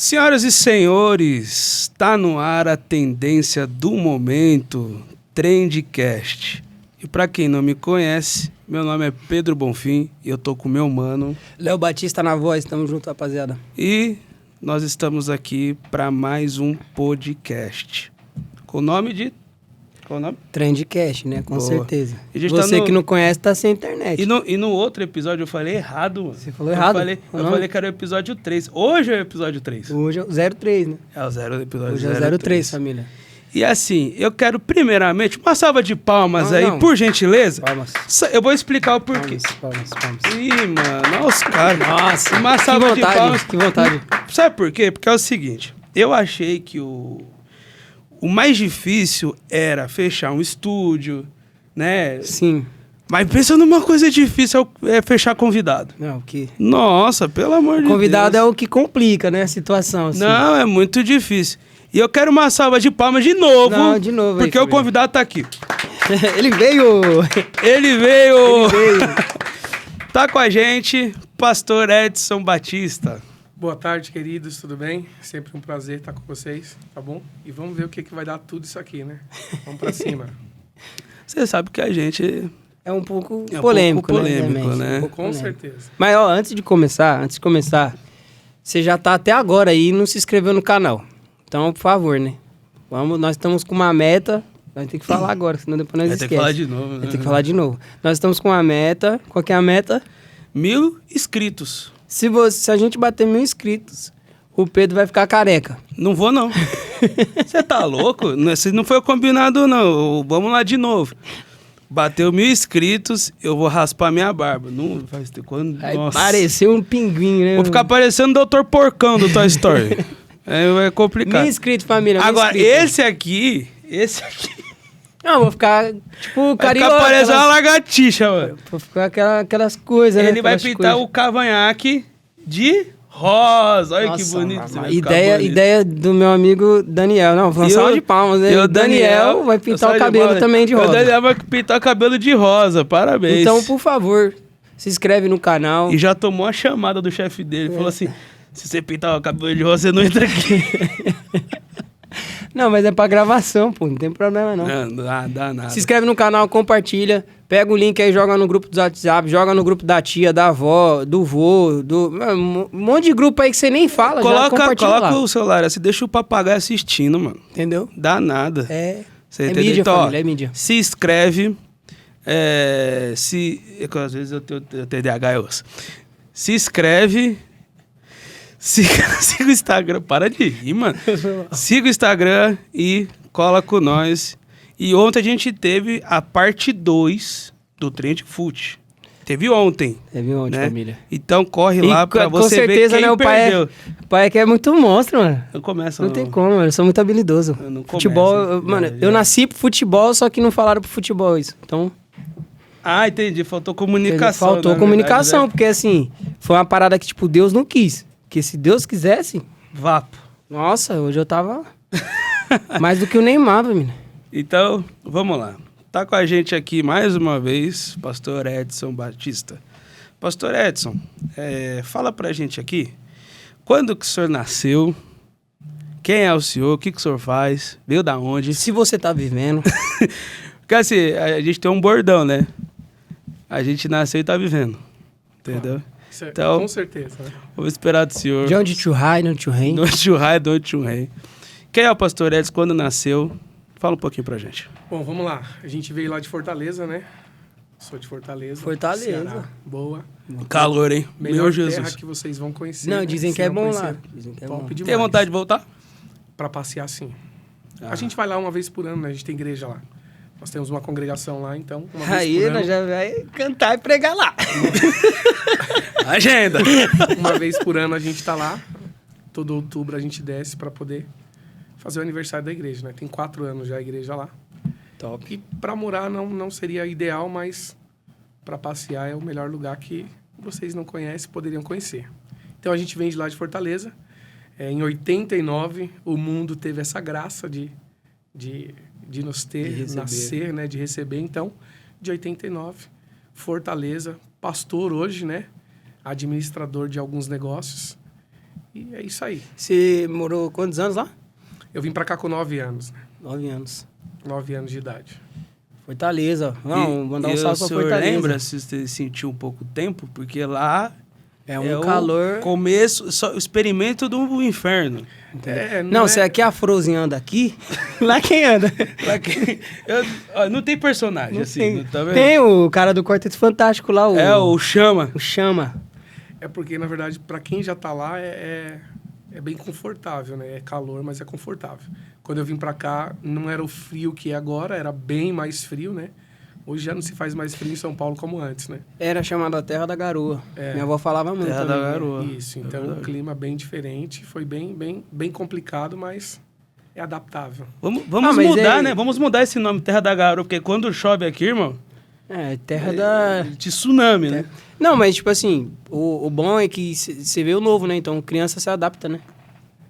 Senhoras e senhores, está no ar a tendência do momento, Trendcast. E para quem não me conhece, meu nome é Pedro Bonfim e eu tô com meu mano Léo Batista na voz, tamo junto, rapaziada. E nós estamos aqui para mais um podcast. Com o nome de... Qual o nome? Trendcast, né? Com Boa. certeza. E Você que não conhece tá sem internet. E no outro episódio eu falei errado, mano. Você falou errado? Eu falei que era o episódio 3. Hoje é o episódio 3. Hoje é o 03, né? É o episódio Hoje é o 03, família. E assim, eu quero primeiramente uma salva de palmas aí, por gentileza. Palmas. Eu vou explicar o porquê. Palmas. Ih, mano, olha os caras. Nossa, uma salva de palmas. Que vontade. Sabe por quê? Porque é o seguinte, eu achei que o mais difícil era fechar um estúdio, né? Sim. Mas pensa numa coisa difícil, é fechar convidado. Não, o quê? Nossa, pelo amor de Deus. Convidado é o que complica, né, a situação. Assim. Não, é muito difícil. E eu quero uma salva de palmas de novo. Não, de novo aí, porque o convidado tá aqui. Ele veio! Ele veio! Tá com a gente, pastor Edson Batista. Boa tarde, queridos, tudo bem? Sempre um prazer estar com vocês, tá bom? E vamos ver o que vai dar tudo isso aqui, né? Vamos pra cima. Você sabe que a gente... É um pouco polêmico, né? Com certeza. Mas, ó, antes de começar, você já tá até agora aí e não se inscreveu no canal. Então, por favor, né? Nós estamos com uma meta... Nós temos que falar agora, senão depois nós esquecemos. Vai ter que falar de novo, né? Vai ter que falar de novo. Nós estamos com uma meta... Qual que é a meta? 1000 inscritos. Se a gente bater 1000 inscritos, o Pedro vai ficar careca. Não vou, não. Você tá louco? Isso não foi combinado, não. Vamos lá de novo. Bateu 1000 inscritos, eu vou raspar minha barba. Não vai ter quando. Vai parecer um pinguim, né? Vou ficar parecendo o Dr. Porcão do Toy Story. É complicado. 1000 inscritos, família. Agora, esse aqui. Não, vou ficar tipo carioca. Vai ficar parecendo uma lagartixa, mano. Vou ficar aquelas coisas, né? Ele vai pintar o cavanhaque de rosa. Olha que bonito. Ideia do meu amigo Daniel. Não, vou lançar uma de palmas, né? E o Daniel vai pintar o cabelo também de rosa. O Daniel vai pintar o cabelo de rosa. Parabéns. Então, por favor, se inscreve no canal. E já tomou a chamada do chefe dele. Falou assim, se você pintar o cabelo de rosa, você não entra aqui. Não, mas é pra gravação, pô. Não tem problema, não. Não dá nada. Se inscreve no canal, compartilha. Pega o link aí, joga no grupo do WhatsApp, joga no grupo da tia, da avó, do vô, um monte de grupo aí que você nem fala. Coloca o celular assim, deixa o papagaio assistindo, mano. Entendeu? Dá nada. Você entendeu? Mídia, então, família, é mídia. Se inscreve. Às vezes eu tenho TDAH, eu ouço. Se inscreve. Siga o Instagram. Para de rir, mano. Siga o Instagram e cola com nós. E ontem a gente teve a parte 2 do Trend Foot. Teve ontem, né? Família. Então corre lá pra você ver quem perdeu. O pai é que é muito monstro, mano. Não tem como, mano. Eu sou muito habilidoso. Futebol, eu nasci pro futebol, só que não falaram pro futebol isso. Então... Ah, entendi. Faltou comunicação. Faltou comunicação, porque assim, foi uma parada que, tipo, Deus não quis. Porque se Deus quisesse... Vapo. Nossa, hoje eu tava mais do que o Neymar, menino. Então, vamos lá. Tá com a gente aqui mais uma vez, pastor Edson Batista. Pastor Edson, fala pra gente aqui, quando que o senhor nasceu? Quem é o senhor? O que o senhor faz? Veio da onde? Se você tá vivendo... Porque assim, a gente tem um bordão, né? A gente nasceu e tá vivendo. Entendeu? Então, com certeza. Né? Vamos esperar do senhor. De onde to high, não to rain. De onde to rain. Quem é o pastor Edson? Quando nasceu? Fala um pouquinho pra gente. Bom, vamos lá. A gente veio lá de Fortaleza, né? Sou de Fortaleza. Ceará. Boa. Calor, hein? Melhor terra que vocês vão conhecer. Não, dizem que é bom lá. Top demais. Tem vontade de voltar? Pra passear, sim. A gente vai lá uma vez por ano, né? A gente tem igreja lá. Nós temos uma congregação lá, então... Aí nós já vai cantar e pregar lá. Agenda! Uma vez por ano a gente tá lá. Todo outubro a gente desce para poder fazer o aniversário da igreja, né? Tem 4 anos já a igreja lá. Top. E para morar não seria ideal, mas para passear é o melhor lugar que vocês não conhecem, poderiam conhecer. Então a gente vem de lá de Fortaleza. Em 89, o mundo teve essa graça de nos ter, nascer, né? De receber. Então, de 89, Fortaleza, pastor hoje, né? Administrador de alguns negócios. E é isso aí. Você morou quantos anos lá? Eu vim pra cá com 9 anos, né? 9 anos. 9 anos de idade. Fortaleza. Não, mandar um salve pra o senhor Fortaleza. lembra se você sentiu um pouco tempo? Porque lá É um calor... o começo, só o experimento do inferno. Não, se aqui a Frozen anda aqui, lá quem anda? Lá que- não tem personagem, Não assim, tem. não tá vendo? Tem o cara do Quarteto Fantástico lá, O Chama. o Chama. É porque, na verdade, pra quem já tá lá, é bem confortável, né? É calor, mas é confortável. Quando eu vim pra cá, não era o frio que é agora, era bem mais frio, né? Hoje já não se faz mais frio em São Paulo como antes, né? Era chamado a Terra da Garoa. É. Minha avó falava muito Terra também. da Garoa. Isso, É então o verdade. clima bem diferente, foi bem complicado, mas é adaptável. Vamos mas mudar, é- né? Vamos mudar esse nome, Terra da Garoa, porque quando chove aqui, irmão, É, Terra da... de tsunami, né? Não, mas tipo assim, o bom é que você vê o novo, né? Então criança se adapta, né?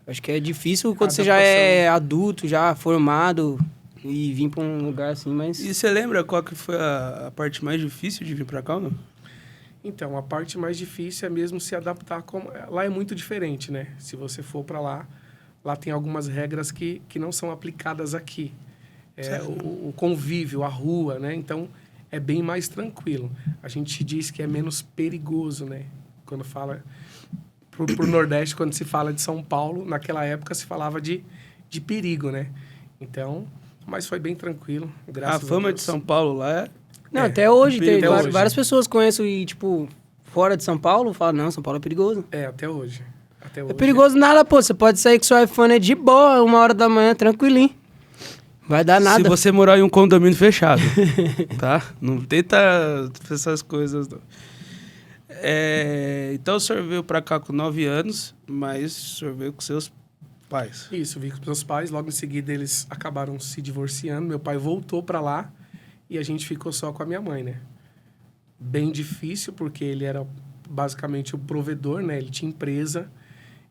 Acho que é difícil quando você já é adulto, já formado e vir pra um lugar assim, mas... E você lembra qual que foi a parte mais difícil de vir pra cá ou não? Então, a parte mais difícil é mesmo se adaptar. Lá é muito diferente, né? Se você for para lá tem algumas regras que não são aplicadas aqui. O convívio, a rua, né? Então, é bem mais tranquilo. A gente diz que é menos perigoso, né? Quando fala... Pro Nordeste, quando se fala de São Paulo, naquela época se falava de perigo, né? Então, mas foi bem tranquilo, graças a Deus. A fama de São Paulo lá é... Não, até hoje, perigo. tem Até hoje. várias pessoas conhecem e, tipo, fora de São Paulo, falam, não, São Paulo é perigoso. Até hoje. Até É hoje. perigoso nada, pô. Você pode sair com seu iPhone de boa, 1h da manhã, tranquilinho. Vai dar nada. Se você morar em um condomínio fechado, tá? Não tenta essas coisas, não. Então o senhor veio pra cá com 9 anos, mas o senhor veio com seus pais. Isso, vim com os meus pais. Logo em seguida, eles acabaram se divorciando. Meu pai voltou para lá e a gente ficou só com a minha mãe, né? Bem difícil, porque ele era basicamente o provedor, né? Ele tinha empresa.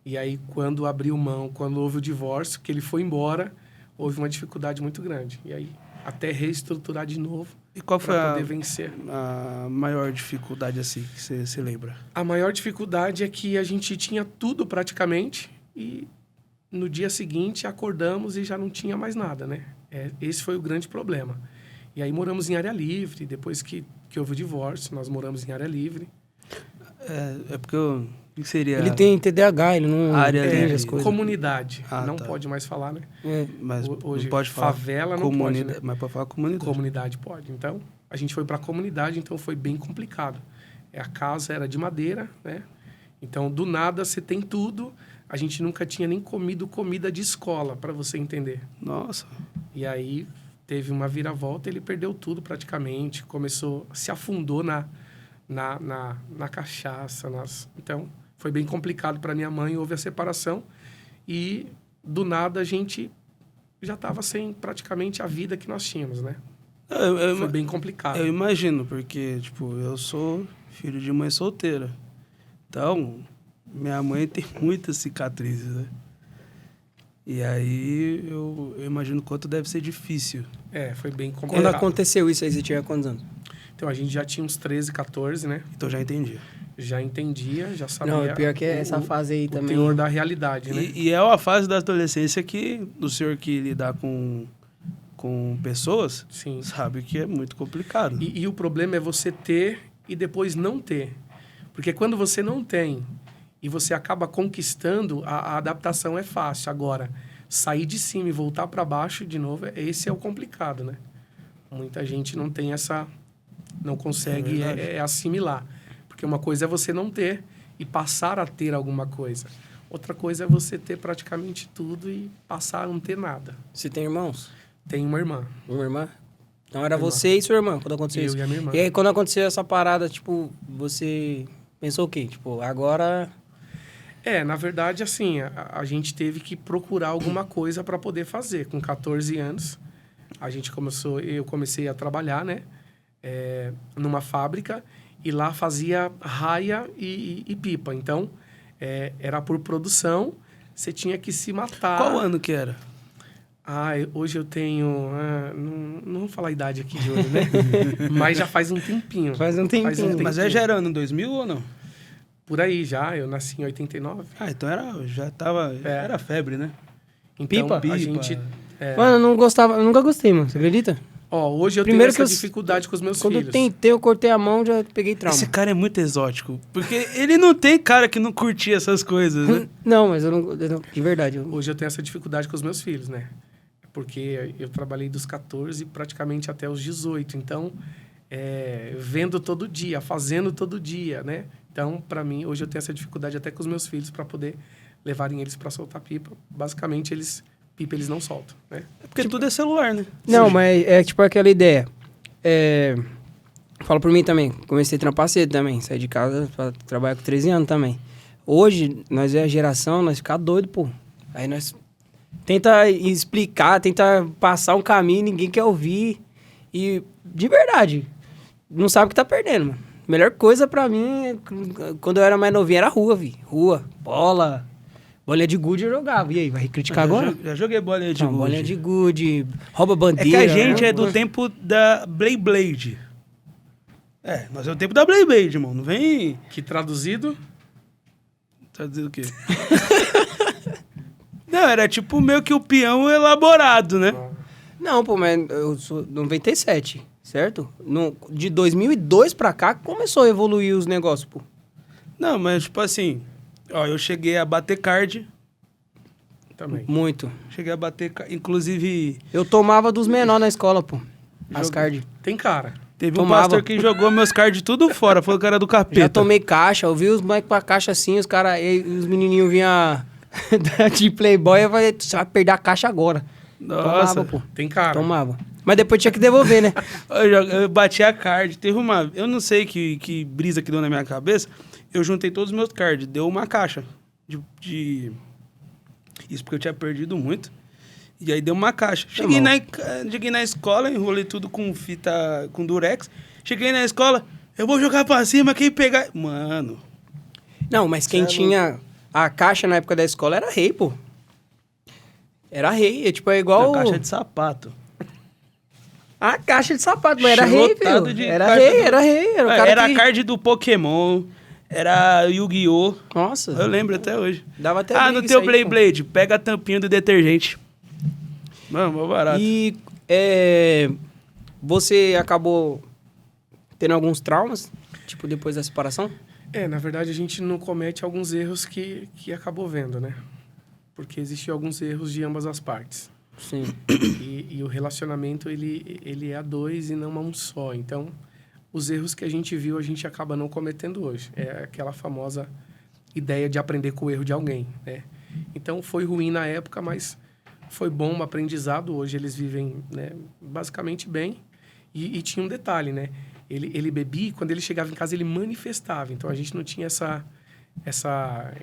E aí, quando abriu mão, quando houve o divórcio, que ele foi embora, houve uma dificuldade muito grande. E aí, até reestruturar de novo E qual foi para poder vencer. a maior dificuldade, assim, que você se lembra? A maior dificuldade é que a gente tinha tudo praticamente e no dia seguinte acordamos e já não tinha mais nada, né? Esse foi o grande problema. E aí moramos em área livre, depois que houve o divórcio, nós moramos em área livre. É porque o que seria... Ele tem TDAH, ele não Área entende livre. as coisas. Comunidade, não tá. pode mais falar, né? É. Mas Hoje, não pode falar favela não comunidade, pode, né? mas pode falar comunidade. Comunidade pode. Então, a gente foi para a comunidade, então foi bem complicado. A casa era de madeira, né? Então, do nada, você tem tudo. A gente nunca tinha nem comido comida de escola, para você entender. Nossa. E aí, teve uma viravolta, ele perdeu tudo praticamente, se afundou na cachaça. Então, foi bem complicado para minha mãe, houve a separação. E, do nada, a gente já estava sem praticamente a vida que nós tínhamos, né? Foi bem complicado. Eu imagino, porque, tipo, eu sou filho de mãe solteira. Então, minha mãe tem muitas cicatrizes, né? E aí, eu imagino quanto deve ser difícil. Foi bem Quando complicado. aconteceu isso aí, você tinha quantos anos? Então, a gente já tinha uns 13, 14, né? Então, já entendi. Já entendia, já sabia... Não, é pior que essa fase aí o também. teor da realidade, né? E é uma fase da adolescência que o senhor que lidar com pessoas Sim. sabe que é muito complicado. E o problema é você ter e depois não ter. Porque quando você não tem e você acaba conquistando, a adaptação é fácil. Agora, sair de cima e voltar para baixo de novo, esse é o complicado, né? Muita gente não tem essa... Não consegue assimilar. Porque uma coisa é você não ter e passar a ter alguma coisa. Outra coisa é você ter praticamente tudo e passar a não ter nada. Você tem irmãos? Tem uma irmã. Uma irmã? Então era Irmã. você e sua irmã quando aconteceu Eu isso. e a minha irmã. E aí quando aconteceu essa parada, tipo, você pensou o quê? Tipo, agora... Na verdade, assim, a gente teve que procurar alguma coisa para poder fazer. Com 14 anos, eu comecei a trabalhar, né? Numa fábrica e lá fazia raia e pipa. Então, era por produção, você tinha que se matar. Qual ano que era? Hoje eu tenho... não vou falar a idade aqui de hoje, né? Mas já faz um tempinho. Faz um tempinho. Mas já era ano 2000 ou não? Por aí já, eu nasci em 89. Ah, então já tava... Era febre, né? Então, Pipa? a gente... Mano, eu não gostava, eu nunca gostei, mano. Você acredita? Ó, hoje eu Primeiro tenho que essa dificuldade com os meus Quando filhos. eu tentei, eu cortei a mão, já peguei trauma. Esse cara é muito exótico. Porque ele não tem cara que não curtia essas coisas, né? Não, mas eu não... De verdade. Hoje eu tenho essa dificuldade com os meus filhos, né? Porque eu trabalhei dos 14 praticamente até os 18. Então, vendo todo dia, fazendo todo dia, né? Então, para mim, hoje eu tenho essa dificuldade até com os meus filhos para poder levarem eles para soltar pipa. Basicamente, pipa eles não soltam, né? Porque tudo é celular, né? Não, mas é tipo aquela ideia. Falo por mim também. Comecei a trampar cedo também. Saí de casa pra trabalhar com 13 anos também. Hoje, nós é a geração, nós ficar doido, pô. Aí nós tenta explicar, tenta passar um caminho, ninguém quer ouvir. E, de verdade, não sabe o que tá perdendo, mano. Melhor coisa pra mim, quando eu era mais novinho, era rua, vi. Rua, bola, bolinha de gude eu jogava. E aí, vai criticar agora? Já joguei bolinha de Não, gude. bolinha de gude, rouba bandeira. É que a gente né? é do tempo da Blade. Nós é o tempo da Blade, mano. Não vem... Que traduzido... Tá dizendo o quê? Não, era tipo meio que o peão elaborado, né? Não, pô, mas eu sou 97, certo? De 2002 pra cá começou a evoluir os negócios, pô. Não, mas tipo assim... Ó, eu cheguei a bater card. Também. Muito. Cheguei a bater... Inclusive... Eu tomava dos menores na escola, pô. As cards. Tem cara. Teve Tomava. um pastor que jogou meus cards tudo fora. Falou que era do capeta. Já tomei caixa, eu vi os moleques pra caixa assim, os menininhos vinham de Playboy, eu falei, você vai perder a caixa agora. Nossa. Tomava, pô. Tem cara. Tomava. Mas depois tinha que devolver, né? Eu bati a card. Teve uma... Eu não sei que brisa que deu na minha cabeça. Eu juntei todos os meus cards. Deu uma caixa de... Isso porque eu tinha perdido muito. E aí deu uma caixa. Cheguei na escola, enrolei tudo com fita... Com durex. Cheguei na escola... Eu vou jogar pra cima, quem pegar... Mano... Não, mas quem tinha a caixa na época da escola era rei, pô. Era rei, é igual... A caixa de sapato. A caixa de sapato, mas era Cheio rei, lotado filho. de Era carta rei, do- era rei. Era o cara Era que... a card do Pokémon. Era Yu-Gi-Oh! Nossa, Eu lembro até hoje. dava até Ah, briga no teu isso aí, pô. Blade, pega a tampinha do detergente. Mano, mó barato. E você acabou tendo alguns traumas, tipo, depois da separação? Na verdade, a gente não comete alguns erros que acabou vendo, né? Porque existiam alguns erros de ambas as partes. Sim. E o relacionamento, ele é a dois e não a um só. Então, os erros que a gente viu, a gente acaba não cometendo hoje. É aquela famosa ideia de aprender com o erro de alguém, né? Então, foi ruim na época, mas foi bom um aprendizado. Hoje eles vivem, né, basicamente bem. E tinha um detalhe, né? Ele bebia e quando ele chegava em casa, ele manifestava. Então, a gente não tinha essa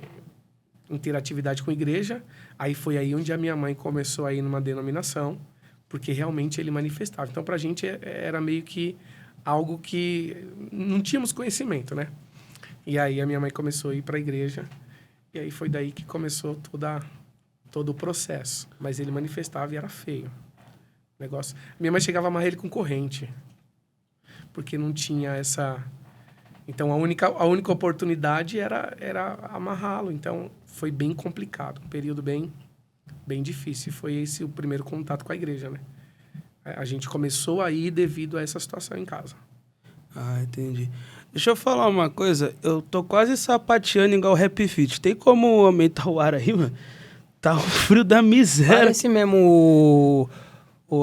interatividade com a igreja. Aí foi aí onde a minha mãe começou a ir numa denominação, porque realmente ele manifestava. Então, pra gente era meio que algo que não tínhamos conhecimento, né? E aí a minha mãe começou a ir pra igreja, e aí foi daí que começou todo o processo. Mas ele manifestava e era feio. O negócio. Minha mãe chegava a amarrar ele com corrente, porque não tinha essa... Então, a única oportunidade era amarrá-lo. Então, foi bem complicado. Um período bem difícil. Foi esse o primeiro contato com a igreja, né? A gente começou a ir devido a essa situação em casa. Ah, entendi. Deixa eu falar uma coisa. Eu tô quase sapateando igual o Happy Fit. Tem como aumentar o ar aí, mano? Tá um frio da miséria. Parece mesmo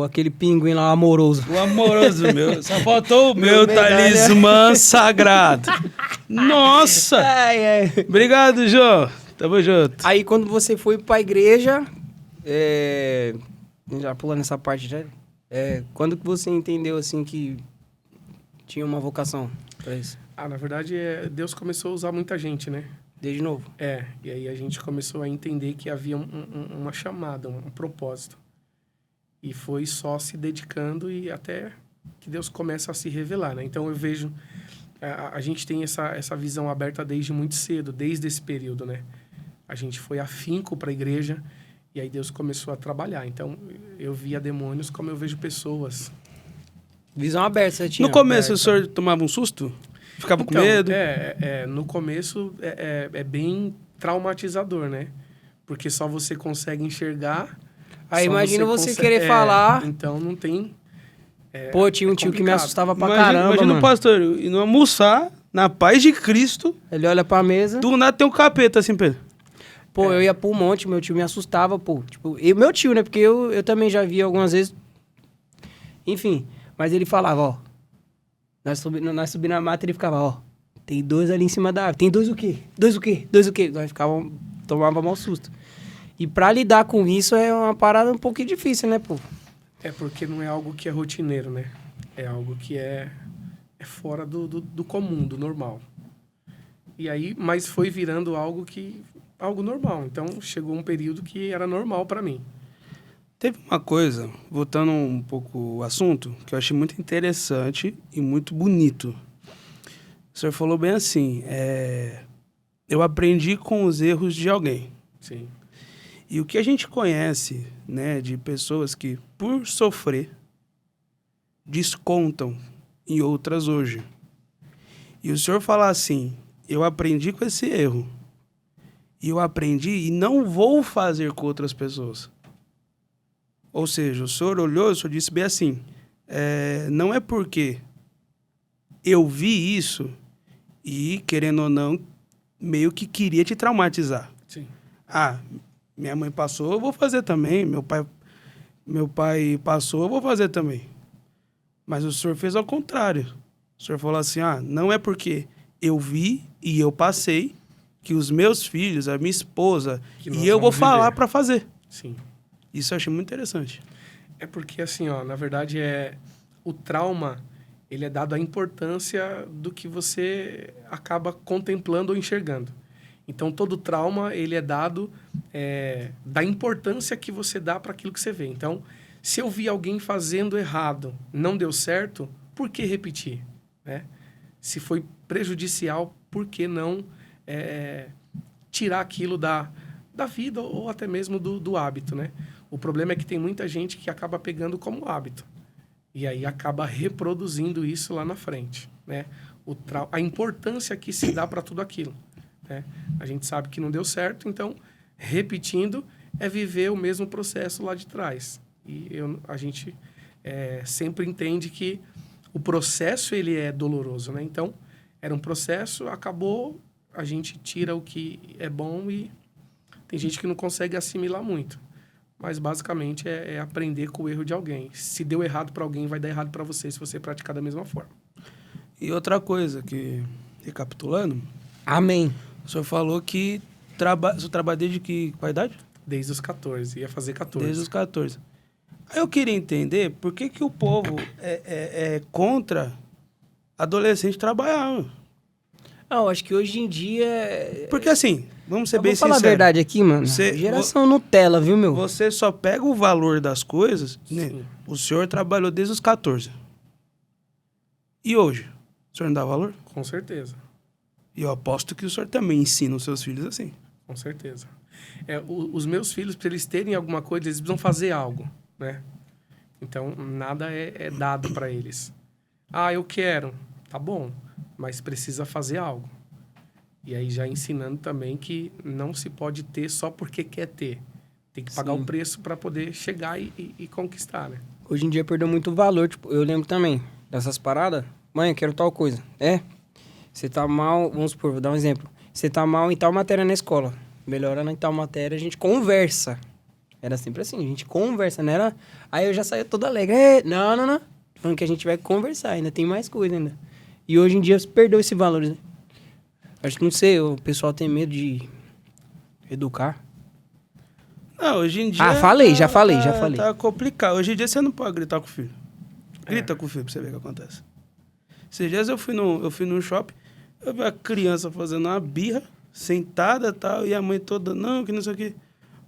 aquele pinguim lá amoroso. O amoroso meu. Só faltou o meu medalha. talismã sagrado. Nossa! Ai, ai. Obrigado, Jô. Tamo junto. Aí, quando você foi pra igreja, já pulando essa parte já, quando que você entendeu, assim, que tinha uma vocação pra isso? Na verdade, Deus começou a usar muita gente, né? Desde novo? E aí a gente começou a entender que havia uma chamada, um propósito. E foi só se dedicando e até que Deus começa a se revelar, né? Então eu vejo, a gente tem essa visão aberta desde muito cedo, desde esse período, né? A gente foi afinco para a igreja e aí Deus começou a trabalhar. Então eu via demônios como eu vejo pessoas. Visão aberta, você tinha? No começo, o senhor tomava um susto? Ficava com Então, medo? no começo é bem traumatizador, né? Porque só você consegue enxergar. Aí só imagina você consegue- querer falar. Então não tem. Pô, tinha um é tio que me complicado. assustava pra caramba, Imagina mano. o pastor indo almoçar, na paz de Cristo, Ele olha pra mesa. do nada tem um capeta assim, Pedro. Pô, eu ia pro monte, meu tio me assustava, pô. Tipo, e meu tio, né? Porque eu também já vi algumas vezes. Enfim, mas ele falava, ó. Nós subimos na mata e ele ficava, ó. Tem 2 ali em cima da árvore. Tem 2 o quê? 2 o quê? 2 o quê? Nós tomava mal susto. E pra lidar com isso é uma parada um pouquinho difícil, né, pô? É porque não é algo que é rotineiro, né? É algo que é fora do comum, do normal. E aí, mas foi virando algo normal. Então, chegou um período que era normal para mim. Teve uma coisa, voltando um pouco o assunto, que eu achei muito interessante e muito bonito. O senhor falou bem assim, eu aprendi com os erros de alguém. Sim. E o que a gente conhece, né, de pessoas que, por sofrer, descontam em outras hoje. E o senhor falar assim, eu aprendi com esse erro. E eu aprendi e não vou fazer com outras pessoas. Ou seja, o senhor olhou, o senhor disse bem assim, não é porque eu vi isso e, querendo ou não, meio que queria te traumatizar. Sim. Ah, minha mãe passou, eu vou fazer também. Meu pai passou, eu vou fazer também. Mas o senhor fez ao contrário. O senhor falou assim, não é porque eu vi e eu passei que os meus filhos, a minha esposa, Que nós e eu vou vamos falar viver. para fazer. Sim. Isso eu achei muito interessante. É porque, assim, ó, na verdade, o trauma, ele é dado à importância do que você acaba contemplando ou enxergando. Então, todo trauma, ele é dado da importância que você dá para aquilo que você vê. Então, se eu vi alguém fazendo errado, não deu certo, por que repetir? Né? Se foi prejudicial, por que não tirar aquilo da vida ou até mesmo do hábito, né? O problema é que tem muita gente que acaba pegando como hábito. E aí acaba reproduzindo isso lá na frente, né? A importância que se dá para tudo aquilo, né? A gente sabe que não deu certo, então, repetindo, é viver o mesmo processo lá de trás. E a gente sempre entende que o processo, ele é doloroso, né? Então, era um processo, acabou, a gente tira o que é bom e tem gente que não consegue assimilar muito. Mas, basicamente, é aprender com o erro de alguém. Se deu errado para alguém, vai dar errado para você, se você praticar da mesma forma. E outra coisa que, recapitulando, Amém. o senhor falou que o senhor trabalha desde qual idade? Desde os 14, ia fazer 14. Desde os 14. Aí eu queria entender por que o povo é contra adolescente trabalhar. Mano. Não, acho que hoje em dia... Porque assim, vamos ser Eu bem vou falar sinceros. a verdade aqui, mano. Geração Nutella, viu, meu? Você só pega o valor das coisas, né? Sim. O senhor trabalhou desde os 14. E hoje? O senhor não dá valor? Com certeza. E eu aposto que o senhor também ensina os seus filhos assim. Com certeza. Os meus filhos, para eles terem alguma coisa, eles precisam fazer algo, né? Então, nada é dado para eles. Eu quero. Tá bom, mas precisa fazer algo. E aí já ensinando também que não se pode ter só porque quer ter. Tem que pagar o preço para poder chegar e conquistar, né? Hoje em dia perdeu muito valor. Tipo, eu lembro também dessas paradas. Mãe, eu quero tal coisa. Você tá mal, vamos supor, vou dar um exemplo. Você tá mal em tal matéria na escola. Melhorando em tal matéria, a gente conversa. Era sempre assim, a gente conversa, não era... Aí eu já saía todo alegre. Não. Falando que a gente vai conversar, ainda tem mais coisa ainda. E hoje em dia se perdeu esse valor, né? Acho que, não sei, o pessoal tem medo de educar. Não, hoje em dia... já falei. Tá complicado. Hoje em dia você não pode gritar com o filho. Grita com o filho pra você ver o que acontece. Esses dias eu fui num shopping, eu vi a criança fazendo uma birra, sentada e tal, e a mãe toda, não, que não sei o quê.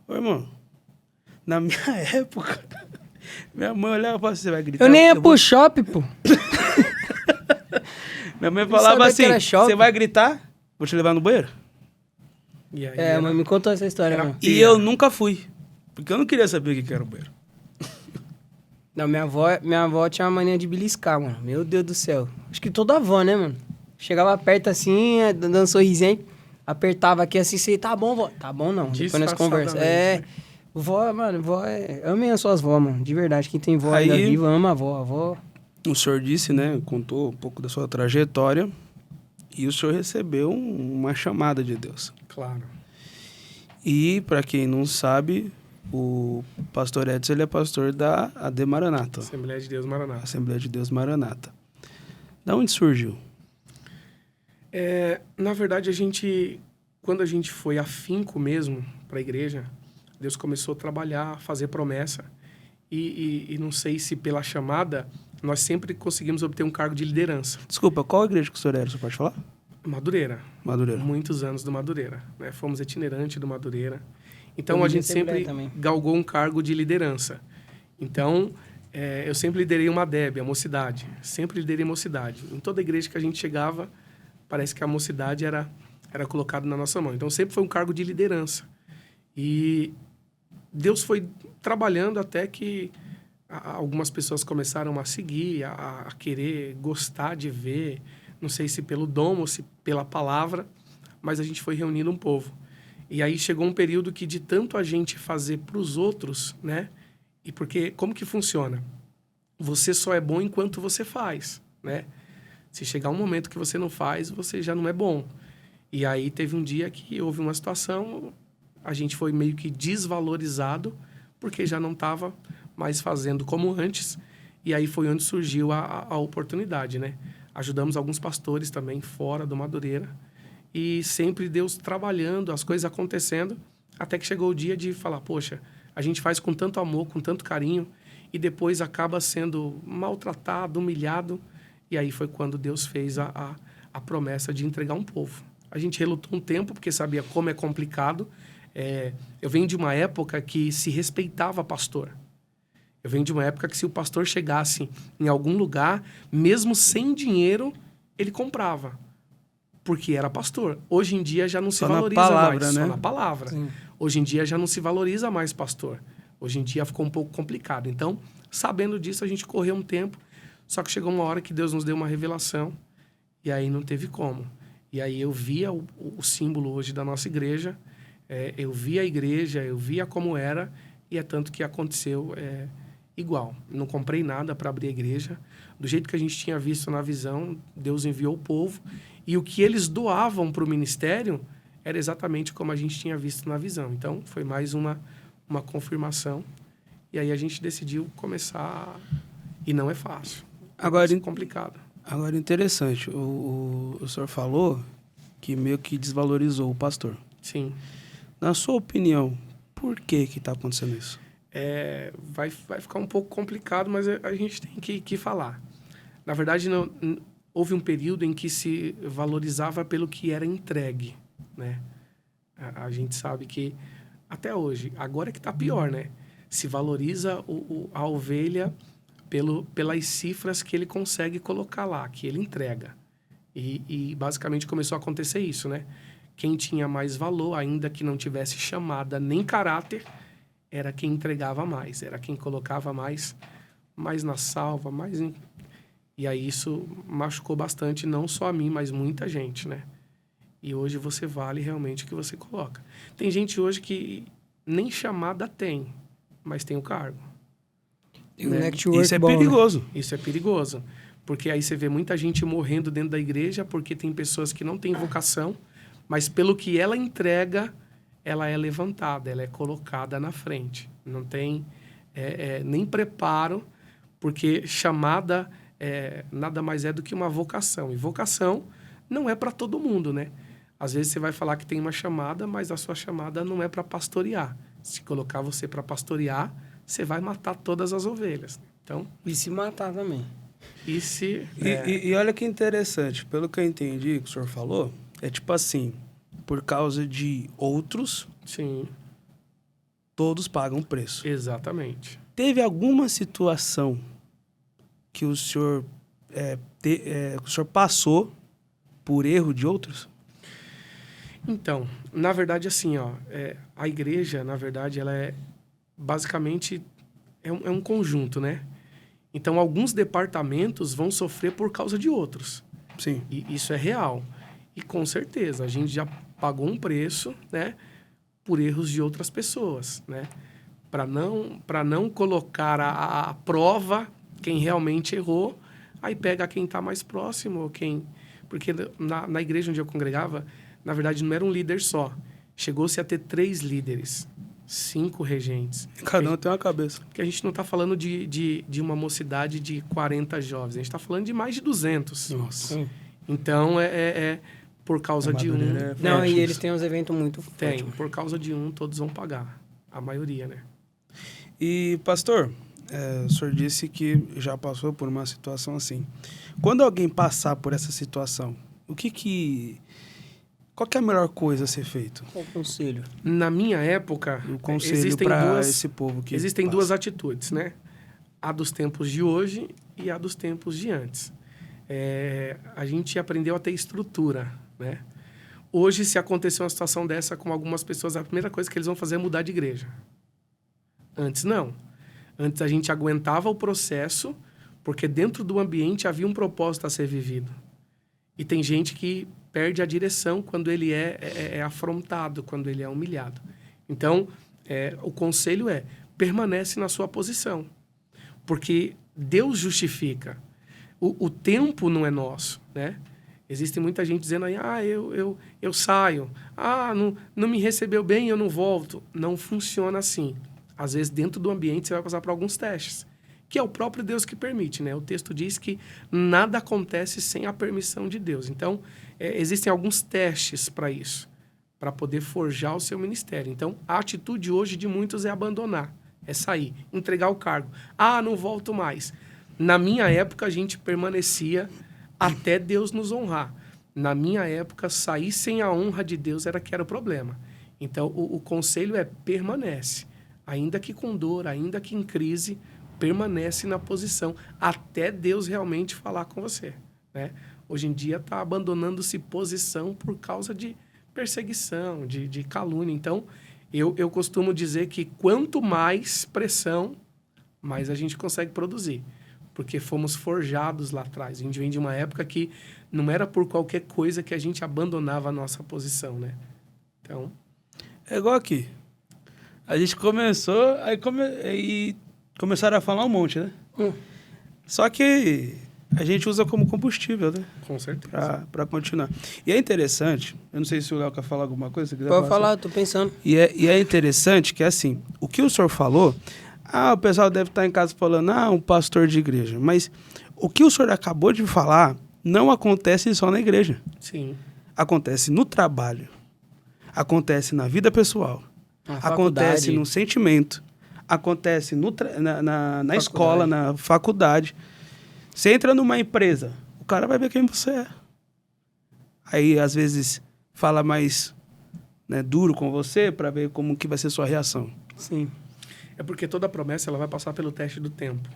Ô, irmão, na minha época, minha mãe olhava e falava, você vai gritar? Eu nem ia pro shopping, pô. Minha mãe falava assim, você vai gritar? Vou te levar no banheiro? E aí mas me contou essa história, mano. E eu nunca fui, porque eu não queria saber o que era o banheiro. Não, minha avó tinha uma mania de beliscar, mano. Meu Deus do céu. Acho que toda avó, né, mano? Chegava perto assim, dando um sorrisinho, apertava aqui assim, você, tá bom, vó? Tá bom não, depois nós conversamos. Né? Vó, mano, amem as suas vó, mano, de verdade. Quem tem vó ainda viva, ama a vó. O senhor disse, né, contou um pouco da sua trajetória e o senhor recebeu uma chamada de Deus. Claro. E, para quem não sabe, o pastor Edson, ele é pastor da AD Maranata. Assembleia de Deus Maranata. Assembleia de Deus Maranata. Da onde surgiu? Na verdade, quando a gente foi afinco mesmo para a igreja, Deus começou a trabalhar, fazer promessa. E não sei se pela chamada, nós sempre conseguimos obter um cargo de liderança. Desculpa, qual igreja que o senhor era? Você pode falar? Madureira. Muitos anos do Madureira. Né? Fomos itinerantes do Madureira. Então, a gente sempre galgou um cargo de liderança. Então, eu sempre liderei uma DEB, a mocidade. Sempre liderei mocidade. Em toda igreja que a gente chegava, parece que a mocidade era colocada na nossa mão. Então, sempre foi um cargo de liderança. E Deus foi trabalhando até que algumas pessoas começaram a seguir, a querer gostar de ver, não sei se pelo dom ou se pela palavra, mas a gente foi reunindo um povo. E aí chegou um período que de tanto a gente fazer para os outros, né? E porque, como que funciona? Você só é bom enquanto você faz, né? Se chegar um momento que você não faz, você já não é bom. E aí teve um dia que houve uma situação, a gente foi meio que desvalorizado, porque já não estava mais fazendo como antes. E aí foi onde surgiu a oportunidade, né? Ajudamos alguns pastores também fora do Madureira. E sempre Deus trabalhando, as coisas acontecendo, até que chegou o dia de falar, poxa, a gente faz com tanto amor, com tanto carinho, e depois acaba sendo maltratado, humilhado. E aí foi quando Deus fez a promessa de entregar um povo. A gente relutou um tempo, porque sabia como é complicado. Eu venho de uma época que se respeitava pastor. Eu venho de uma época que se o pastor chegasse em algum lugar, mesmo sem dinheiro, ele comprava. Porque era pastor. Hoje em dia já não se valoriza palavra, mais. Né? Só na palavra. Sim. Hoje em dia já não se valoriza mais pastor. Hoje em dia ficou um pouco complicado. Então, sabendo disso, a gente correu um tempo. Só que chegou uma hora que Deus nos deu uma revelação. E aí não teve como. E aí eu via o símbolo hoje da nossa igreja. Eu via a igreja, eu via como era. E é tanto que aconteceu igual. Não comprei nada para abrir a igreja. Do jeito que a gente tinha visto na visão, Deus enviou o povo. E o que eles doavam para o ministério era exatamente como a gente tinha visto na visão. Então, foi mais uma confirmação. E aí a gente decidiu começar. E não é fácil. Agora, é complicado. Agora, interessante. O senhor falou que meio que desvalorizou o pastor. Sim. Na sua opinião, por que está acontecendo isso? Vai ficar um pouco complicado, mas a gente tem que falar. Na verdade, houve um período em que se valorizava pelo que era entregue, né? A gente sabe que, até hoje, agora é que está pior, né? Se valoriza a ovelha pelas cifras que ele consegue colocar lá, que ele entrega. E basicamente começou a acontecer isso, né? Quem tinha mais valor, ainda que não tivesse chamada nem caráter, era quem entregava mais, era quem colocava mais na salva, E aí isso machucou bastante, não só a mim, mas muita gente, né? E hoje você vale realmente o que você coloca. Tem gente hoje que nem chamada tem, mas tem o cargo. Né? Isso é perigoso. Né? Isso é perigoso. Porque aí você vê muita gente morrendo dentro da igreja porque tem pessoas que não têm vocação, mas pelo que ela entrega, ela é levantada, ela é colocada na frente. Não tem nem preparo, porque chamada nada mais é do que uma vocação. E vocação não é para todo mundo, né? Às vezes você vai falar que tem uma chamada, mas a sua chamada não é para pastorear. Se colocar você para pastorear, você vai matar todas as ovelhas. Então, e se matar também. E olha que interessante, pelo que eu entendi que o senhor falou, é tipo assim, por causa de outros, sim, todos pagam preço. Exatamente. Teve alguma situação que o senhor, o senhor passou por erro de outros? Então, na verdade, assim, a igreja, na verdade, ela basicamente é um conjunto, né? Então, alguns departamentos vão sofrer por causa de outros. Sim. E isso é real. E com certeza, a gente já pagou um preço, né? Por erros de outras pessoas, né? Para não colocar a prova quem realmente errou, aí pega quem está mais próximo, ou quem... Porque na igreja onde eu congregava, na verdade, não era um líder só. Chegou-se a ter 3 líderes, 5 regentes. Cada um tem uma cabeça. Porque a gente não está falando de uma mocidade de 40 jovens, a gente está falando de mais de 200. Nossa. Então, por causa de um... Não, e eles têm uns eventos muito Tem, fortes. por causa de um, todos vão pagar. A maioria, né? E, pastor, o senhor disse que já passou por uma situação assim. Quando alguém passar por essa situação, qual que é a melhor coisa a ser feito? Qual o conselho? Na minha época, O conselho para esse povo que existem passa. 2 atitudes, né? A dos tempos de hoje e a dos tempos de antes. A gente aprendeu a ter estrutura, né? Hoje, se acontecer uma situação dessa com algumas pessoas, a primeira coisa que eles vão fazer é mudar de igreja. Antes, não. Antes, a gente aguentava o processo, porque dentro do ambiente havia um propósito a ser vivido. E tem gente que perde a direção quando ele é afrontado, quando ele é humilhado. Então, o conselho permanece na sua posição. Porque Deus justifica. O tempo não é nosso, né? Existe muita gente dizendo aí, eu saio. Não me recebeu bem, eu não volto. Não funciona assim. Às vezes, dentro do ambiente, você vai passar por alguns testes. Que é o próprio Deus que permite, né? O texto diz que nada acontece sem a permissão de Deus. Então, existem alguns testes para isso, para poder forjar o seu ministério. Então, a atitude hoje de muitos é abandonar, é sair, entregar o cargo. Não volto mais. Na minha época, a gente permanecia até Deus nos honrar. Na minha época, sair sem a honra de Deus era que era o problema. Então, o conselho permanece. Ainda que com dor, ainda que em crise, permanece na posição até Deus realmente falar com você, né? Hoje em dia está abandonando-se posição por causa de perseguição, de calúnia. Então, eu costumo dizer que quanto mais pressão, mais a gente consegue produzir. Porque fomos forjados lá atrás. A gente vem de uma época que não era por qualquer coisa que a gente abandonava a nossa posição, né? Então... É igual aqui. A gente começou, aí começaram a falar um monte, né? Só que a gente usa como combustível, né? Com certeza. Pra continuar. E é interessante, eu não sei se o Léo quer falar alguma coisa. Se quiser Pode falar, assim. tô pensando. E é interessante que, assim, o que o senhor falou, o pessoal deve estar em casa falando, um pastor de igreja. Mas o que o senhor acabou de falar não acontece só na igreja. Sim. Acontece no trabalho. Acontece na vida pessoal. Acontece no sentimento. Acontece na escola, na faculdade. Você entra numa empresa, o cara vai ver quem você é. Aí, às vezes, fala mais duro com você para ver como que vai ser sua reação. Sim. É porque toda promessa ela vai passar pelo teste do tempo.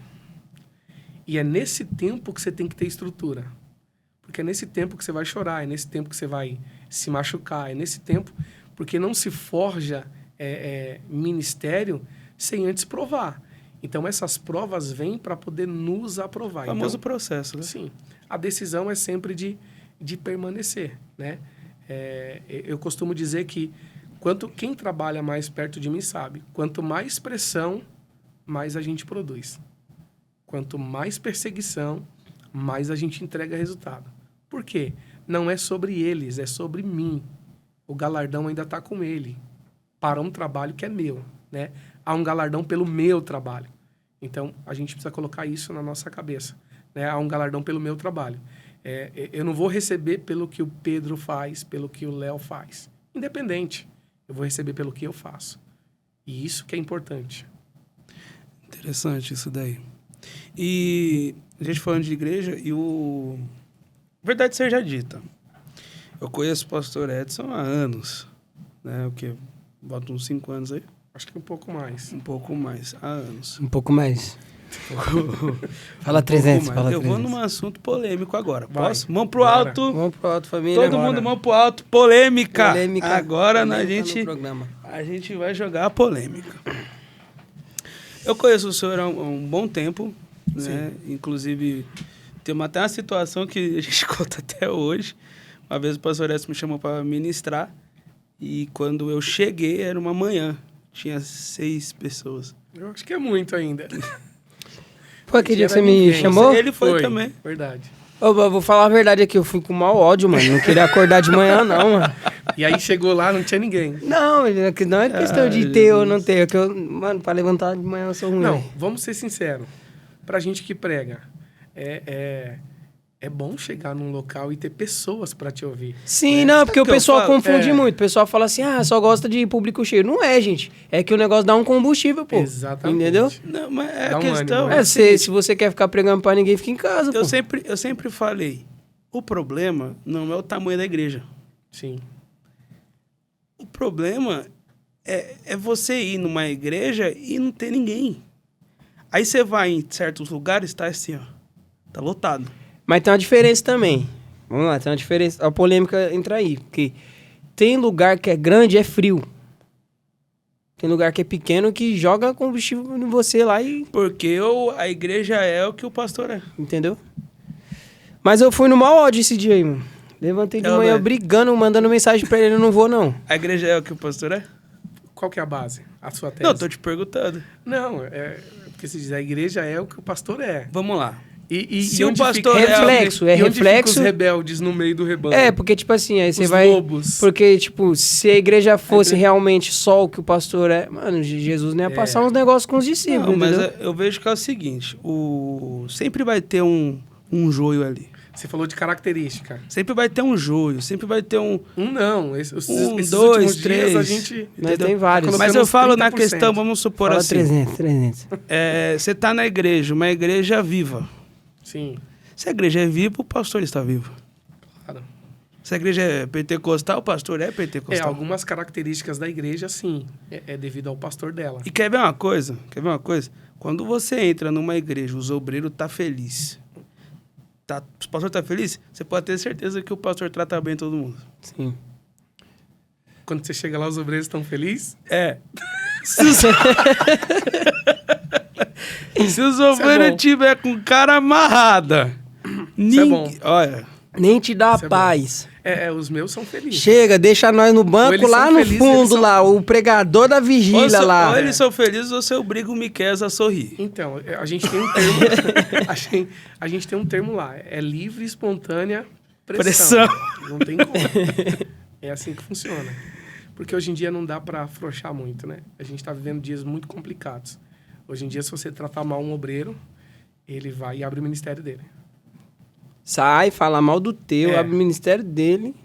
E é nesse tempo que você tem que ter estrutura. Porque é nesse tempo que você vai chorar, é nesse tempo que você vai se machucar, é nesse tempo... Porque não se forja ministério sem antes provar. Então, essas provas vêm para poder nos aprovar. O famoso processo, né? Sim. A decisão é sempre de permanecer, né? Eu costumo dizer que quem trabalha mais perto de mim sabe, quanto mais pressão, mais a gente produz. Quanto mais perseguição, mais a gente entrega resultado. Por quê? Não é sobre eles, é sobre mim. O galardão ainda está com ele, para um trabalho que é meu, né? Há um galardão pelo meu trabalho. Então, a gente precisa colocar isso na nossa cabeça, né? Há um galardão pelo meu trabalho. Eu não vou receber pelo que o Pedro faz, pelo que o Léo faz. Independente, eu vou receber pelo que eu faço. E isso que é importante. Interessante isso daí. E a gente falando de igreja, e verdade seja dita, eu conheço o pastor Edson há anos, né? O quê? Bota uns 5 anos aí? Acho que um pouco mais. Um pouco mais, há anos. Um pouco mais. Fala 300, fala 300. Eu vou num assunto polêmico agora. Vai. Posso? Mão pro Bora. alto. Vamos pro alto, família. Todo mundo mão pro alto. Polêmica. Agora Polêmica a gente vai jogar a polêmica. Eu conheço o senhor há um bom tempo, né? Inclusive, Tem até uma situação que a gente conta até hoje. Uma vez o pastor Edson me chamou para ministrar. E quando eu cheguei, era uma manhã. Tinha 6 pessoas. Eu acho que é muito ainda. Foi aquele dia que você me chamou? Ele foi também. Verdade. Eu vou falar a verdade aqui, eu fui com mau ódio, mano. Não queria acordar de manhã, não, mano. E aí chegou lá, não tinha ninguém. Não é questão de ter ou não ter. É que mano, pra levantar de manhã eu sou ruim. Não, véio. vamos ser sinceros. Pra gente que prega, é bom chegar num local e ter pessoas pra te ouvir. Sim, não, porque o pessoal confunde É. muito. O pessoal fala assim, só gosta de público cheio. Não é, gente. É que o negócio dá um combustível, pô. Exatamente. Entendeu? Não, mas é Dá a um questão. ânimo, né? Se você quer ficar pregando pra ninguém, fica em casa, Eu pô. sempre falei, o problema não é o tamanho da igreja. Sim. O problema é você ir numa igreja e não ter ninguém. Aí você vai em certos lugares, tá assim, ó. Tá lotado. Mas tem uma diferença também. Vamos lá, tem uma diferença. A polêmica entra aí. Porque tem lugar que é grande e é frio. Tem lugar que é pequeno que joga combustível em você lá e... Porque a igreja é o que o pastor é. Entendeu? Mas eu fui no mau ódio esse dia aí, mano. Levantei de Eu, manhã né? brigando, mandando mensagem pra ele, eu não vou, não. A igreja é o que o pastor é? Qual que é a base? A sua tese? Não, tô te perguntando. Não, porque se diz a igreja é o que o pastor é. Vamos lá. E Se onde o pastor fica, reflexo, é e onde reflexo. ficam os rebeldes no meio do rebanho? É, porque, tipo assim, aí você Os vai... lobos. Porque, tipo, se a igreja fosse realmente só o que o pastor é... Mano, Jesus não ia passar uns negócios com os discípulos, Não, mas entendeu? eu vejo que é o seguinte, sempre vai ter um joio ali. Você falou de característica. Sempre vai ter um joio, sempre vai ter um... Não. Esses 2, últimos 3. dias a gente... Mas tem vários. Tá Mas colocando eu uns falo na 30%. questão, vamos supor Fala assim. 300. Você tá na igreja, uma igreja viva. Sim, Se a igreja é viva, o pastor está vivo. claro. Se a igreja é pentecostal, o pastor é pentecostal. Algumas características da igreja, sim, é devido ao pastor dela. E quer ver uma coisa? Quando você entra numa igreja, os obreiros tá feliz. O pastor tá feliz? Você pode ter certeza que o pastor trata bem todo mundo. Sim. Quando você chega lá, os obreiros estão felizes? Se os obreiros bom. tiver com cara amarrada, Isso é bom. Olha, Nem te dá Isso é bom. paz. Os meus são felizes. Chega, deixa nós no Ou banco eles lá são no felizes, eles fundo, são- lá, o pregador da vigília lá. ou eles são felizes ou você obriga o Miqueias a sorrir. Então, a gente tem um termo... a gente tem um termo lá. É livre, espontânea pressão. Não tem como. É assim que funciona. Porque hoje em dia não dá pra afrouxar muito, né? A gente tá vivendo dias muito complicados. Hoje em dia, se você tratar mal um obreiro, ele vai e abre o ministério dele. Sai, fala mal do teu, abre o ministério dele.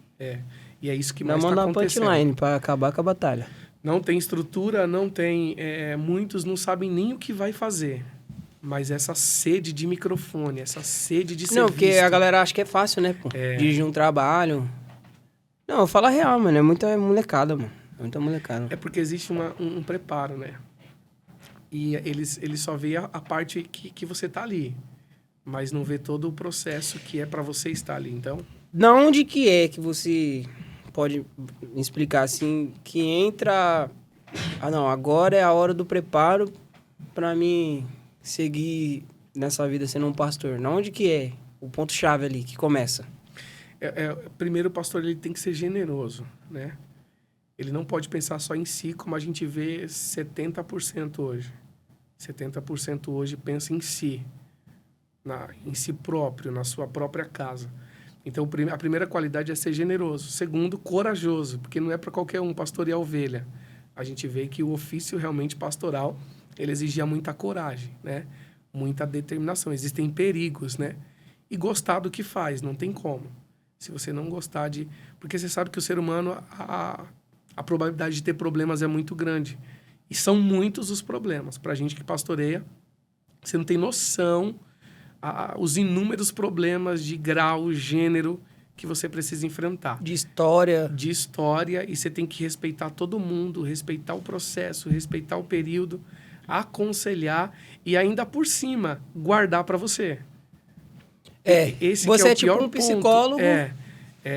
E é isso que Na mais mão está da acontecendo. punchline, pra acabar com a batalha. Não tem estrutura, não tem... muitos não sabem nem o que vai fazer. Mas essa sede de microfone, essa sede de ser Não, porque visto, a galera acha que é fácil, né, pô? Dirigir um trabalho. Não, eu falo a real, mano. É muita molecada, mano. É muita molecada. É porque existe um preparo, né? E eles só veem a parte que você tá ali. Mas não vê todo o processo que é para você estar ali. Então, Da onde que é que você pode me explicar, assim, que entra... não, agora é a hora do preparo pra mim seguir nessa vida sendo um pastor. Da onde que é o ponto-chave ali que começa? primeiro o pastor ele tem que ser generoso, né? Ele não pode pensar só em si, como a gente vê 70% hoje. 70% hoje pensa em si, em si próprio, na sua própria casa. Então, a primeira qualidade é ser generoso. Segundo, corajoso, porque não é para qualquer um pastorear ovelha. A gente vê que o ofício realmente pastoral, ele exigia muita coragem, né? Muita determinação. Existem perigos, né? E gostar do que faz, não tem como. Se você não gostar de... Porque você sabe que o ser humano, a probabilidade de ter problemas é muito grande. E são muitos os problemas. Para a gente que pastoreia, você não tem noção os inúmeros problemas de grau, gênero que você precisa enfrentar. De história. De história, e você tem que respeitar todo mundo, respeitar o processo, respeitar o período, aconselhar e ainda por cima guardar para você. Esse você que é, é o tipo pior um psicólogo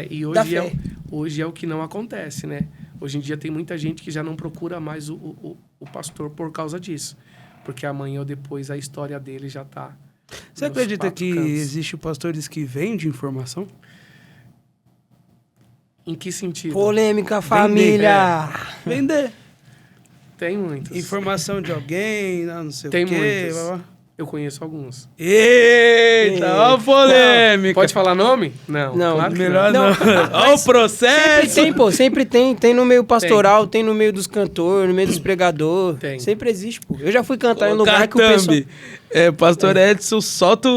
e da hoje fé. hoje é o que não acontece, né? Hoje em dia tem muita gente que já não procura mais o pastor por causa disso. Porque amanhã ou depois a história dele já está Você nos acredita 4 que cantos. existem pastores que vendem informação? Em que sentido? Polêmica, família. Vender. Tem muitos. Informação de alguém, não sei Tem o quê. muitos. blá, blá. Eu conheço alguns. Eita, ó a polêmica. Pode falar nome? Não. Não, claro que Melhor não. não. Ó o processo. Sempre tem, pô, sempre tem. Tem no meio pastoral, tem no meio dos cantores, no meio dos pregadores. Tem. Sempre existe, pô. Eu já fui cantar em Ô, lugar que o pessoal... Pastor Edson, solta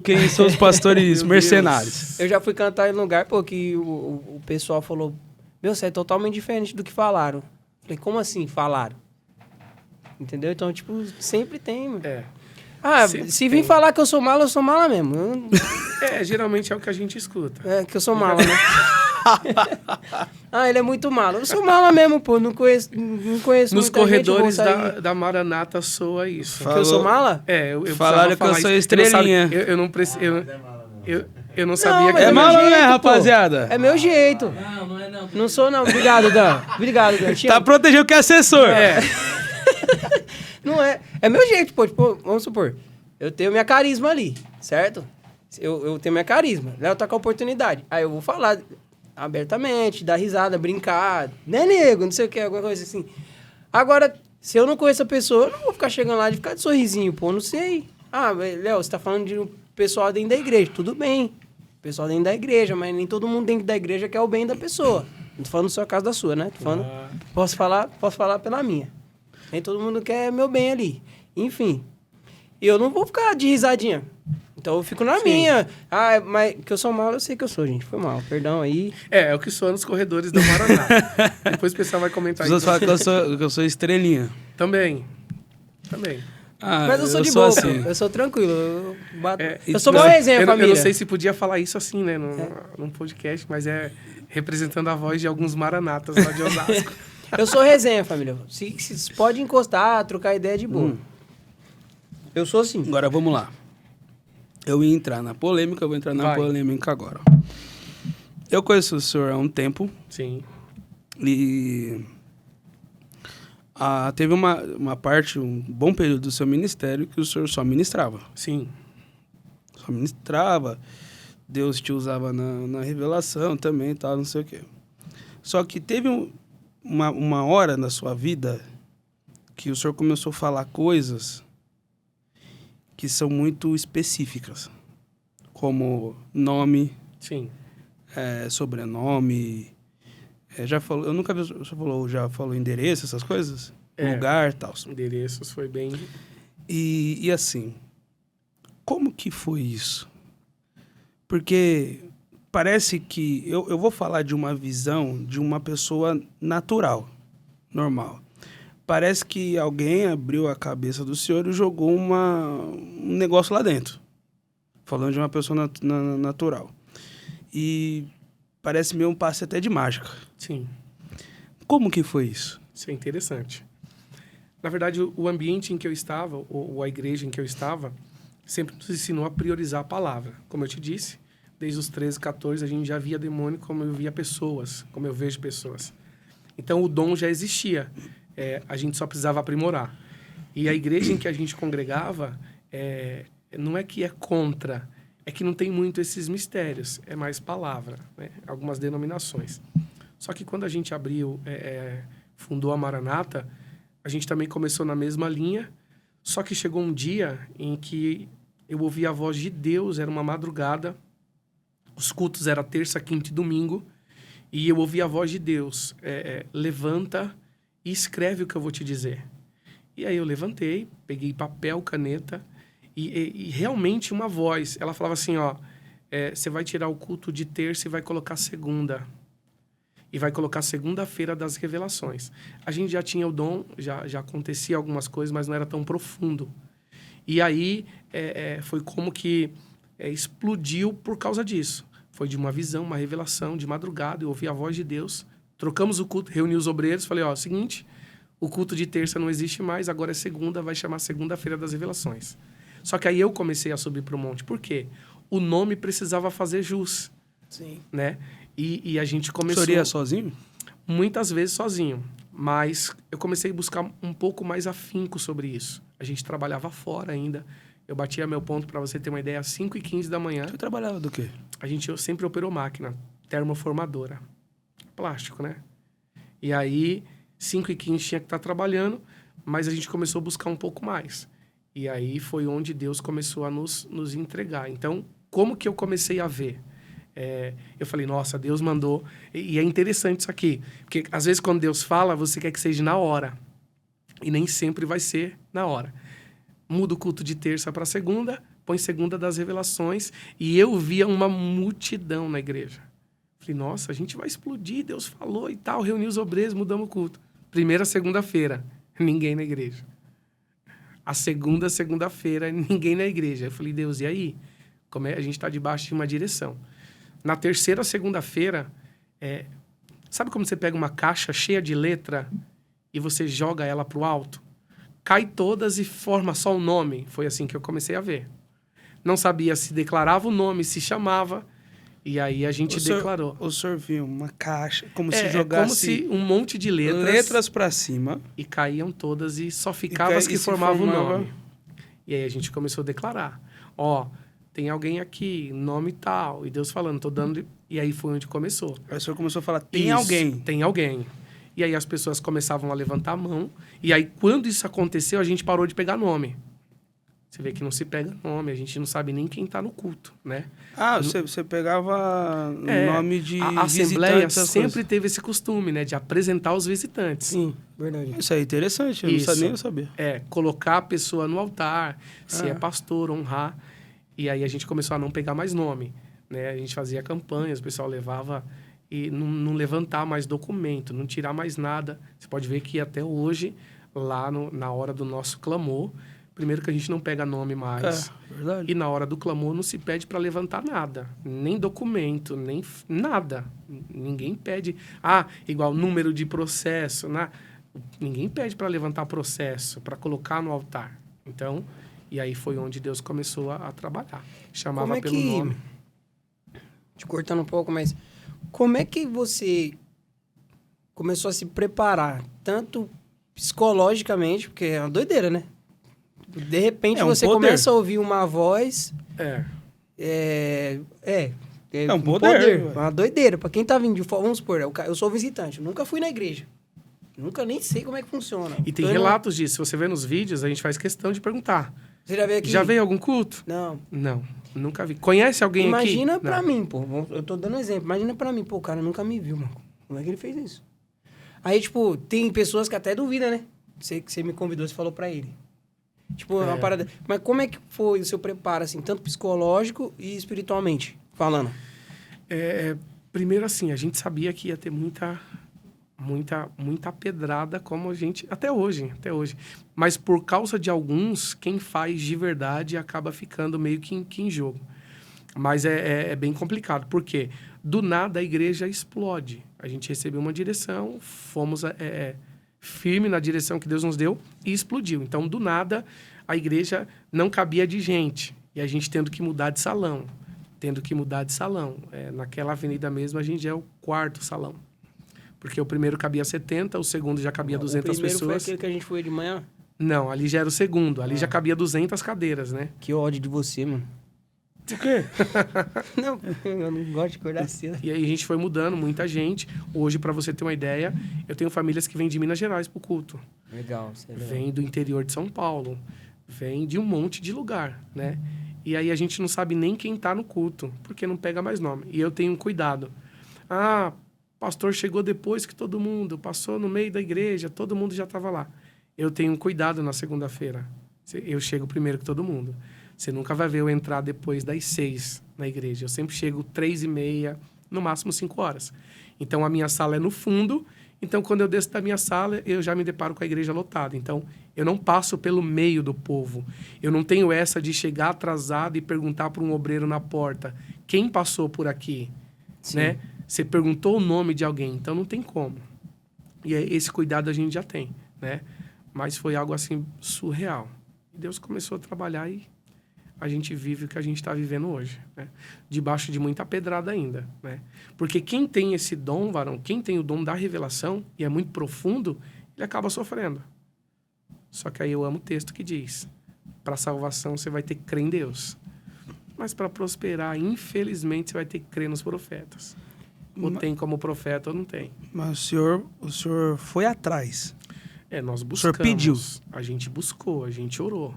quem são os pastores Meu mercenários. Eu já fui cantar em lugar, pô, que o pessoal falou... Meu, você é totalmente diferente do que falaram. Falei, como assim falaram? Entendeu? Então, tipo, sempre tem, mano. É. Ah, Sempre se vir tem. falar que eu sou mala mesmo. Geralmente é o que a gente escuta. É, que eu sou mala, né? Ah, ele é muito mala. Eu sou mala mesmo, pô. Não conheço Nos muita corredores gente, eu vou sair. da Maranata soa isso. Que eu sou mala? Eu Falaram precisava que eu falar sou isso. estrelinha. Eu não preciso... Eu não sabia mas que... É meu mala, né, jeito, pô. rapaziada? É meu jeito. Não é não. Não sou, não. Obrigado, Dan. Obrigado, Dan. Te Tá amo. protegendo que é assessor. É. Não é. É meu jeito, pô. Tipo, vamos supor. Eu tenho minha carisma ali, certo? Eu tenho minha carisma. Léo tá com a oportunidade. Aí eu vou falar abertamente, dar risada, brincar. Né, nego? Não sei o que, alguma coisa assim. Agora, se eu não conheço a pessoa, eu não vou ficar chegando lá de ficar de sorrisinho, pô. Não sei. Ah, Léo, você tá falando de um pessoal dentro da igreja. Tudo bem. Pessoal dentro da igreja, mas nem todo mundo dentro da igreja quer o bem da pessoa. Não tô falando do seu caso da sua, né? Tô falando... Posso falar pela minha. Nem todo mundo quer meu bem ali. Enfim. E eu não vou ficar de risadinha. Então eu fico na minha. Ah, mas que eu sou mal, eu sei que eu sou, gente. Foi mal. Perdão aí. É o que soa nos corredores da Maraná. Depois o pessoal vai comentar As pessoas isso. falam que eu sou estrelinha. Também. Ah, Mas eu sou de boa, assim. pô. Eu sou tranquilo. Eu, bato... É, eu sou não, bom resenha, Eu família. não sei se podia falar isso assim, né? Num podcast, mas é representando a voz de alguns maranatas lá de Osasco. Eu sou resenha, família. Se pode encostar, trocar ideia de boa. Eu sou assim. Agora vamos lá. Eu ia entrar na polêmica, eu vou entrar na Vai. polêmica agora. Eu conheço o senhor há um tempo Sim. e teve uma parte, um bom período do seu ministério que o senhor só ministrava. Sim. Só ministrava, Deus te usava na revelação também e tal, não sei o quê. Só que teve uma hora na sua vida que o senhor começou a falar coisas que são muito específicas, como nome, Sim. sobrenome, já falou, eu nunca vi, já falou endereço, essas coisas, É. lugar e tal. Endereços foi bem... E assim, como que foi isso? Porque parece que eu vou falar de uma visão de uma pessoa natural, normal. Parece que alguém abriu a cabeça do senhor e jogou um negócio lá dentro. Falando de uma pessoa natural. E parece meio um passe até de mágica. Sim. Como que foi isso? Isso é interessante. Na verdade, o ambiente em que eu estava, ou a igreja em que eu estava, sempre nos ensinou a priorizar a palavra. Como eu te disse, desde os 13, 14, a gente já via demônio como eu via pessoas, como eu vejo pessoas. Então, o dom já existia. A gente só precisava aprimorar. E a igreja em que a gente congregava, não é que é contra, é que não tem muito esses mistérios, é mais palavra, né? Algumas denominações. Só que quando a gente abriu, fundou a Maranata, a gente também começou na mesma linha, só que chegou um dia em que eu ouvi a voz de Deus, era uma madrugada, os cultos eram terça, quinta e domingo, e eu ouvi a voz de Deus, levanta e escreve o que eu vou te dizer. E aí eu levantei, peguei papel, caneta, e realmente uma voz, ela falava assim, ó, você vai tirar o culto de terça e vai colocar segunda. E vai colocar segunda-feira das revelações. A gente já tinha o dom, já acontecia algumas coisas, mas não era tão profundo. E aí foi como que explodiu por causa disso. Foi de uma visão, uma revelação, de madrugada, eu ouvi a voz de Deus, trocamos o culto, reuni os obreiros, falei, ó, seguinte, o culto de terça não existe mais, agora é segunda, vai chamar segunda-feira das revelações. Só que aí eu comecei a subir para o monte. Por quê? O nome precisava fazer jus. Sim. Né? E a gente começou... O senhor ia sozinho? Muitas vezes sozinho. Mas eu comecei a buscar um pouco mais afinco sobre isso. A gente trabalhava fora ainda. Eu batia meu ponto, para você ter uma ideia, às 5h15 da manhã. Você trabalhava do quê? Eu sempre operou máquina, termoformadora. Plástico, né? E aí, 5h15 tinha que estar trabalhando, mas a gente começou a buscar um pouco mais. E aí foi onde Deus começou a nos entregar. Então, como que eu comecei a ver? Eu falei, nossa, Deus mandou. E é interessante isso aqui. Porque, às vezes, quando Deus fala, você quer que seja na hora. E nem sempre vai ser na hora. Muda o culto de terça para segunda, põe segunda das revelações. E eu via uma multidão na igreja. Falei, nossa, a gente vai explodir. Deus falou e tal. Reuniu os obreiros, mudamos o culto. Primeira segunda-feira, ninguém na igreja. A segunda-feira, ninguém na igreja. Eu falei, Deus, e aí? A gente está debaixo de uma direção. Na terceira segunda-feira, sabe como você pega uma caixa cheia de letra e você joga ela para o alto? Cai todas e forma só o nome. Foi assim que eu comecei a ver. Não sabia se declarava o nome, se chamava. E aí a gente declarou. O senhor viu uma caixa, como se jogasse... como se um monte de letras... Letras para cima. E caíam todas e só ficava as que formavam o nome. E aí a gente começou a declarar. Tem alguém aqui, nome tal. E Deus falando, tô dando... E aí foi onde começou. Aí o senhor começou a falar, tem alguém. Tem alguém. E aí as pessoas começavam a levantar a mão. E aí quando isso aconteceu, a gente parou de pegar nome. Você vê que não se pega nome, a gente não sabe nem quem está no culto, né? Você pegava nome de a Assembleia sempre coisas. teve esse costume, né? De apresentar os visitantes. Sim, verdade. Isso é interessante, eu não nem sabia. Colocar a pessoa no altar, se é pastor, honrar. E aí a gente começou a não pegar mais nome, né? A gente fazia campanhas, o pessoal levava e não levantar mais documento, não tirar mais nada. Você pode ver que até hoje, lá na hora do nosso clamor... Primeiro que a gente não pega nome mais. Verdade. E na hora do clamor não se pede para levantar nada. Nem documento, nem nada. Ninguém pede... igual número de processo. Ninguém pede para levantar processo, para colocar no altar. Então, e aí foi onde Deus começou a trabalhar. Chamava pelo nome. Te cortando um pouco, mas... Como é que você começou a se preparar? Tanto psicologicamente, porque é uma doideira, né? De repente você começa a ouvir uma voz. É um poder. Uma doideira. Pra quem tá vindo de fora, vamos supor, eu sou visitante, eu nunca fui na igreja. Nunca nem sei como é que funciona. E tem relatos disso. Se você vê nos vídeos, a gente faz questão de perguntar. Você já veio aqui? Já veio algum culto? Não. Não, nunca vi. Conhece alguém aqui? Imagina pra mim, pô. Eu tô dando um exemplo. Imagina pra mim, pô, o cara nunca me viu, mano. Como é que ele fez isso? Aí, tipo, tem pessoas que até duvidam, né? Você me convidou, você falou pra ele. Tipo, uma parada... Mas como é que foi o seu preparo, assim, tanto psicológico e espiritualmente, falando? Primeiro, assim, a gente sabia que ia ter muita pedrada, como a gente... Até hoje. Mas por causa de alguns, quem faz de verdade acaba ficando meio que em jogo. Mas é bem complicado. Por quê? Do nada a igreja explode. A gente recebeu uma direção, fomos... firme na direção que Deus nos deu e explodiu. Então, do nada, a igreja não cabia de gente. E a gente tendo que mudar de salão. Naquela avenida mesmo, a gente é o 4º salão. Porque o primeiro cabia 70, o segundo já cabia 200 pessoas. O primeiro foi aquele que a gente foi de manhã? Não, ali já era o segundo. Ali já cabia 200 cadeiras, né? Que ódio de você, mano. Por quê? Não, eu não gosto de acordar cedo. E aí a gente foi mudando, muita gente. Hoje, para você ter uma ideia, eu tenho famílias que vêm de Minas Gerais pro culto. Legal. Vem do interior de São Paulo. Vem de um monte de lugar, né? E aí a gente não sabe nem quem tá no culto, porque não pega mais nome. E eu tenho cuidado. Pastor chegou depois que todo mundo, passou no meio da igreja, todo mundo já estava lá. Eu tenho cuidado na segunda-feira. Eu chego primeiro que todo mundo. Você nunca vai ver eu entrar depois das 6 na igreja. Eu sempre chego 3h30, no máximo 5 horas. Então, a minha sala é no fundo. Então, quando eu desço da minha sala, eu já me deparo com a igreja lotada. Então, eu não passo pelo meio do povo. Eu não tenho essa de chegar atrasado e perguntar para um obreiro na porta quem passou por aqui, né? Você perguntou o nome de alguém, então não tem como. E esse cuidado a gente já tem, né? Mas foi algo assim surreal. Deus começou a trabalhar e a gente vive o que a gente está vivendo hoje, né? Debaixo de muita pedrada ainda, né? Porque quem tem esse dom, varão, quem tem o dom da revelação, e é muito profundo, ele acaba sofrendo. Só que aí eu amo o texto que diz, Para salvação, você vai ter que crer em Deus. Mas para prosperar, infelizmente, você vai ter que crer nos profetas. Ou tem como profeta ou não tem. Mas o senhor foi atrás. Nós buscamos. O senhor pediu. A gente buscou, a gente orou.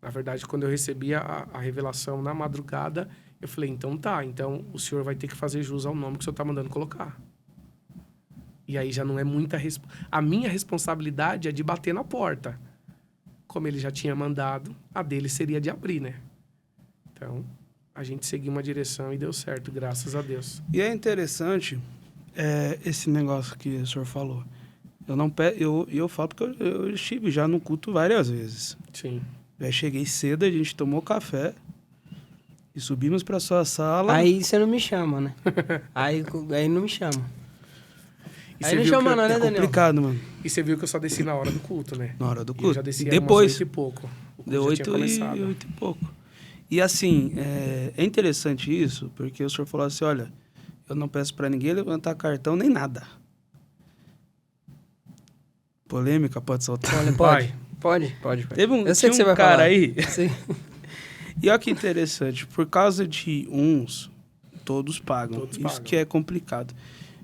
Na verdade, quando eu recebi a revelação na madrugada, eu falei, então tá, então o senhor vai ter que fazer jus ao nome que o senhor tá mandando colocar. E aí já não é muita... A minha responsabilidade é de bater na porta. Como ele já tinha mandado, a dele seria de abrir, né? Então, a gente seguiu uma direção e deu certo, graças a Deus. E é interessante esse negócio que o senhor falou. Eu falo porque eu estive já no culto várias vezes. Sim. Já cheguei cedo, a gente tomou café e subimos para sua sala. Aí você não me chama, né? aí não me chama. E aí não chama não, né, Daniel? É complicado, mano. E você viu que eu só desci na hora do culto, né? Na hora do E eu culto. já desci Depois. umas 8 e pouco. O culto Deu já 8 tinha começado. e pouco. E assim, é interessante isso, porque o senhor falou assim, olha, eu não peço para ninguém levantar cartão nem nada. Polêmica, pode soltar? Pode. Teve Eu sei que você um vai cara falar. aí. Sim. E olha que interessante, por causa de uns, todos pagam. Todos Isso pagam. que é complicado.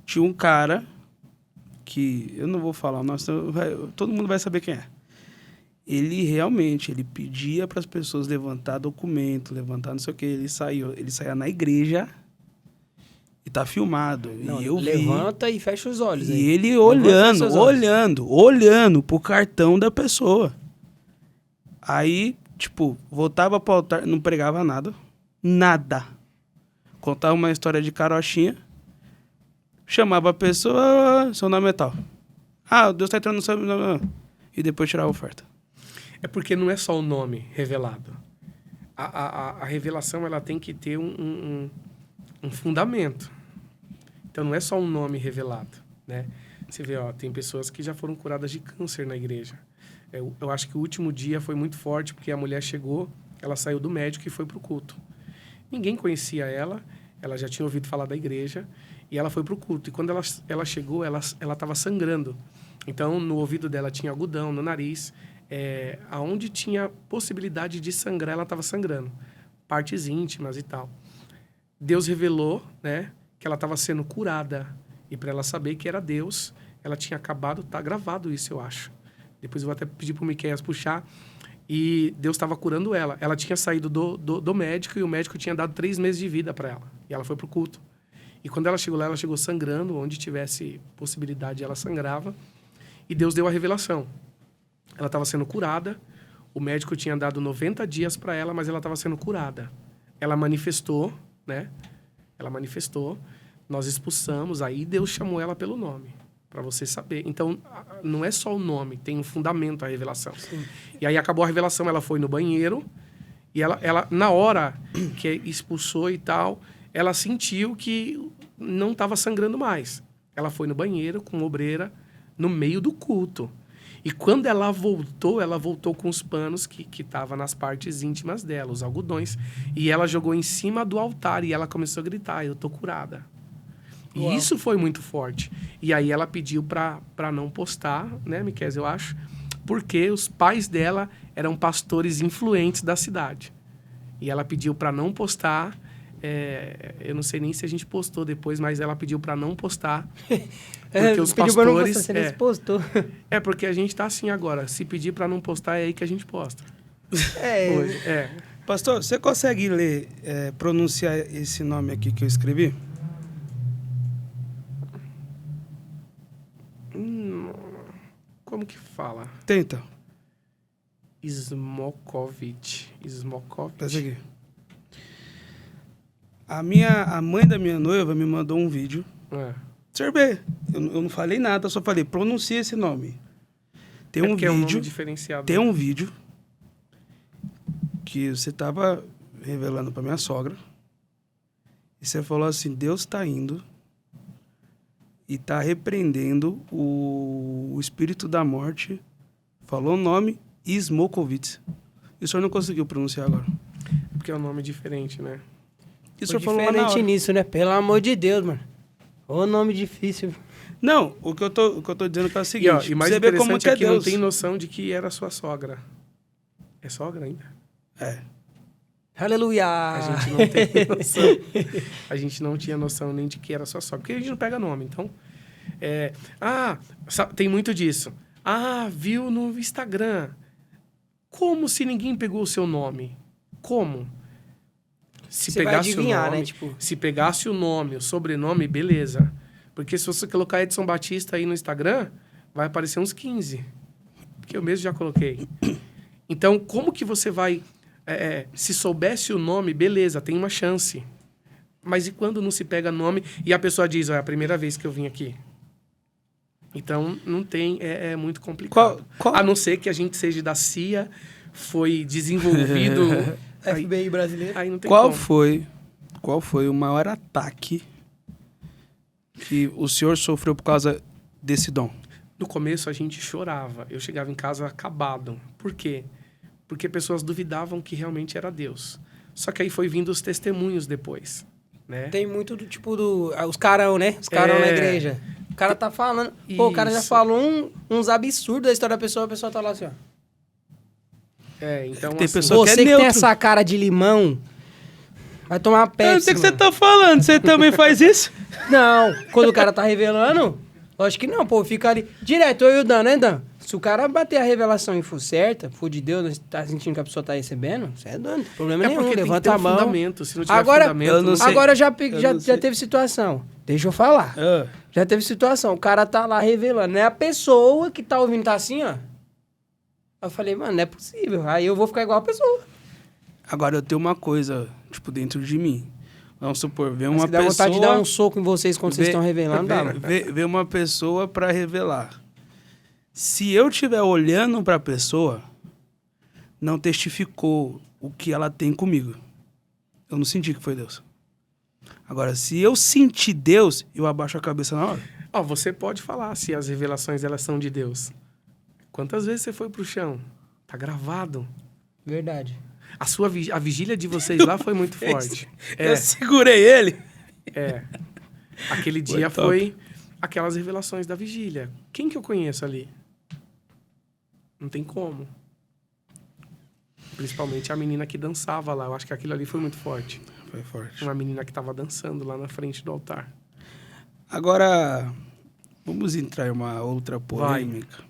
Tinha um cara que, eu não vou falar, todo mundo vai saber quem é. Ele realmente, ele pedia para as pessoas levantar documento, levantar não sei o que. Ele saía na igreja e tá filmado. Não, e eu levanta e fecha os olhos. vi. Aí. E ele Levanta seus olhos. olhando pro cartão da pessoa. Aí, tipo, voltava pro altar, não pregava nada. Nada. Contava uma história de carochinha. Chamava a pessoa, seu nome é tal. Deus tá entrando no seu nome. E depois tirava a oferta. É porque não é só o nome revelado. A revelação ela tem que ter um fundamento. Então não é só um nome revelado, né? Você vê, tem pessoas que já foram curadas de câncer na igreja. Eu acho que o último dia foi muito forte porque a mulher chegou, ela saiu do médico e foi pro culto. Ninguém conhecia ela já tinha ouvido falar da igreja e ela foi pro culto. E quando ela chegou, ela estava sangrando. Então no ouvido dela tinha algodão, no nariz. Aonde tinha possibilidade de sangrar, ela estava sangrando. Partes íntimas e tal. Deus revelou, né, que ela estava sendo curada. E para ela saber que era Deus, ela tinha acabado, tá gravado isso, eu acho. Depois eu vou até pedir para o Miqueias puxar. E Deus estava curando ela. Ela tinha saído do médico e o médico tinha dado 3 meses de vida para ela. E ela foi pro culto. E quando ela chegou lá, ela chegou sangrando. Onde tivesse possibilidade, ela sangrava. E Deus deu a revelação. Ela estava sendo curada. O médico tinha dado 90 dias para ela, mas ela estava sendo curada. Ela manifestou, né? Ela manifestou. Nós expulsamos. Aí Deus chamou ela pelo nome, para você saber. Então, não é só o nome, tem um fundamento a revelação. Sim. E aí acabou a revelação, ela foi no banheiro e ela na hora que expulsou e tal, ela sentiu que não estava sangrando mais. Ela foi no banheiro com obreira no meio do culto. E quando ela voltou com os panos que estavam nas partes íntimas dela, os algodões. E ela jogou em cima do altar e ela começou a gritar, eu tô curada. Uau. E isso foi muito forte. E aí ela pediu para não postar, né, Miqueias, eu acho, porque os pais dela eram pastores influentes da cidade. E ela pediu para não postar. Eu não sei nem se a gente postou depois, mas ela pediu para não postar. Porque os pastores... Não postar, você nem postou. Porque a gente tá assim agora. Se pedir para não postar, é aí que a gente posta. Hoje. Pastor, você consegue ler, pronunciar esse nome aqui que eu escrevi? Como que fala? Tenta. Smokovich. Pensa aqui. A mãe da minha noiva me mandou um vídeo. Senhor B, eu não falei nada, só falei, pronuncia esse nome. Tem um vídeo, é um nome diferenciado. Tem um vídeo que você estava revelando para minha sogra. E você falou assim, Deus está indo e está repreendendo o espírito da morte. Falou o nome Smokovich. E o senhor não conseguiu pronunciar agora. Porque é um nome diferente, né? E o Foi senhor falou lá na diferente hora. nisso, né? Pelo amor de Deus, mano. Ô nome difícil. Não, o que eu tô dizendo é o seguinte. E mais você vê como interessante que é que Deus não tem noção de que era sua sogra. É sogra ainda? É. Aleluia! A gente não tem noção. A gente não tinha noção nem de que era sua sogra. Porque a gente não pega nome, então... tem muito disso. Ah, viu no Instagram. Como se ninguém pegou o seu nome? Como? Se Você vai pegasse adivinhar, o nome, né? Tipo... Se pegasse o nome, o sobrenome, beleza. Porque se você colocar Edson Batista aí no Instagram, vai aparecer uns 15. Que eu mesmo já coloquei. Então, como que você vai... se soubesse o nome, beleza, tem uma chance. Mas e quando não se pega nome e a pessoa diz, é a primeira vez que eu vim aqui? Então, não tem... É muito complicado. A não ser que a gente seja da CIA, foi desenvolvido... FBI brasileiro. Aí não tem Qual como. foi o maior ataque que o senhor sofreu por causa desse dom? No começo, a gente chorava. Eu chegava em casa acabado. Por quê? Porque pessoas duvidavam que realmente era Deus. Só que aí foi vindo os testemunhos depois, né? Tem muito do tipo os carão, né? Os carão na igreja. O cara tá falando... Pô, o cara já falou uns absurdos da história da pessoa, a pessoa tá lá assim, ó. Então Tem assim, pessoa Você que é que tem neutro. essa cara de limão, vai tomar uma Eu não Pepsi, sei o que você mano. tá falando. Você também faz isso? Não, quando o cara tá revelando, lógico que não, pô, fica ali. Direto, eu e o Dan, né, Dan? Se o cara bater a revelação e for certa, for de Deus, tá sentindo que a pessoa tá recebendo, você é dono, não tem problema nenhum, porque tem que ter levanta a mão. fundamento. Se não tiver Agora, fundamento... eu não sei. Agora já não sei. teve situação, deixa eu falar. Ah, Já teve situação, o cara tá lá revelando, né? A pessoa que tá ouvindo tá assim, ó. Eu falei, mano, não é possível. Aí eu vou ficar igual a pessoa. agora eu tenho uma coisa, tipo, dentro de mim. Vamos supor, vê Mas uma se dá pessoa... vontade de dar um soco em vocês quando vocês vê- estão revelando, dá, mano. vê uma pessoa pra revelar. Se eu estiver olhando pra pessoa, não testificou o que ela tem comigo. Eu não senti que foi Deus. Agora, se eu sentir Deus, eu abaixo a cabeça na hora. Ó, você pode falar se as revelações elas são de Deus. Quantas vezes você foi pro chão? Tá gravado. Verdade. A vigília de vocês lá foi muito forte. Eu segurei ele. Aquele Foi dia top. foi aquelas revelações da vigília. Quem que eu conheço ali? Não tem como. Principalmente a menina que dançava lá. Eu acho que aquilo ali foi muito forte. Foi forte. Uma menina que tava dançando lá na frente do altar. Agora, vamos entrar em uma outra polêmica.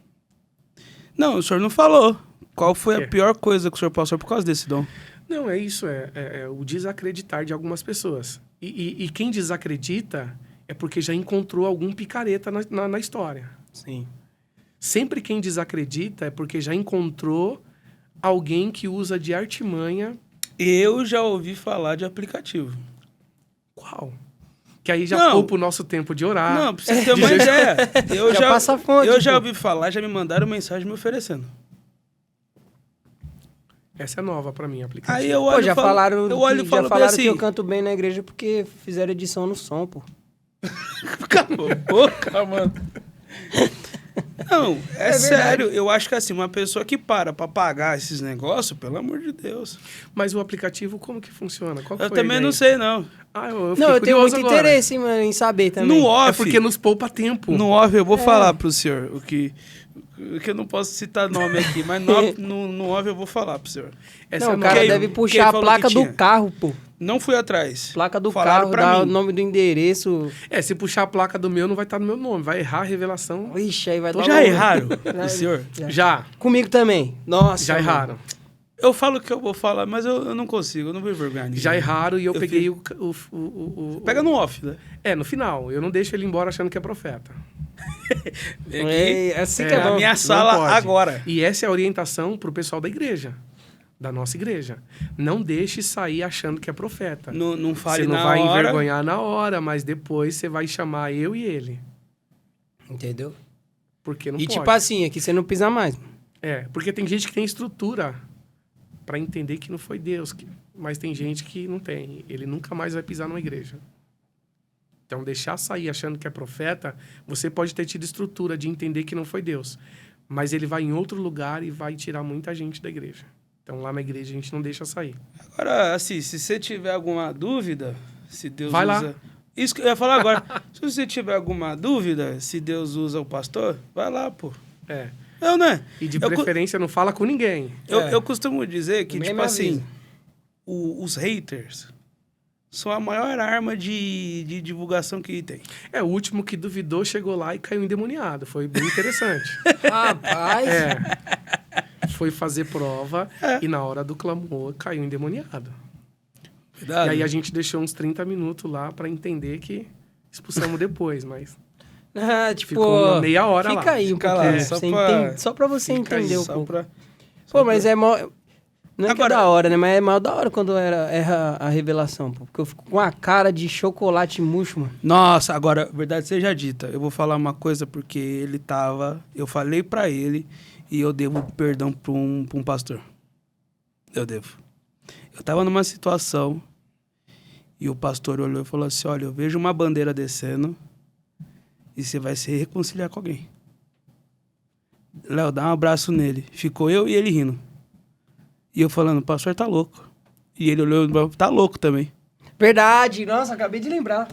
Não, o senhor não falou. Qual foi a pior coisa que o senhor passou por causa desse dom? Não, é isso. É o desacreditar de algumas pessoas. E quem desacredita é porque já encontrou algum picareta na história. Sim. Sempre quem desacredita é porque já encontrou alguém que usa de artimanha. Eu já ouvi falar de aplicativo. Qual? Que aí já Não. poupa o nosso tempo de orar. Não, pra você ter uma ideia. Eu Já passa fonte, Eu já pô. ouvi falar, já me mandaram mensagem me oferecendo. Essa é nova pra mim, aplicativo. Aí eu olho Pô, já e falo, falaram, eu olho e já falo bem falaram assim, que eu canto bem na igreja porque fizeram edição no som, pô. Cala a boca, mano. Não, é sério. Eu acho que assim, uma pessoa que para pra pagar esses negócios, pelo amor de Deus. Mas o aplicativo, como que funciona? Qual que Eu foi a também ideia? não sei, não. Eu Não, eu tenho muito agora. interesse mano, em saber também. No off, É porque nos poupa tempo. no off eu vou falar pro senhor o que eu não posso citar nome aqui, mas no off eu vou falar pro senhor. Essa Não, é o cara nova. deve Quem puxar a falou placa que do tinha? carro, pô. Não fui atrás. Placa do Falaram carro, pra dá mim. o nome do endereço. Se puxar a placa do meu, não vai estar no meu nome. Vai errar a revelação. Ixi, aí vai dar Já uma- erraram, Já- o senhor? Já. Comigo também. Nossa. Já mano. erraram. Eu falo o que eu vou falar, mas eu não consigo, eu não vou envergonhar ninguém. Já erraram e eu peguei fico- o... Pega no off, né? No final. Eu não deixo ele embora achando que é profeta. Vem aqui, Assim que é é na bom. minha Não sala pode. agora. E essa é a orientação pro pessoal da igreja. Da nossa igreja. Não deixe sair achando que é profeta. Não fale Você não na vai hora. envergonhar na hora, mas depois você vai chamar eu e ele. Entendeu? Porque não E pode. tipo assim, aqui você não pisa mais. Porque tem gente que tem estrutura para entender que não foi Deus. Mas tem gente que não tem. Ele nunca mais vai pisar numa igreja. Então, deixar sair achando que é profeta, você pode ter tido estrutura de entender que não foi Deus. Mas ele vai em outro lugar e vai tirar muita gente da igreja. Então, lá na igreja, a gente não deixa sair. Agora, assim, se você tiver alguma dúvida, se Deus Vai lá. usa... Isso que eu ia falar agora. Se você tiver alguma dúvida, se Deus usa o pastor, vai lá, pô. Eu, né? E de preferência não fala com ninguém. Eu costumo dizer que, Ninguém tipo me assim, avisa. os haters são a maior arma de divulgação que tem. O último que duvidou chegou lá e caiu endemoniado. Foi bem interessante. Rapaz, Foi fazer prova e na hora do clamor caiu endemoniado. Verdade? E aí a gente deixou uns 30 minutos lá pra entender que expulsamos depois, mas tipo, ficou uma meia hora fica lá. aí um Fica pouquinho, lá, só você pra- só pra você Fica aí, entender um só pouco. pra- Pô, mas é mó... Não é que é Agora- da hora, né? Mas é mal da hora quando erra a revelação, pô. Porque eu fico com a cara de chocolate murcho, mano. Nossa, agora, verdade seja dita, eu vou falar uma coisa porque ele tava... Eu falei pra ele e eu devo perdão pra um pastor. Eu devo. Eu tava numa situação e o pastor olhou e falou assim, olha, eu vejo uma bandeira descendo e você vai se reconciliar com alguém. Léo, dá um abraço nele. Ficou eu e ele rindo. E eu falando, o pastor tá louco. E ele olhou e falou, tá louco também. Verdade, nossa, acabei de lembrar.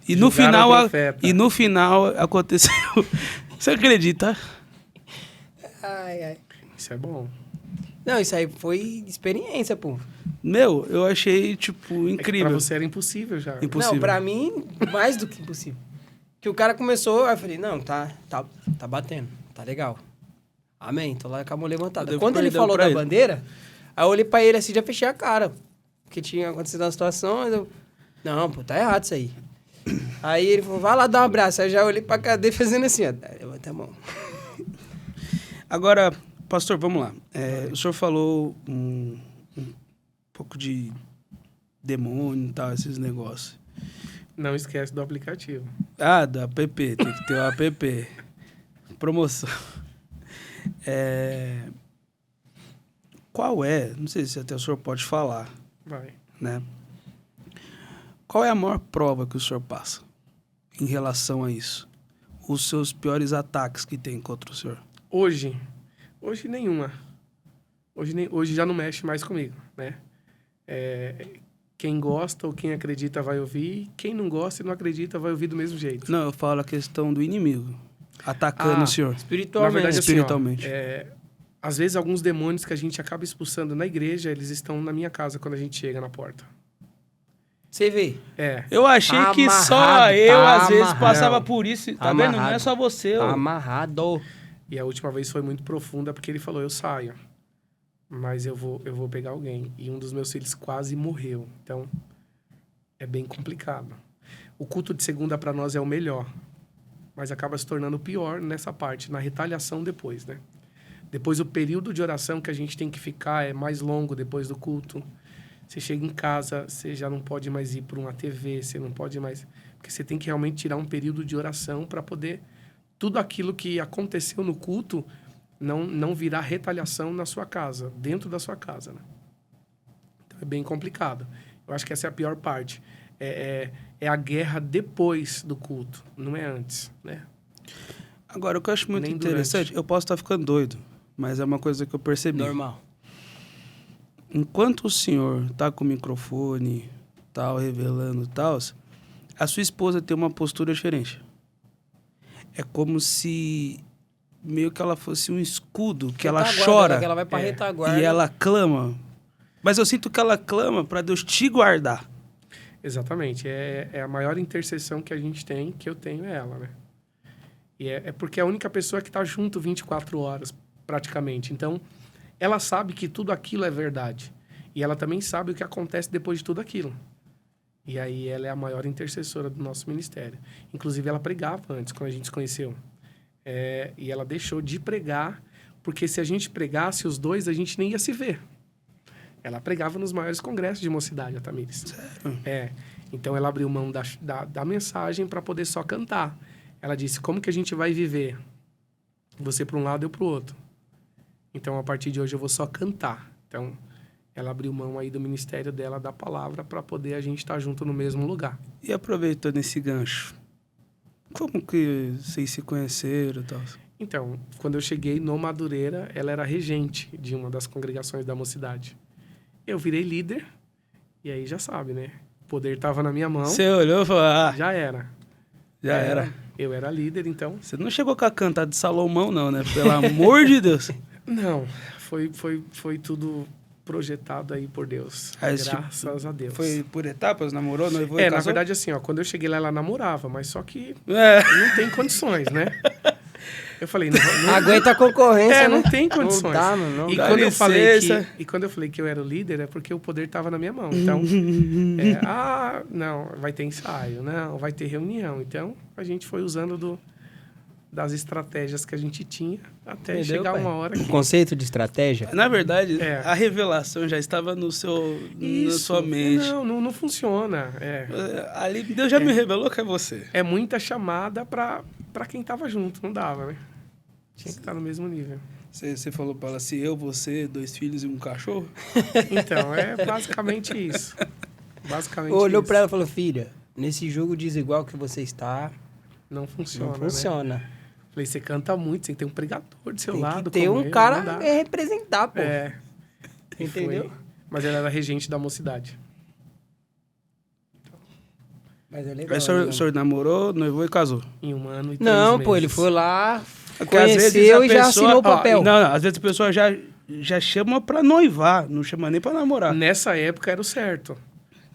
E no Julgaram final, o profeta. e no final aconteceu. Você acredita? Ai, ai. Isso é bom. Não, isso aí foi experiência, pô. Meu, eu achei, tipo, É que incrível. pra você era impossível já. Impossível. Não, pra mim, mais do que impossível. Que o cara começou, aí eu falei, não, tá batendo, tá legal. Amém, tô lá com a mão Eu levantada. devo Quando ele perdão falou pra da ele. bandeira, aí eu olhei pra ele assim, já fechei a cara. Porque tinha acontecido uma situação, eu... Não, pô, tá errado isso aí. Aí ele falou, vai lá dar um abraço. Aí eu já olhei pra cadeia fazendo assim, ó. Levanta a mão. Agora, pastor, vamos lá. O senhor falou um pouco de demônio e tal, esses negócios. Não esquece do aplicativo. Ah, do app, tem que ter o app. Promoção. Qual é, não sei se até o senhor pode falar, Vai. né? Qual é a maior prova que o senhor passa em relação a isso? Os seus piores ataques que tem contra o senhor? Hoje nenhuma. Hoje já não mexe mais comigo, né? Quem gosta ou quem acredita vai ouvir. Quem não gosta e não acredita vai ouvir do mesmo jeito. Não, eu falo a questão do inimigo atacando o senhor. Espiritualmente. Na verdade, assim, Espiritualmente. Às vezes, alguns demônios que a gente acaba expulsando na igreja, eles estão na minha casa quando a gente chega na porta. Você vê. Eu achei que só Amarrado, eu, tá às vezes, amarrado. passava por isso. Tá vendo? Não é Amarrado. só você. Tá Ó. amarrado. E a última vez foi muito profunda, porque ele falou, eu saio, mas eu vou pegar alguém. E um dos meus filhos quase morreu. Então, é bem complicado. O culto de segunda para nós é o melhor, mas acaba se tornando o pior nessa parte, na retaliação depois, né? Depois, o período de oração que a gente tem que ficar é mais longo depois do culto. Você chega em casa, você já não pode mais ir para uma TV, você não pode mais... Porque você tem que realmente tirar um período de oração para poder... Tudo aquilo que aconteceu no culto não virar retaliação na sua casa, dentro da sua casa, né? Então, é bem complicado. Eu acho que essa é a pior parte. É a guerra depois do culto, não é antes, né? Agora, o que eu acho muito Nem interessante, durante. eu posso estar ficando doido, mas é uma coisa que eu percebi. Normal. Enquanto o senhor tá com o microfone, tal, revelando tal, a sua esposa tem uma postura diferente. É como se meio que ela fosse um escudo, que ela Retaguarda, chora que ela vai pra retaguarda. e ela clama. Mas eu sinto que ela clama para Deus te guardar. Exatamente. É a maior intercessão que a gente tem, que eu tenho, é ela, né? E é porque é a única pessoa que está junto 24 horas, praticamente. Então, ela sabe que tudo aquilo é verdade. E ela também sabe o que acontece depois de tudo aquilo. E aí, ela é a maior intercessora do nosso ministério. Inclusive, ela pregava antes, quando a gente se conheceu. E ela deixou de pregar, porque se a gente pregasse os dois, a gente nem ia se ver. Ela pregava nos maiores congressos de mocidade, a Tamires. Sério? Então, ela abriu mão da mensagem para poder só cantar. Ela disse, como que a gente vai viver? Você para um lado, eu para o outro. Então, a partir de hoje, eu vou só cantar. Então, ela abriu mão aí do ministério dela, da palavra, para poder a gente estar junto no mesmo lugar. E aproveitando esse gancho, como que vocês se conheceram e tal? Então, quando eu cheguei no Madureira, ela era regente de uma das congregações da mocidade. Eu virei líder, e aí já sabe, né? O poder estava na minha mão, Você olhou e falou, já era. já era. Eu era líder, então... Você não chegou com a cantada de Salomão, não, né? Pelo amor de Deus. Não, foi tudo projetado aí por Deus. Graças a Deus. Foi por etapas? Namorou, noivou e na casou? verdade, assim, ó, quando eu cheguei lá, ela namorava, mas só que É. não tem condições, né? Eu falei, não Aguenta a concorrência, não né? tem condições. Não dá, mano. E dá quando licença. eu falei que eu era o líder, é porque o poder estava na minha mão. Então, não, vai ter ensaio, não, vai ter reunião. Então, a gente foi usando das estratégias que a gente tinha até Entendeu, chegar pai? uma hora que... Conceito de estratégia? Na verdade, É. a revelação já estava na sua mente. Não funciona. Ali Deus já me revelou que é você. É muita chamada para quem tava junto, não dava, né? Tinha que estar no mesmo nível. Você falou para ela assim, eu, você, 2 filhos e um cachorro? Então, é basicamente isso. Olhou pra ela e falou, filha, nesse jogo desigual que você está, Não funciona, não funciona. Né? Falei, você canta muito, você tem que ter um pregador do seu Tem lado. que ter como um ele, cara não dá. que representar, pô. É. E Entendeu? foi. Mas ela era regente da mocidade. Mas é legal. Aí o senhor namorou, noivou e casou. Em 1 ano e 3 Não, meses. pô, ele foi lá, Porque às vezes conheceu a e já pessoa- assinou o papel. Não, às vezes a pessoa já chama pra noivar, não chama nem pra namorar. Nessa época era o certo.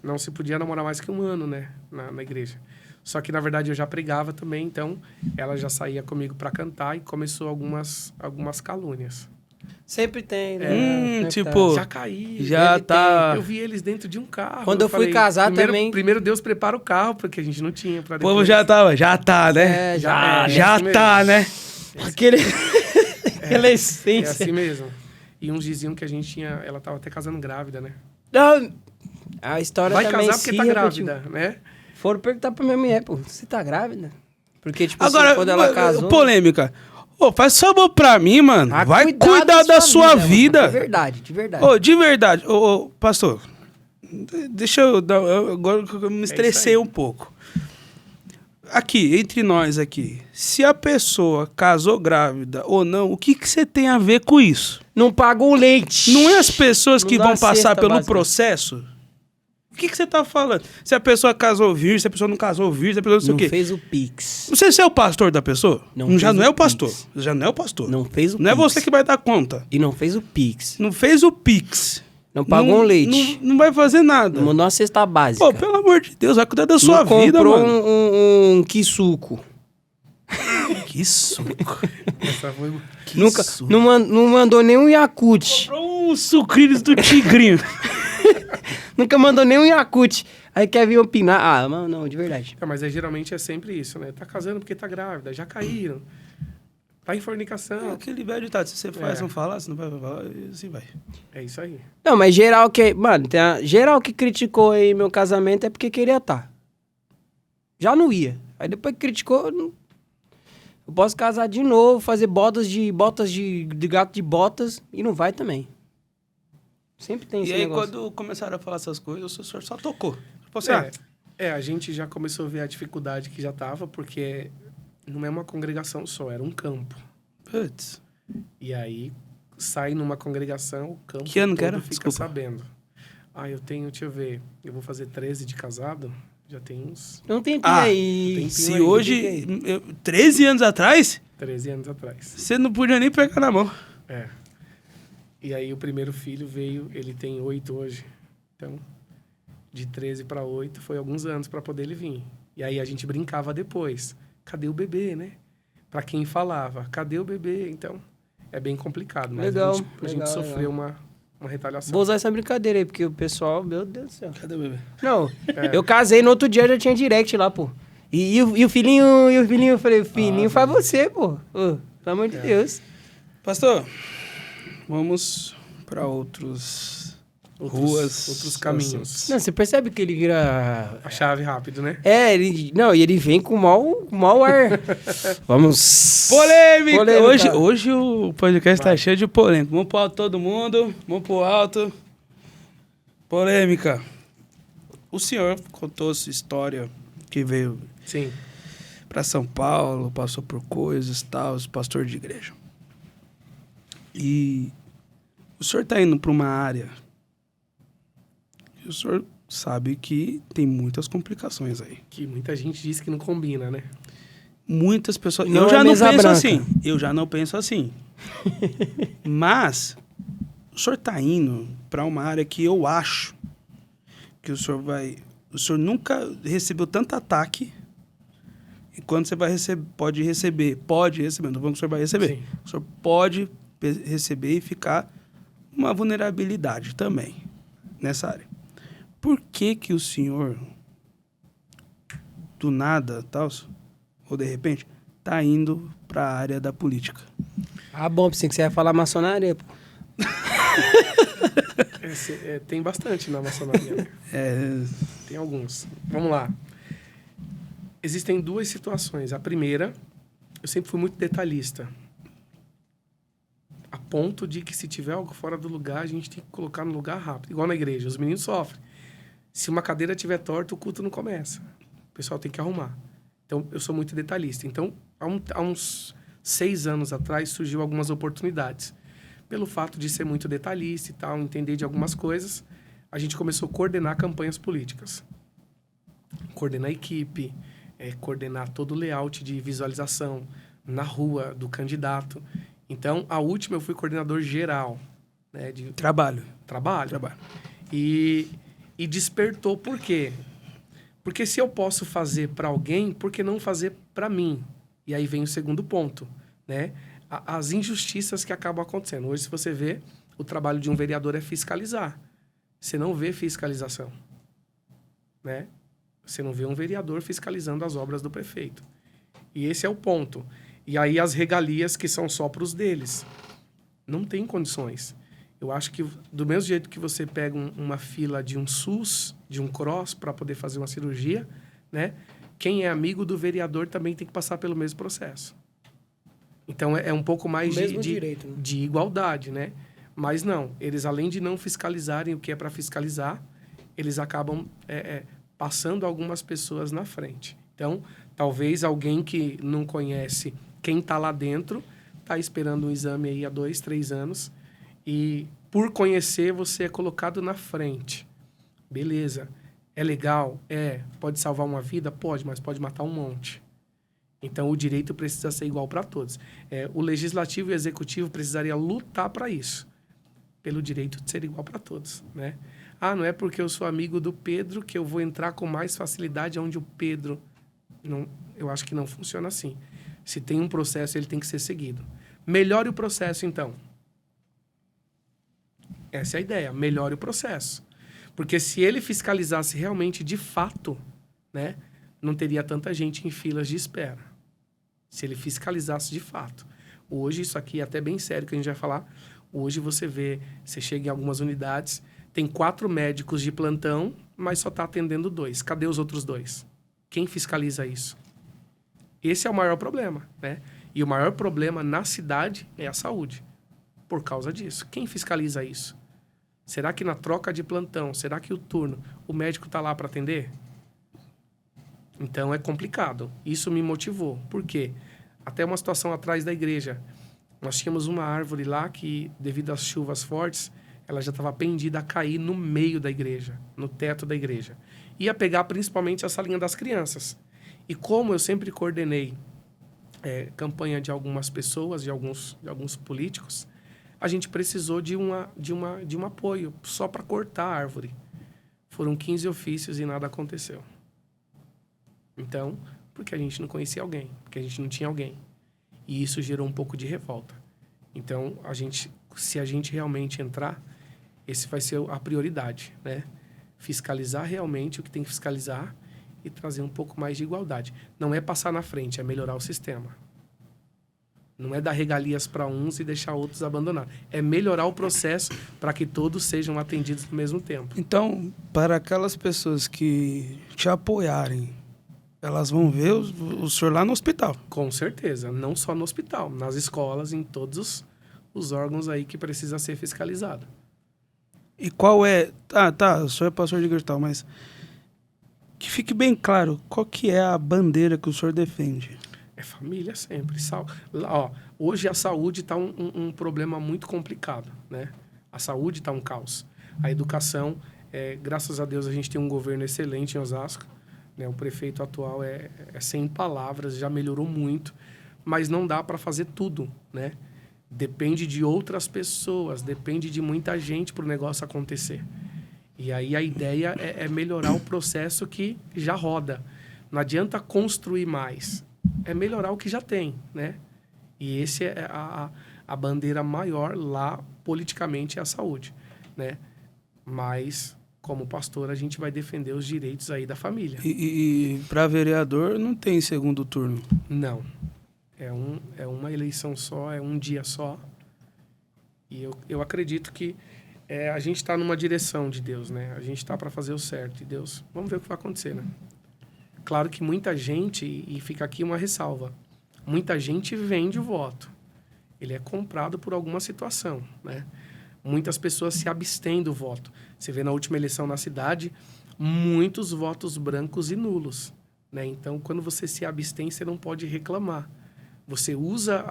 Não se podia namorar mais que 1 ano, né? Na igreja. Só que, na verdade, eu já pregava também. Então, ela já saía comigo pra cantar e começou algumas calúnias. Sempre tem, né? Sempre tipo- Pô, já caí. já ele tá- Eu vi eles dentro de um carro. Quando eu fui casar também- Primeiro Deus prepara o carro, porque a gente não tinha. Pra O povo depois. já tá, né? É, Já é tá, né? Aquele... Aquela É essência. assim mesmo. E uns diziam que a gente tinha... Ela tava até casando grávida, né? Não, a história Vai também casar porque se tá repetiu. grávida, né? Foram perguntar pra minha mulher, pô, você tá grávida? Porque, tipo Agora, assim, quando ela casou... polêmica. Ô, faz favor pra mim, mano. Ah, Vai cuidar da sua mano. vida. De verdade, de verdade. Ô, de verdade. Ô, pastor, deixa eu dar... Agora que eu me estressei aí. um pouco. Aqui, entre nós aqui. Se a pessoa casou grávida ou não, o que você tem a ver com isso? Não pagou o leite. Não é as pessoas Não que dá vão a passar cesta pelo básica. processo? O que você tá falando? Se a pessoa casou virgem, se a pessoa não casou virgem, se a pessoa não sei Não o quê. fez o Pix. Não sei se é o pastor da pessoa. Não Já fez não o é o pastor. Pix. Já não é o pastor. Não fez o Não é Pix. você que vai dar conta. E não fez o Pix. Não fez o Pix. Não pagou um leite. Não vai fazer nada. Não mandou uma cesta básica. Pô, pelo amor de Deus, vai cuidar da sua não vida, comprou mano. um quisuco. Que suco. Essa foi... Nunca, suco. não mandou nem um Yakut. Comprou um sucrilhos do tigrinho. Nunca mandou nem um Yakut. Aí quer vir opinar. Ah, mano, não, de verdade. Mas geralmente é sempre isso, né? Tá casando porque tá grávida, já caíram. Tá em fornicação. Aquele velho ditado, se você faz, É. não fala, se não vai falar, assim vai. É isso aí. Não, mas geral que... Mano, geral que criticou aí meu casamento é porque queria estar. Já não ia. Aí depois que criticou, eu posso casar de novo, fazer botas de gato de botas e não vai também. Sempre tem esse E aí, negócio. quando começaram a falar essas coisas, o senhor só tocou. Tipo assim, A gente já começou a ver a dificuldade que já tava, porque não é uma congregação só, era um campo. putz. E aí, sai numa congregação, o campo Que ano que todo era? fica Desculpa. sabendo. Eu tenho, deixa eu ver, eu vou fazer 13 de casado, já tem uns Não tem Ah, aí. tem- Se aí, hoje, 13 anos atrás, 13 anos atrás. você não podia nem pegar na mão. É. E aí o primeiro filho veio, ele tem 8 hoje. Então, de 13 para 8 foi alguns anos para poder ele vir. E aí a gente brincava depois. Cadê o bebê, né? Para quem falava, cadê o bebê? Então, é bem complicado. Mas Legal, a gente legal, sofreu uma retaliação. Vou usar essa brincadeira aí, porque o pessoal, meu Deus do céu. Cadê o bebê? Não, eu casei, no outro dia já tinha direct lá, pô. E o filhinho, eu falei, filhinho faz você, pô. Ô, pelo amor de Deus. Pastor, vamos para outras ruas. Outros caminhos. Não, você percebe que ele vira... A chave rápido, né? É, ele vem com mau ar. Vamos... Polêmica! Polêmica. Hoje o podcast tá cheio de polêmica. Vamos pro alto todo mundo. Vamos pro alto. Polêmica. O senhor contou sua história que veio Sim. para São Paulo, passou por coisas e tal, pastor de igreja. E o senhor tá indo para uma área e o senhor sabe que tem muitas complicações aí. Que muita gente diz que não combina, né? muitas pessoas... Não eu já é não mesa penso branca. assim. Eu já não penso assim. Mas o senhor está indo para uma área que eu acho que o senhor vai... O senhor nunca recebeu tanto ataque e quando você vai receber, pode receber, não vamos que o senhor vai receber. Sim. O senhor pode receber e ficar uma vulnerabilidade também nessa área. Por que que o senhor, do nada, tal, ou de repente, tá indo para a área da política? Ah, bom, pensei que você ia falar maçonaria, pô. Tem bastante na maçonaria. Né? Tem alguns. Vamos lá. Existem duas situações. A primeira, eu sempre fui muito detalhista. A ponto de que se tiver algo fora do lugar, a gente tem que colocar no lugar rápido. Igual na igreja, os meninos sofrem. Se uma cadeira estiver torta, o culto não começa. O pessoal tem que arrumar. Então, eu sou muito detalhista. Então, há uns 6 anos atrás, surgiu algumas oportunidades. Pelo fato de ser muito detalhista e tal, entender de algumas coisas, a gente começou a coordenar campanhas políticas. Coordenar a equipe, coordenar todo o layout de visualização na rua do candidato. Então, a última eu fui coordenador geral. Né, de Trabalho. Trabalho. E despertou por quê? Porque se eu posso fazer para alguém, por que não fazer para mim? E aí vem o segundo ponto, né? As injustiças que acabam acontecendo. Hoje, se você vê, o trabalho de um vereador é fiscalizar. Você não vê fiscalização, né? Você não vê um vereador fiscalizando as obras do prefeito. E esse é o ponto. E aí as regalias que são só para os deles. Não tem condições. Eu acho que do mesmo jeito que você pega uma fila de um SUS, de um CROSS, para poder fazer uma cirurgia, né? Quem é amigo do vereador também tem que passar pelo mesmo processo. Então, é um pouco mais Direito, né? de igualdade, né? Mas não, eles além de não fiscalizarem o que é para fiscalizar, eles acabam passando algumas pessoas na frente. Então, talvez alguém que não conhece quem está lá dentro, está esperando um exame aí há 2, 3 anos, e por conhecer, você é colocado na frente. Beleza. É legal? Pode salvar uma vida? Pode, mas pode matar um monte. Então, o direito precisa ser igual para todos. O legislativo e o executivo precisaria lutar para isso. Pelo direito de ser igual para todos, né? Não é porque eu sou amigo do Pedro que eu vou entrar com mais facilidade onde o Pedro... Não, eu acho que não funciona assim. Se tem um processo, ele tem que ser seguido. Melhore o processo, então. Essa é a ideia. Melhore o processo. Porque se ele fiscalizasse realmente de fato, né, não teria tanta gente em filas de espera. Se ele fiscalizasse de fato. Hoje, isso aqui é até bem sério que a gente vai falar. Hoje você vê, você chega em algumas unidades, tem 4 médicos de plantão, mas só está atendendo 2. Cadê os outros 2? Quem fiscaliza isso? Esse é o maior problema, né? E o maior problema na cidade é a saúde. Por causa disso. Quem fiscaliza isso? Será que na troca de plantão, será que o turno, o médico está lá para atender? Então, é complicado. Isso me motivou. Por quê? Até uma situação atrás da igreja. Nós tínhamos uma árvore lá que, devido às chuvas fortes, ela já estava pendida a cair no meio da igreja, no teto da igreja. Ia pegar principalmente a salinha das crianças. E como eu sempre coordenei campanha de algumas pessoas, de alguns políticos, a gente precisou de um apoio só para cortar a árvore. Foram 15 ofícios e nada aconteceu. Então, porque a gente não conhecia alguém, porque a gente não tinha alguém. E isso gerou um pouco de revolta. Então, se a gente realmente entrar, esse vai ser a prioridade, né? Fiscalizar realmente o que tem que fiscalizar e trazer um pouco mais de igualdade. Não é passar na frente, é melhorar o sistema. Não é dar regalias para uns e deixar outros abandonar. É melhorar o processo para que todos sejam atendidos ao mesmo tempo. Então, para aquelas pessoas que te apoiarem, elas vão ver o senhor lá no hospital. Com certeza. Não só no hospital, nas escolas, em todos os órgãos aí que precisa ser fiscalizado. E qual é... Tá, o senhor é pastor de igreja e tal, mas que fique bem claro, qual que é a bandeira que o senhor defende? É família sempre. Hoje a saúde está um problema muito complicado, né? A saúde está um caos. A educação, graças a Deus, a gente tem um governo excelente em Osasco, né? O prefeito atual é sem palavras, já melhorou muito, mas não dá para fazer tudo, né? Depende de outras pessoas, depende de muita gente para o negócio acontecer. E aí a ideia é melhorar o processo que já roda. Não adianta construir mais, é melhorar o que já tem, né? E esse é a bandeira maior lá, politicamente, é a saúde, né? Mas, como pastor, a gente vai defender os direitos aí da família. E para vereador não tem segundo turno? Não. É uma eleição só, é um dia só. E eu acredito que a gente está numa direção de Deus, né? A gente está para fazer o certo. E Deus, vamos ver o que vai acontecer, né? Claro que muita gente, e fica aqui uma ressalva, muita gente vende o voto. Ele é comprado por alguma situação, né? Muitas pessoas se abstêm do voto. Você vê na última eleição na cidade, muitos votos brancos e nulos, né? Então, quando você se abstém, você não pode reclamar. Você usa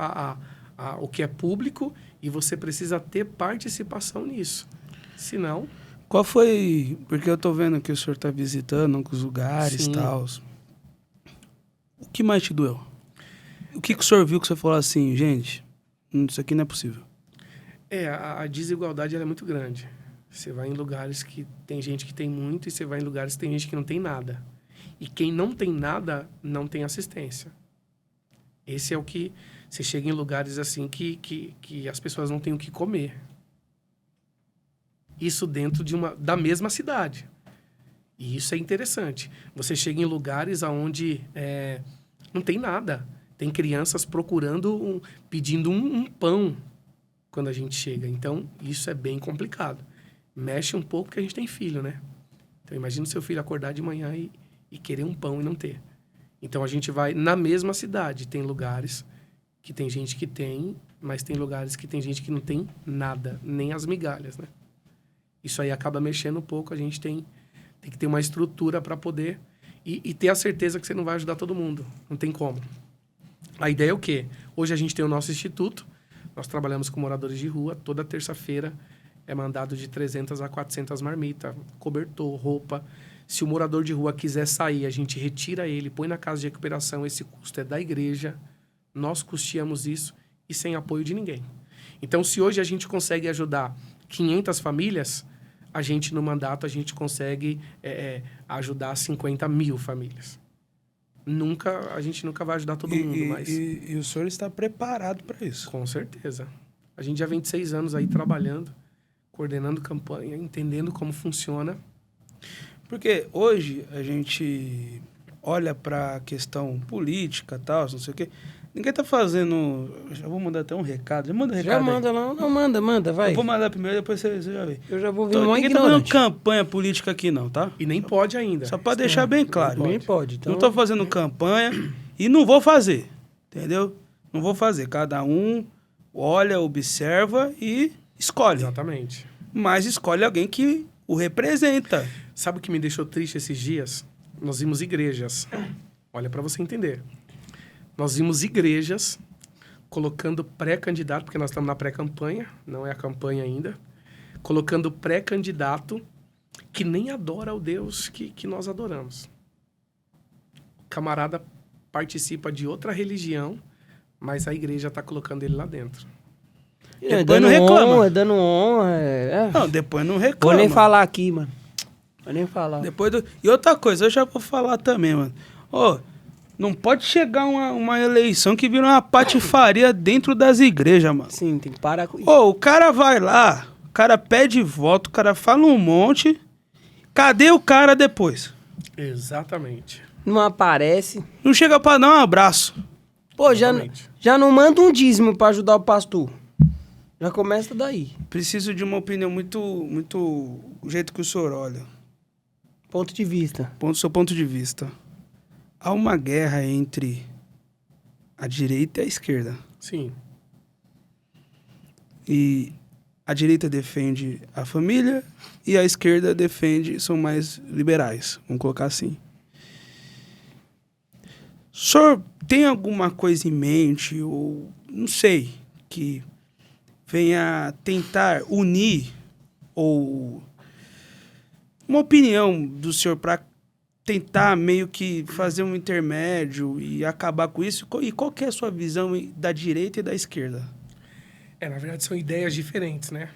o que é público e você precisa ter participação nisso. Senão... Qual foi... Porque eu tô vendo que o senhor tá visitando alguns lugares e tal. O que mais te doeu? O que o senhor viu que você falou assim, gente, isso aqui não é possível? A desigualdade ela é muito grande. Você vai em lugares que tem gente que tem muito e você vai em lugares que tem gente que não tem nada. E quem não tem nada, não tem assistência. Esse é o que... Você chega em lugares assim que as pessoas não têm o que comer. Isso dentro da mesma cidade. E isso é interessante. Você chega em lugares onde não tem nada. Tem crianças procurando, pedindo um pão quando a gente chega. Então, isso é bem complicado. Mexe um pouco porque a gente tem filho, né? Então, imagina o seu filho acordar de manhã e querer um pão e não ter. Então, a gente vai na mesma cidade. Tem lugares que tem gente que tem, mas tem lugares que tem gente que não tem nada, nem as migalhas, né? Isso aí acaba mexendo um pouco. A gente tem que ter uma estrutura para poder... E ter a certeza que você não vai ajudar todo mundo. Não tem como. A ideia é o quê? Hoje a gente tem o nosso instituto. Nós trabalhamos com moradores de rua. Toda terça-feira é mandado de 300 a 400 marmitas, cobertor, roupa. Se o morador de rua quiser sair, a gente retira ele, põe na casa de recuperação. Esse custo é da igreja. Nós custeamos isso e sem apoio de ninguém. Então, se hoje a gente consegue ajudar 500 famílias... A gente, no mandato, a gente consegue ajudar 50 mil famílias. A gente nunca vai ajudar todo mundo, mas... E o senhor está preparado para isso? Com certeza. A gente já vem de 6 anos aí trabalhando, coordenando campanha, entendendo como funciona. Porque hoje a gente olha para a questão política e tal, não sei o quê... Ninguém tá fazendo... Já vou mandar até um recado. Já manda um recado. Já manda lá. Não, manda, vai. Eu vou mandar primeiro, depois você já vê. Eu já vou ver Ninguém tá fazendo campanha política aqui não, tá? E nem pode ainda. Só para deixar bem claro. Nem pode. Então... Não tô fazendo campanha e não vou fazer. Entendeu? Não vou fazer. Cada um olha, observa e escolhe. Exatamente. Mas escolhe alguém que o representa. Sabe o que me deixou triste esses dias? Nós vimos igrejas. Olha, para você entender. Nós vimos igrejas colocando pré-candidato, porque nós estamos na pré-campanha, não é a campanha ainda, colocando pré-candidato que nem adora o Deus que nós adoramos. O camarada participa de outra religião, mas a igreja está colocando ele lá dentro. Depois não reclama. Dando honra. Não, depois não reclama. Vou nem falar aqui, mano. Vou nem falar. E outra coisa, eu já vou falar também, mano. Não pode chegar uma eleição que vira uma patifaria dentro das igrejas, mano. Sim, tem que parar com isso. O cara vai lá, o cara pede voto, o cara fala um monte. Cadê o cara depois? Exatamente. Não aparece. Não chega pra dar um abraço. Pô, já não manda um dízimo pra ajudar o pastor. Já começa daí. Preciso de uma opinião muito o jeito que o senhor olha. Ponto de vista. Seu ponto de vista. Há uma guerra entre a direita e a esquerda. Sim. E a direita defende a família e a esquerda são mais liberais, vamos colocar assim. O senhor tem alguma coisa em mente, ou não sei, que venha tentar unir, ou uma opinião do senhor para tentar meio que fazer um intermédio e acabar com isso? E qual que é a sua visão da direita e da esquerda? Na verdade, são ideias diferentes, né?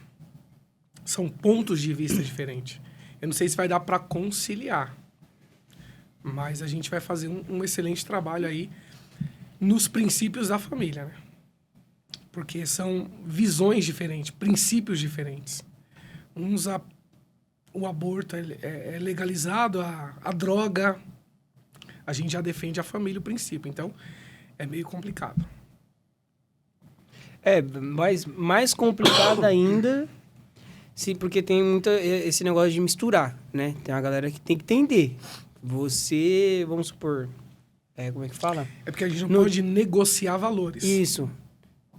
São pontos de vista diferentes. Eu não sei se vai dar para conciliar, mas a gente vai fazer um excelente trabalho aí nos princípios da família, né? Porque são visões diferentes, princípios diferentes. O aborto é legalizado, a droga, a gente já defende a família, o princípio. Então, é meio complicado. Mas mais complicado ainda, porque tem esse negócio de misturar, né? Tem uma galera que tem que entender. Você, vamos supor, como é que fala? É porque a gente não pode negociar valores. Isso.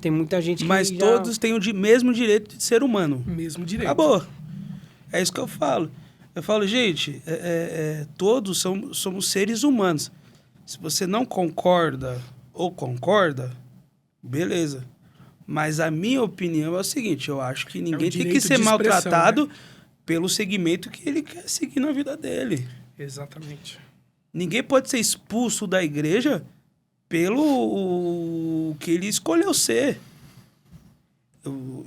Tem muita gente que Mas todos têm o mesmo direito de ser humano. Mesmo direito. Acabou. É isso que eu falo. Eu falo, gente, todos somos seres humanos. Se você não concorda ou concorda, beleza. Mas a minha opinião é o seguinte, eu acho que ninguém tem que ser maltratado, né, pelo segmento que ele quer seguir na vida dele. Exatamente. Ninguém pode ser expulso da igreja pelo que ele escolheu ser.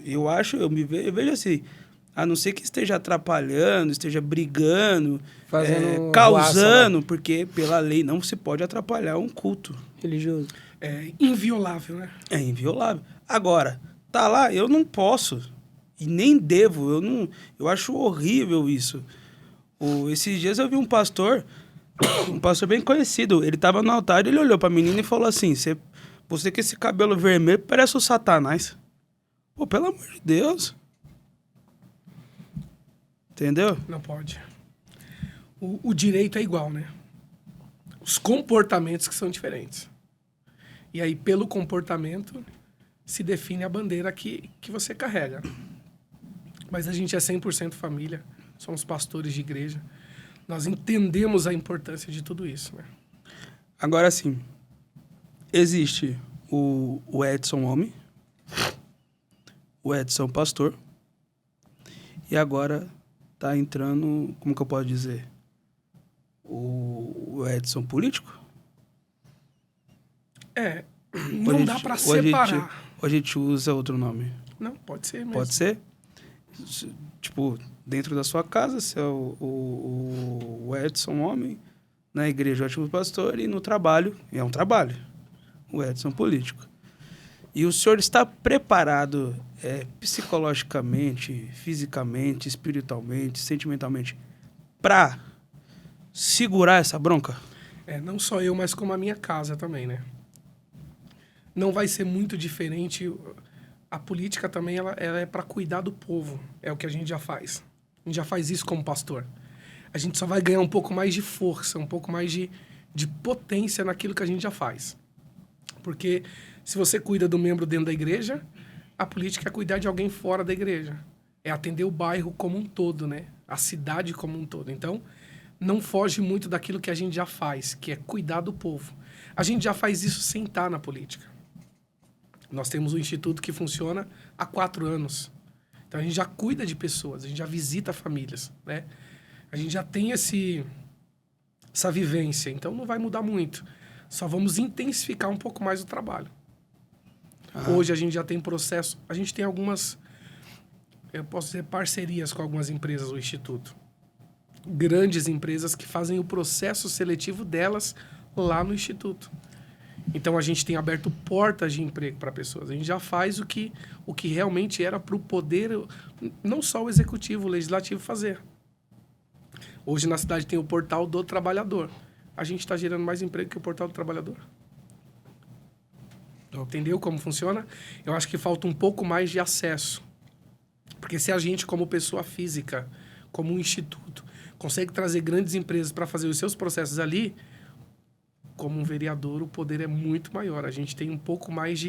Eu vejo assim, a não ser que esteja atrapalhando, esteja brigando, causando, porque pela lei não se pode atrapalhar um culto religioso. É inviolável, né? É inviolável. Agora, tá lá, eu não posso e nem devo, eu acho horrível isso. Esses dias eu vi um pastor bem conhecido, ele tava no altar, ele olhou pra menina e falou assim, você com esse cabelo vermelho parece o Satanás. Pô, pelo amor de Deus. Entendeu? Não pode. O direito é igual, né? Os comportamentos que são diferentes. E aí, pelo comportamento, se define a bandeira que você carrega. Mas a gente é 100% família, somos pastores de igreja. Nós entendemos a importância de tudo isso, né? Agora sim, existe o Edson homem, o Edson pastor, e agora tá entrando, como que eu posso dizer, o Edson político? Não dá pra separar. Ou a gente usa outro nome? Não, pode ser mesmo. Pode ser? Tipo, dentro da sua casa, você é o Edson homem, na igreja o Edson pastor, e no trabalho, e é um trabalho, o Edson político. E o senhor está preparado psicologicamente, fisicamente, espiritualmente, sentimentalmente, para segurar essa bronca? Não só eu, mas como a minha casa também, né? Não vai ser muito diferente. A política também ela é para cuidar do povo. É o que a gente já faz. A gente já faz isso como pastor. A gente só vai ganhar um pouco mais de força, um pouco mais de potência naquilo que a gente já faz. Porque se você cuida do membro dentro da igreja, a política é cuidar de alguém fora da igreja. É atender o bairro como um todo, né? A cidade como um todo. Então, não foge muito daquilo que a gente já faz, que é cuidar do povo. A gente já faz isso sem estar na política. Nós temos um instituto que funciona há 4 anos. Então, a gente já cuida de pessoas, a gente já visita famílias, né? A gente já tem essa vivência, então não vai mudar muito. Só vamos intensificar um pouco mais o trabalho. Hoje a gente já tem processo, a gente tem algumas, eu posso dizer, parcerias com algumas empresas do Instituto. Grandes empresas que fazem o processo seletivo delas lá no Instituto. Então, a gente tem aberto portas de emprego para pessoas. A gente já faz o que realmente era para o poder, não só o executivo, o legislativo fazer. Hoje, na cidade, tem o Portal do Trabalhador. A gente está gerando mais emprego que o Portal do Trabalhador. Entendeu como funciona? Eu acho que falta um pouco mais de acesso. Porque se a gente, como pessoa física, como um instituto, consegue trazer grandes empresas para fazer os seus processos ali, como um vereador, o poder é muito maior. A gente tem um pouco mais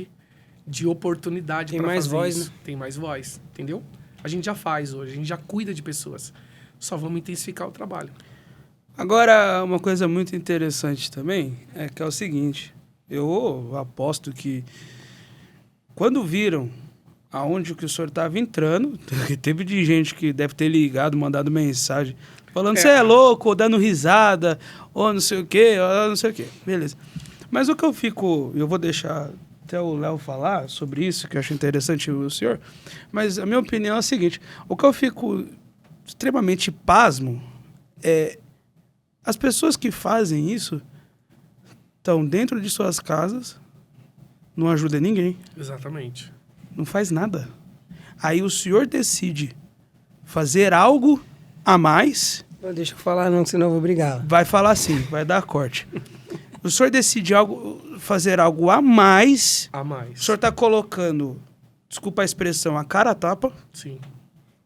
de oportunidade para fazer isso. Tem mais voz, né? Tem mais voz, entendeu? A gente já faz hoje, a gente já cuida de pessoas. Só vamos intensificar o trabalho. Agora, uma coisa muito interessante também é que é o seguinte, eu aposto que quando viram aonde que o senhor estava entrando, teve de gente que deve ter ligado, mandado mensagem, falando você é louco, ou dando risada, ou não sei o quê, ou não sei o quê. Beleza. Mas o que eu fico... Eu vou deixar até o Léo falar sobre isso, que eu acho interessante o senhor. Mas a minha opinião é a seguinte. O que eu fico extremamente pasmo é... As pessoas que fazem isso estão dentro de suas casas, não ajudam ninguém. Exatamente. Não faz nada. Aí o senhor decide fazer algo a mais. Não, deixa eu falar não, senão eu vou brigar. Vai falar assim, vai dar corte. O senhor decide fazer algo a mais. A mais. O senhor está colocando, desculpa a expressão, a cara a tapa. Sim.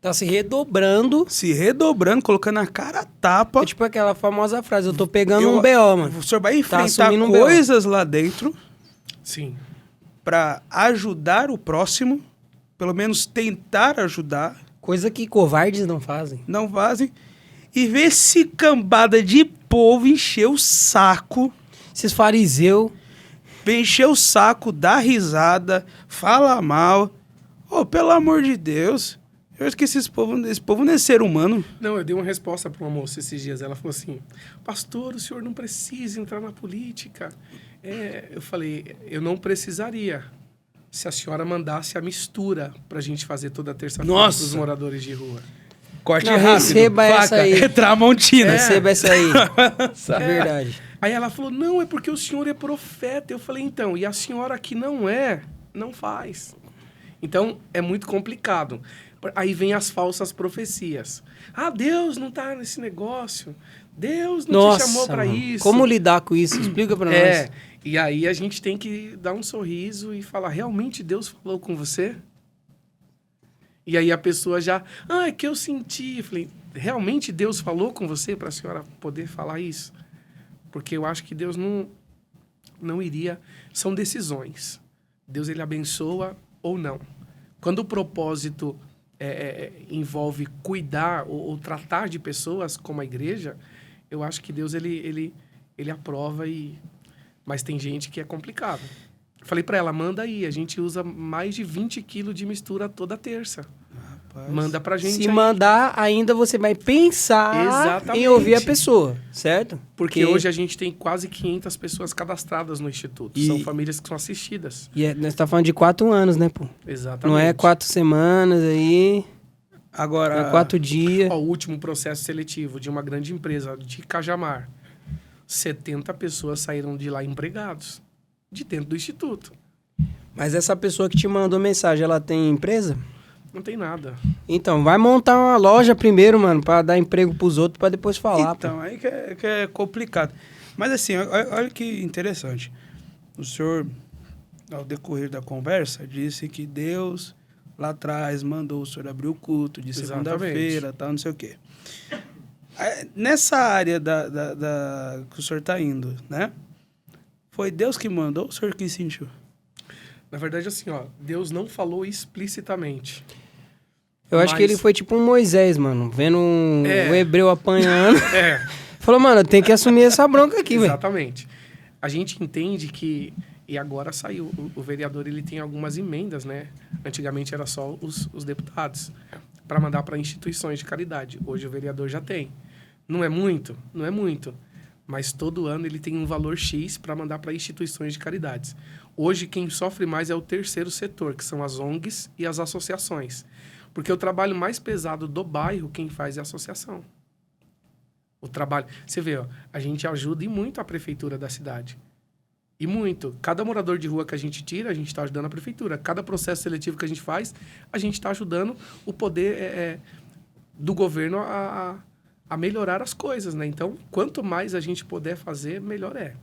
Tá se redobrando. Se redobrando, colocando a cara a tapa. É tipo aquela famosa frase, eu tô pegando um BO, mano. O senhor vai enfrentar assumindo um coisas lá dentro Sim. para ajudar o próximo, pelo menos tentar ajudar. Coisa que covardes não fazem. Não fazem. E ver esse cambada de povo encher o saco. Esses fariseus. Vem encher o saco, dá risada, fala mal. Oh, pelo amor de Deus. Eu acho que esse povo não é ser humano. Não, eu dei uma resposta para uma moça esses dias. Ela falou assim, pastor, o senhor não precisa entrar na política. Eu falei, eu não precisaria se a senhora mandasse a mistura pra gente fazer toda terça-feira Nossa! pros moradores de rua. Corte Não, rápido. receba essa aí. Tramontina. Receba essa aí. É verdade. Aí ela falou, não, é porque o senhor é profeta. Eu falei, então, e a senhora que não é, não faz. Então, é muito complicado. Aí vem as falsas profecias. Ah, Deus não tá nesse negócio. Deus não te chamou para isso. Como lidar com isso? Explica para nós. E aí a gente tem que dar um sorriso e falar, realmente Deus falou com você? E aí a pessoa já, é que eu senti. Eu falei, realmente Deus falou com você para a senhora poder falar isso? Porque eu acho que Deus não iria... São decisões. Deus, ele abençoa ou não. Quando o propósito envolve cuidar ou tratar de pessoas como a igreja, eu acho que Deus, ele aprova e... Mas tem gente que é complicado. Falei para ela, manda aí, a gente usa mais de 20 quilos de mistura toda terça. Rapaz. Manda pra gente. Se mandar, ainda você vai pensar Exatamente. em ouvir a pessoa, certo? Porque hoje a gente tem quase 500 pessoas cadastradas no Instituto. São famílias que são assistidas. E nós estamos falando de 4 anos, né, pô? Exatamente. Não é 4 semanas aí... Agora... É 4 dias. O último processo seletivo de uma grande empresa de Cajamar. 70 pessoas saíram de lá empregados. De dentro do Instituto. Mas essa pessoa que te mandou mensagem, ela tem empresa? Não tem nada. Então, vai montar uma loja primeiro, mano, pra dar emprego pros outros, pra depois falar. Então, aí que é complicado. Mas assim, olha que interessante. O senhor, ao decorrer da conversa, disse que Deus, lá atrás, mandou o senhor abrir o culto de segunda-feira, tal, não sei o quê. Nessa área que o senhor está indo, né? Foi Deus que mandou ou o senhor que sentiu? Na verdade, assim, Deus não falou explicitamente. Eu acho que ele foi tipo um Moisés, mano, vendo um hebreu apanhando. Falou, mano, tem que assumir essa bronca aqui, velho. Exatamente. A gente entende que... E agora saiu. O vereador, ele tem algumas emendas, né? Antigamente era só os deputados, para mandar para instituições de caridade. Hoje o vereador já tem. Não é muito? Não é muito. Mas todo ano ele tem um valor X para mandar para instituições de caridades. Hoje quem sofre mais é o terceiro setor, que são as ONGs e as associações. Porque o trabalho mais pesado do bairro, quem faz é a associação. O trabalho... Você vê, a gente ajuda e muito a prefeitura da cidade. E muito. Cada morador de rua que a gente tira, a gente está ajudando a prefeitura. Cada processo seletivo que a gente faz, a gente está ajudando o poder do governo a melhorar as coisas, né? Então, quanto mais a gente puder fazer, melhor é.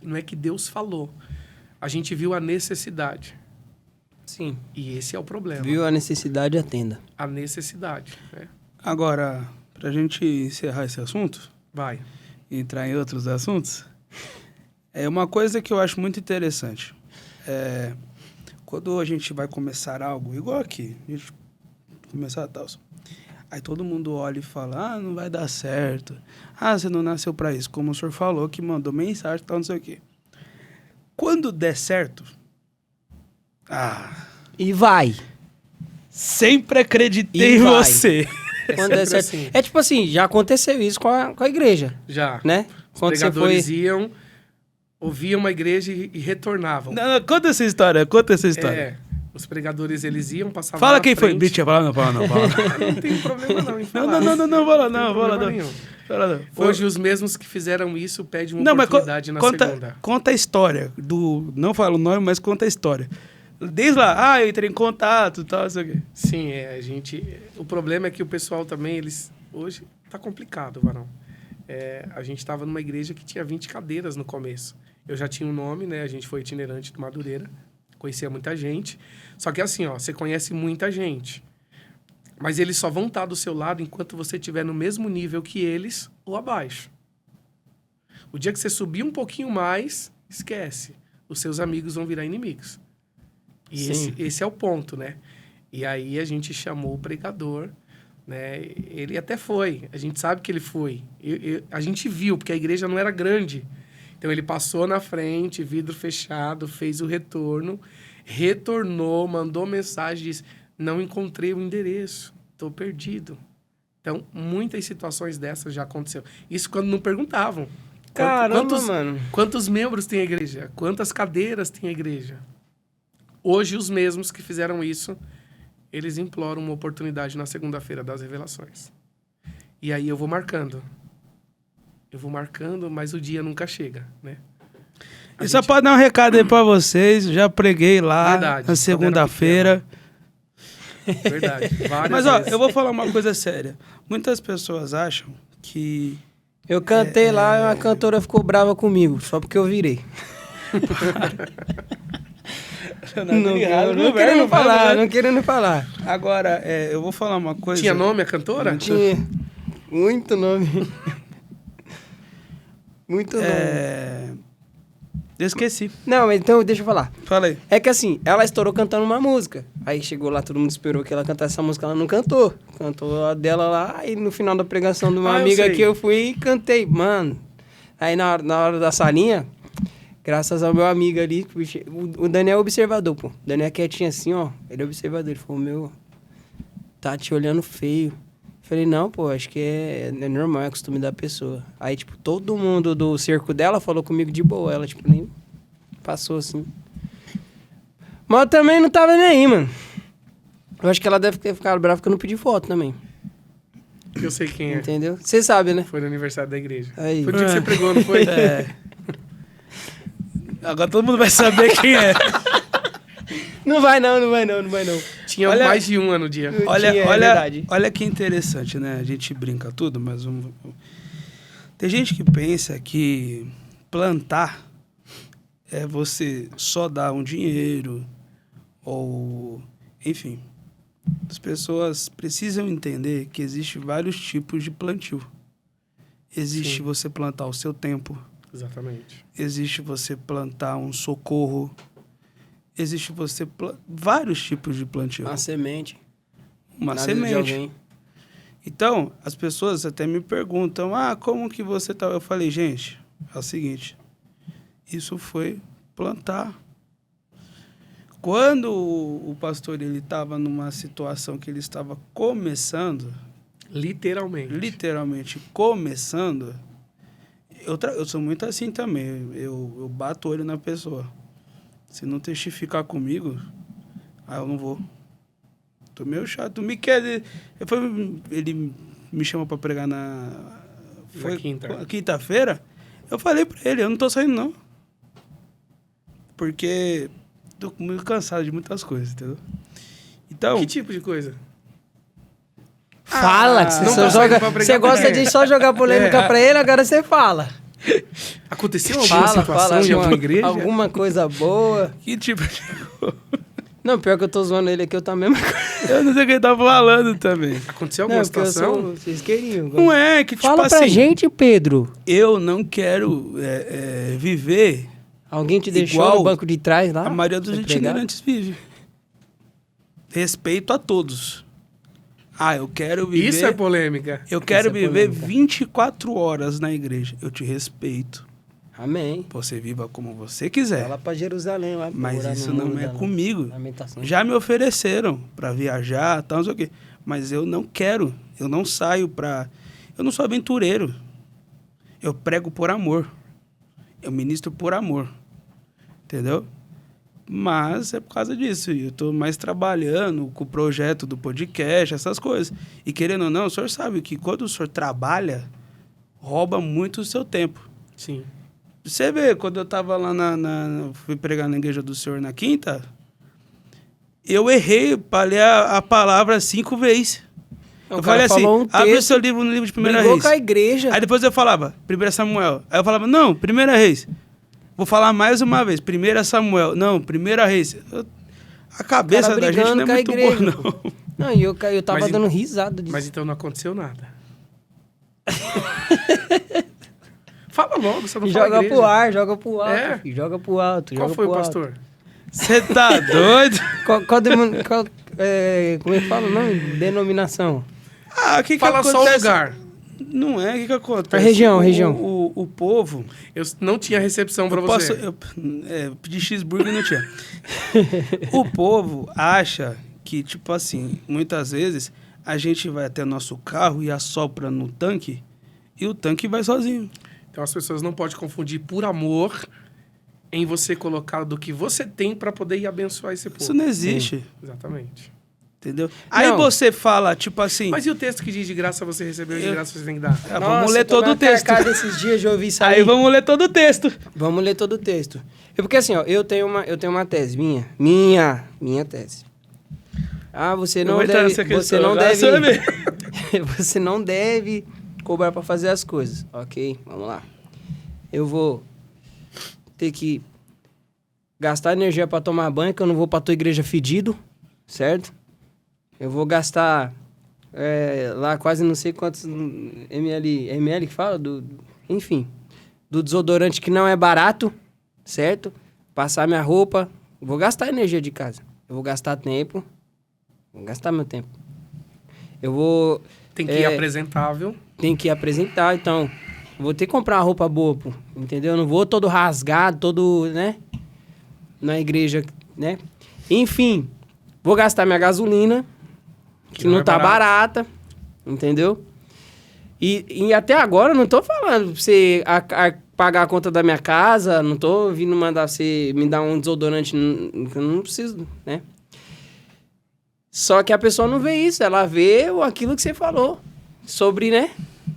Não é que Deus falou. A gente viu a necessidade. Sim. E esse é o problema. Viu a necessidade, atenda. A necessidade, né? Agora, pra gente encerrar esse assunto... Vai. E entrar em outros assuntos... É uma coisa que eu acho muito interessante. Quando a gente vai começar algo, igual aqui, a gente começar tal... Aí todo mundo olha e fala, não vai dar certo. Você não nasceu para isso. Como o senhor falou, que mandou mensagem, tal, não sei o quê. Quando der certo... E vai. Sempre acreditei em você. Quando é certo. assim. É tipo assim, já aconteceu isso com a igreja, Já. né? Os Quando você foi... pregadores ouviam uma igreja e retornavam. Não, conta essa história, conta essa história. É, os pregadores, eles iam, passavam Fala na quem foi. frente. Bicho, fala não. Não tem problema não em falar. Não, fala não, tem fala problema não. nenhum. Fala não. Hoje, os mesmos que fizeram isso pedem uma Não, mas oportunidade na segunda. conta a história do... Não fala o nome, mas conta a história. Desde lá, eu entrei em contato e tal, não sei o quê. Sim, o problema é que o pessoal também, hoje tá complicado, Varão. A gente estava numa igreja que tinha 20 cadeiras no começo. Eu já tinha um nome, né? A gente foi itinerante do Madureira. Conhecia muita gente. Só que assim, ó, você conhece muita gente. Mas eles só vão estar do seu lado enquanto você estiver no mesmo nível que eles ou abaixo. O dia que você subir um pouquinho mais, esquece. Os seus amigos vão virar inimigos. E esse é o ponto, né? E aí a gente chamou o pregador, né? Ele até foi. A gente sabe que ele foi. A gente viu, porque a igreja não era grande. Então ele passou na frente, vidro fechado, fez o retorno, retornou, mandou mensagem, disse... Não encontrei o endereço, estou perdido. Então, muitas situações dessas já aconteceram. Isso quando não perguntavam. Caramba, mano. Quantos membros tem a igreja? Quantas cadeiras tem a igreja? Hoje, os mesmos que fizeram isso, eles imploram uma oportunidade na segunda-feira das revelações. E aí eu vou marcando. Mas o dia nunca chega, né? E só pode dar um recado aí pra vocês. Já preguei lá Verdade, na segunda-feira. Verdade. Mas, ó, eu vou falar uma coisa séria. Muitas pessoas acham que... Eu cantei lá e uma cantora ficou brava comigo, só porque eu virei. Não querendo falar. Agora, eu vou falar uma coisa... Tinha nome a cantora? Tinha. Muito nome. Muito nome. Eu esqueci. Não, então deixa eu falar. Fala aí. É que assim, ela estourou cantando uma música. Aí chegou lá, todo mundo esperou que ela cantasse essa música, ela não cantou. Cantou a dela lá, e no final da pregação de uma amiga que eu fui e cantei. Mano, aí na hora da salinha, graças ao meu amigo ali, o Daniel é observador, pô. O Daniel é quietinho assim, ó, ele é observador. Ele falou, tá te olhando feio. Falei, não, pô, acho que é normal, é costume da pessoa. Aí, tipo, todo mundo do cerco dela falou comigo de boa. Ela, tipo, nem passou assim. Mas eu também não tava nem aí, mano. Eu acho que ela deve ter ficado brava porque eu não pedi foto também. Eu sei quem é. Entendeu? Você sabe, né? Foi no aniversário da igreja. Aí. Foi o dia que você pregou, não foi? Agora todo mundo vai saber quem é. Não vai não. Tinha mais de um no dia. Olha que interessante, né? A gente brinca tudo, mas tem gente que pensa que plantar é você só dar um dinheiro ou... Enfim, as pessoas precisam entender que existem vários tipos de plantio. Existe você plantar o seu tempo. Exatamente. Existe você plantar um socorro. Existe você... Vários tipos de plantio. Uma semente. Uma Na vida de semente. alguém. Então, as pessoas até me perguntam, como que você tá? Eu falei, gente, é o seguinte, isso foi plantar. Quando o pastor ele estava numa situação que ele estava começando, literalmente começando, eu sou muito assim também, eu bato o olho na pessoa. Se não testificar comigo, eu não vou. Tô meio chato. Me quer... Ele me chamou pra pregar na quinta-feira. Eu falei pra ele, eu não tô saindo, não. Porque tô muito cansado de muitas coisas, entendeu? Então... Que tipo de coisa? Fala, você gosta de só jogar polêmica pra ele, agora você fala. Aconteceu alguma situação de alguma igreja? Alguma coisa boa. Que tipo de... Não, pior que eu tô zoando ele aqui, eu tô a mesma coisa. Eu não sei o que ele tá falando também. Aconteceu alguma situação? Vocês queriam. Não é, que tipo Fala assim... pra gente, Pedro. Eu não quero viver... Alguém te deixou no banco de trás lá? A maioria dos itinerantes vive. Respeito a todos. Eu quero viver... Isso é polêmica. Eu quero viver 24 horas na igreja. Eu te respeito. Amém. Você viva como você quiser. Vai lá pra Jerusalém, lá. Mas orar isso no não muro é da comigo. Lamentação. Já me ofereceram para viajar, tal, não sei o quê. Mas eu não quero. Eu não saio pra... Eu não sou aventureiro. Eu prego por amor. Eu ministro por amor. Entendeu? Mas é por causa disso. Eu tô mais trabalhando com o projeto do podcast, essas coisas. E querendo ou não, o senhor sabe que quando o senhor trabalha, rouba muito o seu tempo. Sim. Você vê, quando eu tava lá fui pregar na igreja do senhor na quinta, eu errei para ler a palavra 5 vezes. O Eu cara falei assim, falou um abre o texto, seu livro no livro de Primeira brigou Reis. com a igreja. Aí depois eu falava, 1 Samuel. Aí eu falava, não, 1 Reis. Vou falar mais uma vez, 1 Samuel. Não, 1 Reis. A cabeça da gente não é muito boa, não. Não, e eu tava Mas dando risada disso. Mas então não aconteceu nada. Fala logo, você não fala Joga igreja. pro ar, joga pro alto, É? filho, joga pro alto. Qual joga foi o pro pastor? Você tá doido? Alto. Como é que fala o nome? Denominação. Ah, o que Fala acontece? só o lugar. Não é, o que acontece? A região, região. O povo... Eu não tinha recepção pra Eu você. eu pedi cheeseburger e não tinha. O povo acha que, tipo assim, muitas vezes a gente vai até nosso carro e assopra no tanque e o tanque vai sozinho. Então as pessoas não podem confundir por amor em você colocar do que você tem pra poder ir abençoar esse povo. Isso não existe, Exatamente. entendeu? Aí você fala, tipo assim... Mas e o texto que diz de graça você recebeu e de graça você tem que dar? vamos ler todo o texto. Esses dias de ouvir isso aí. Aí vamos ler todo o texto. Vamos ler todo o texto. Porque assim, ó, eu tenho uma tese, minha tese. Ah, você não deve, você não deve, você não deve cobrar para fazer as coisas. Ok, vamos lá. Eu vou ter que gastar energia para tomar banho, que eu não vou para tua igreja fedido, certo? Eu vou gastar lá quase não sei quantos ml que fala, enfim, do desodorante que não é barato, certo? Passar minha roupa, vou gastar energia de casa. Eu vou gastar tempo, vou gastar meu tempo. Eu vou... Tem que ir apresentável. Tem que apresentar, então... Vou ter que comprar uma roupa boa, pô, entendeu? Eu não vou todo rasgado, todo, né? Na igreja, né? Enfim, vou gastar minha gasolina, que não tá barata, entendeu? E até agora eu não tô falando pra você pagar a conta da minha casa, não tô vindo mandar você me dar um desodorante, eu não preciso, né? Só que a pessoa não vê isso, ela vê aquilo que você falou sobre, né?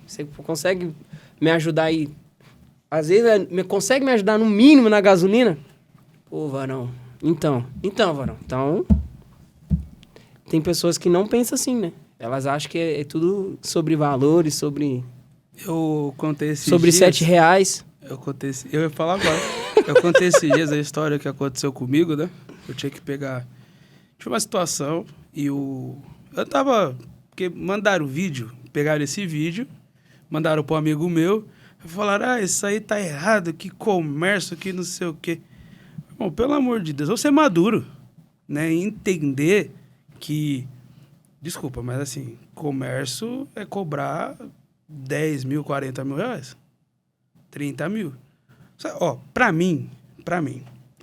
Você consegue me ajudar aí, às vezes consegue me ajudar no mínimo na gasolina? Pô, varão, então, varão, então... Tem pessoas que não pensam assim, né? Elas acham que é tudo sobre valores, sobre... Eu contei esses sobre dias... R$7. Eu ia falar agora. Eu contei esses dias a história que aconteceu comigo, né? Eu tinha que pegar... Tinha uma situação e eu tava... Porque mandaram o vídeo, pegaram esse vídeo, mandaram pro amigo meu, falaram, isso aí tá errado, que comércio, que não sei o quê. Bom, pelo amor de Deus, vou ser maduro, né? Entender que... Desculpa, mas assim, comércio é cobrar 10 mil, 40 mil reais. 30 mil. Ó, pra mim,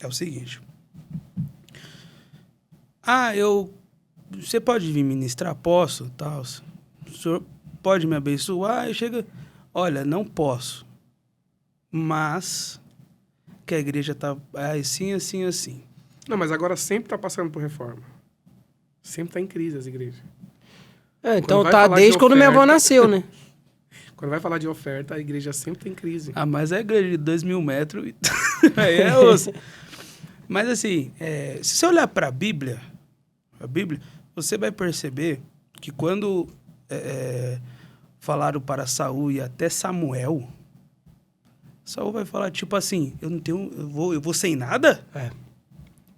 é o seguinte. Você pode vir ministrar? Posso, tal. O senhor pode me abençoar? Aí chega, olha, não posso. Mas que a igreja tá assim, assim, assim. Não, mas agora sempre tá passando por reforma. Sempre tá em crise as igrejas. Então tá desde quando minha avó nasceu, né? Quando vai falar de oferta, a igreja sempre tem crise. Ah, mas é igreja de 2.000 metros. Aí é osso. Mas assim, se você olhar para a Bíblia, você vai perceber que quando falaram para Saul e até Samuel, Saul vai falar tipo assim, eu vou sem nada?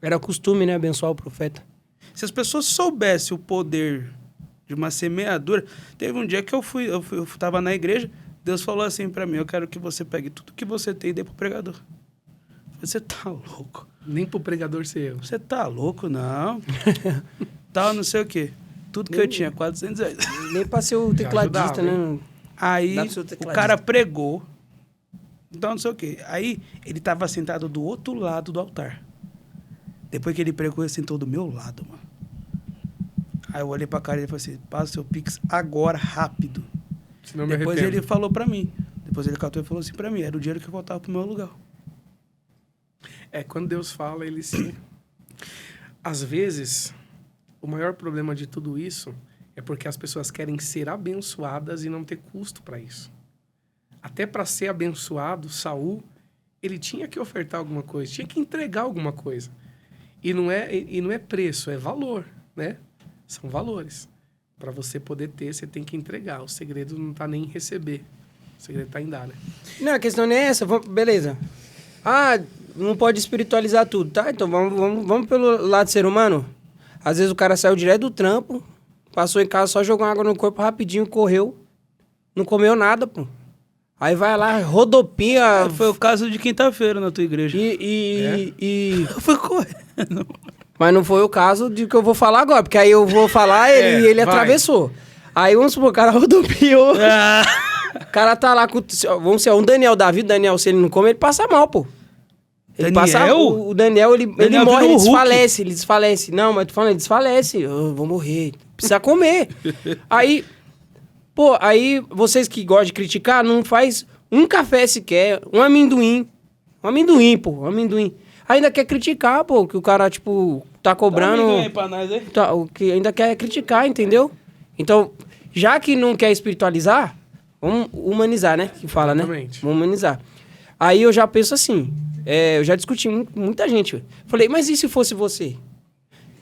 Era costume, né, abençoar o profeta. Se as pessoas soubessem o poder de uma semeadura... Teve um dia que eu tava na igreja, Deus falou assim para mim, eu quero que você pegue tudo que você tem e dê pro pregador. Você tá louco? Nem pro pregador ser eu. Você tá louco? Não. Tal, não sei o quê. Tudo que eu tinha, 400 reais. Nem pra ser o tecladista, ajudava, né? Aí o cara pregou Então, não sei o quê. Aí, ele tava sentado do outro lado do altar. Depois que ele pregou, ele sentou do meu lado, mano. Aí eu olhei pra cara e ele falou assim, passa o seu Pix agora, rápido. Senão me Depois arrependo. ele falou pra mim. Depois ele catou e falou assim pra mim, era o dinheiro que eu voltava pro meu lugar. Quando Deus fala, ele se... Às vezes, o maior problema de tudo isso é porque as pessoas querem ser abençoadas e não ter custo para isso. Até para ser abençoado, Saul, ele tinha que ofertar alguma coisa, tinha que entregar alguma coisa. E não é preço, é valor, né? São valores. Para você poder ter, você tem que entregar. O segredo não tá nem em receber. O segredo tá em dar, né? Não, a questão não é essa. Beleza. Ah, não pode espiritualizar tudo, tá? Então vamos pelo lado ser humano. Às vezes o cara saiu direto do trampo, passou em casa, só jogou água no corpo rapidinho, correu. Não comeu nada, pô. Aí vai lá, rodopia. Foi o caso de quinta-feira na tua igreja. Eu fui correndo. Mas não foi o caso de que eu vou falar agora, porque aí eu vou falar e ele vai. atravessou. Aí vamos supor, o cara rodopiou. O cara tá lá com... Vamos ser um Daniel da vida, Daniel, se ele não come, ele passa mal, pô. Ele Daniel? passa, o Daniel, ele Daniel morre, vira ele o Hulk. desfalece. Não, mas tu falando, ele desfalece. Eu vou morrer. Precisa comer. Aí, pô, aí vocês que gostam de criticar, não faz um café sequer, um amendoim. Um amendoim, pô, um amendoim. Ainda quer criticar, pô, que o cara, tipo, tá cobrando... Dá um aí pra nós, hein? Tá, o que ainda quer criticar, entendeu? Então, já que não quer espiritualizar, vamos humanizar, né? Que fala, Exatamente. né? Vamos humanizar. Aí eu já penso assim, eu já discuti com muita gente. Falei, mas e se fosse você?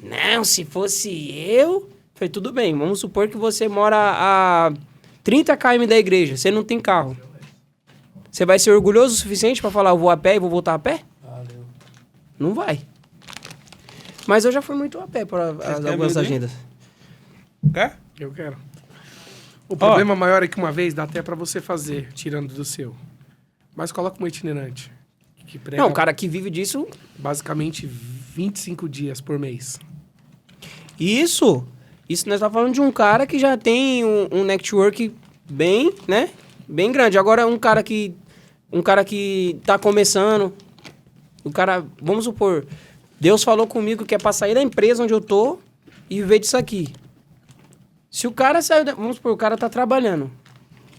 Não, se fosse eu... Falei, tudo bem, vamos supor que você mora a 30 km da igreja, você não tem carro. Você vai ser orgulhoso o suficiente pra falar, eu vou a pé e vou voltar a pé? Valeu. Não vai. Mas eu já fui muito a pé para querem algumas amendoim? agendas. Quer? Eu quero. O problema maior é que uma vez dá até para você fazer, tirando do seu. Mas coloca um itinerante. Que prega Não, o cara que vive disso... basicamente 25 dias por mês. Isso nós estamos falando de um cara que já tem um network bem, né? Bem grande. Agora, um cara que tá começando... O cara, vamos supor... Deus falou comigo que é pra sair da empresa onde eu tô e viver disso aqui. Se o cara saiu... Vamos supor, o cara tá trabalhando.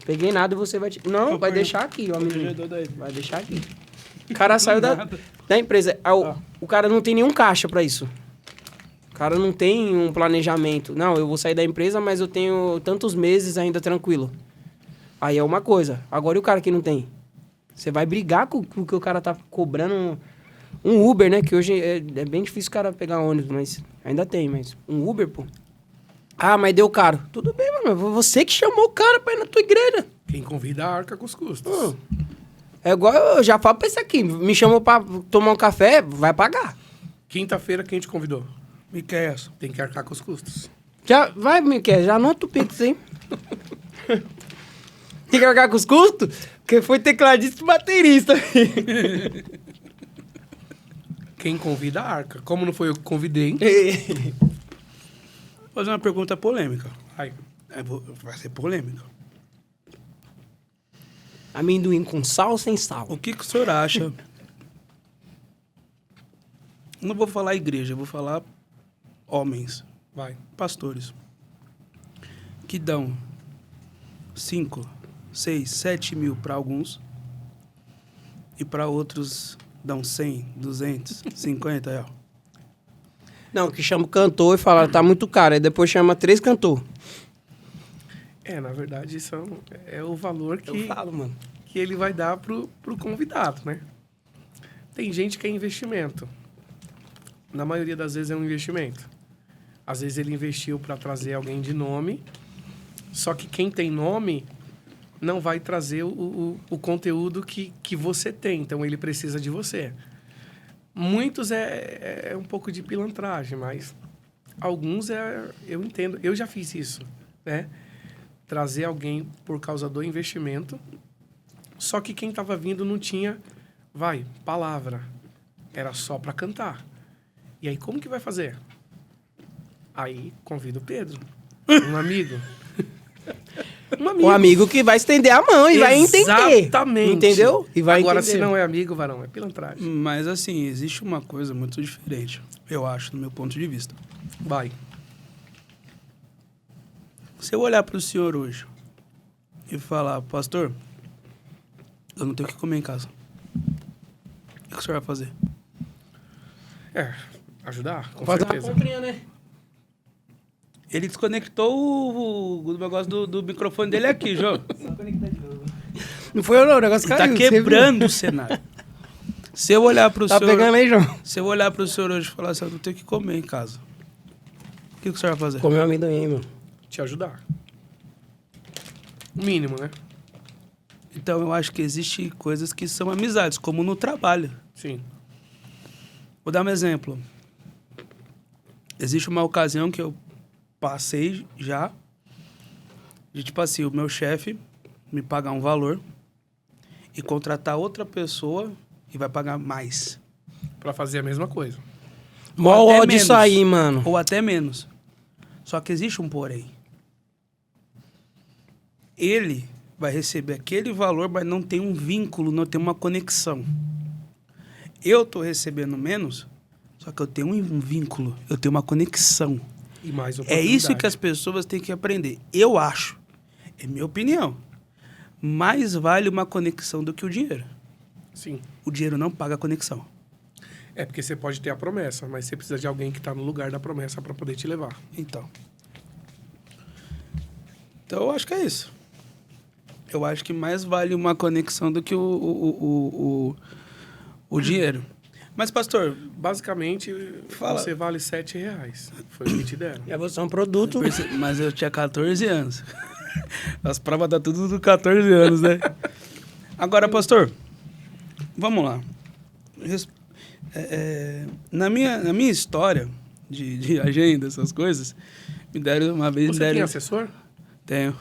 Peguei nada e você vai... Não, vai deixar aqui, ó, menino. Vai deixar aqui. O cara saiu da empresa. O cara não tem nenhum caixa pra isso. O cara não tem um planejamento. Não, eu vou sair da empresa, mas eu tenho tantos meses ainda tranquilo. Aí é uma coisa. Agora e o cara que não tem? Você vai brigar com o que o cara tá cobrando... Um Uber, né? Que hoje é bem difícil o cara pegar ônibus, mas ainda tem, mas um Uber, pô. Ah, mas deu caro. Tudo bem, mano. Você que chamou o cara pra ir na tua igreja. Quem convida arca com os custos. É igual eu já falo pra esse aqui. Me chamou pra tomar um café, vai pagar. Quinta-feira, quem te convidou? Miqueias. Tem que arcar com os custos. Já, vai, Miquel, já anota o Pix, hein? Tem que arcar com os custos? Porque foi tecladista e baterista. Quem convida arca. Como não foi eu que convidei, Vou fazer uma pergunta polêmica. ai, Vai ser polêmica. Amendoim com sal ou sem sal? O que o senhor acha? Não vou falar igreja, vou falar homens, vai. pastores, que dão 5, 6, 7 mil para alguns e para outros dão 100, 200, 50 reais. Não, que chama o cantor e fala, tá muito caro. Aí depois chama 3 cantor. Na verdade, isso é o valor que, Eu falo, mano. que ele vai dar pro convidado, né? Tem gente que é investimento. Na maioria das vezes é um investimento. Às vezes ele investiu para trazer alguém de nome, só que quem tem nome não vai trazer o conteúdo que você tem, então ele precisa de você. Muitos é um pouco de pilantragem, mas alguns eu entendo. Eu já fiz isso, né? Trazer alguém por causa do investimento, só que quem estava vindo não tinha, palavra. Era só para cantar. E aí, como que vai fazer? Aí, convido o Pedro, um amigo. Um amigo que vai estender a mão e vai entender. Exatamente. Entendeu? E vai Agora, entender. se não é amigo, varão, é pilantragem. Mas assim, existe uma coisa muito diferente, eu acho, do meu ponto de vista. Vai. Se eu olhar para o senhor hoje e falar, pastor, eu não tenho o que comer em casa, o que o senhor vai fazer? Ajudar, com Fazer uma certeza. comprinha, né? Ele desconectou o negócio do microfone dele aqui, João. Não foi eu não, o negócio Tá caiu. você quebrando o cenário. Se eu olhar para o viu? Tá senhor... pegando aí, João? Se eu olhar para o senhor hoje e falar assim, eu não tenho o que comer em casa, o que o senhor vai fazer? Comeu amendoim, mano. Te ajudar. O mínimo, né? Então, eu acho que existem coisas que são amizades, como no trabalho. Sim. Vou dar um exemplo. Existe uma ocasião que eu passei já, de tipo assim, o meu chefe me pagar um valor e contratar outra pessoa e vai pagar mais. Pra fazer a mesma coisa. Mó Ou até ódio disso menos. aí, mano. Ou até menos. Só que existe um porém. Ele vai receber aquele valor, mas não tem um vínculo, não tem uma conexão. Eu tô recebendo menos, só que eu tenho um vínculo, eu tenho uma conexão. E mais É oportunidade. isso que as pessoas têm que aprender. Eu acho, é minha opinião, mais vale uma conexão do que o dinheiro. Sim. O dinheiro não paga a conexão. É porque você pode ter a promessa, mas você precisa de alguém que tá no lugar da promessa pra poder te levar. Então, eu acho que é isso. Eu acho que mais vale uma conexão do que o dinheiro. Mas, pastor, Basicamente, Fala. você vale R$7. Foi o que te deram. E você é um produto. mas eu tinha 14 anos. As provas dá tudo dos 14 anos, né? Agora, pastor, vamos lá. Na minha história de agenda, essas coisas, me deram uma vez... Você tem assessor? Tenho.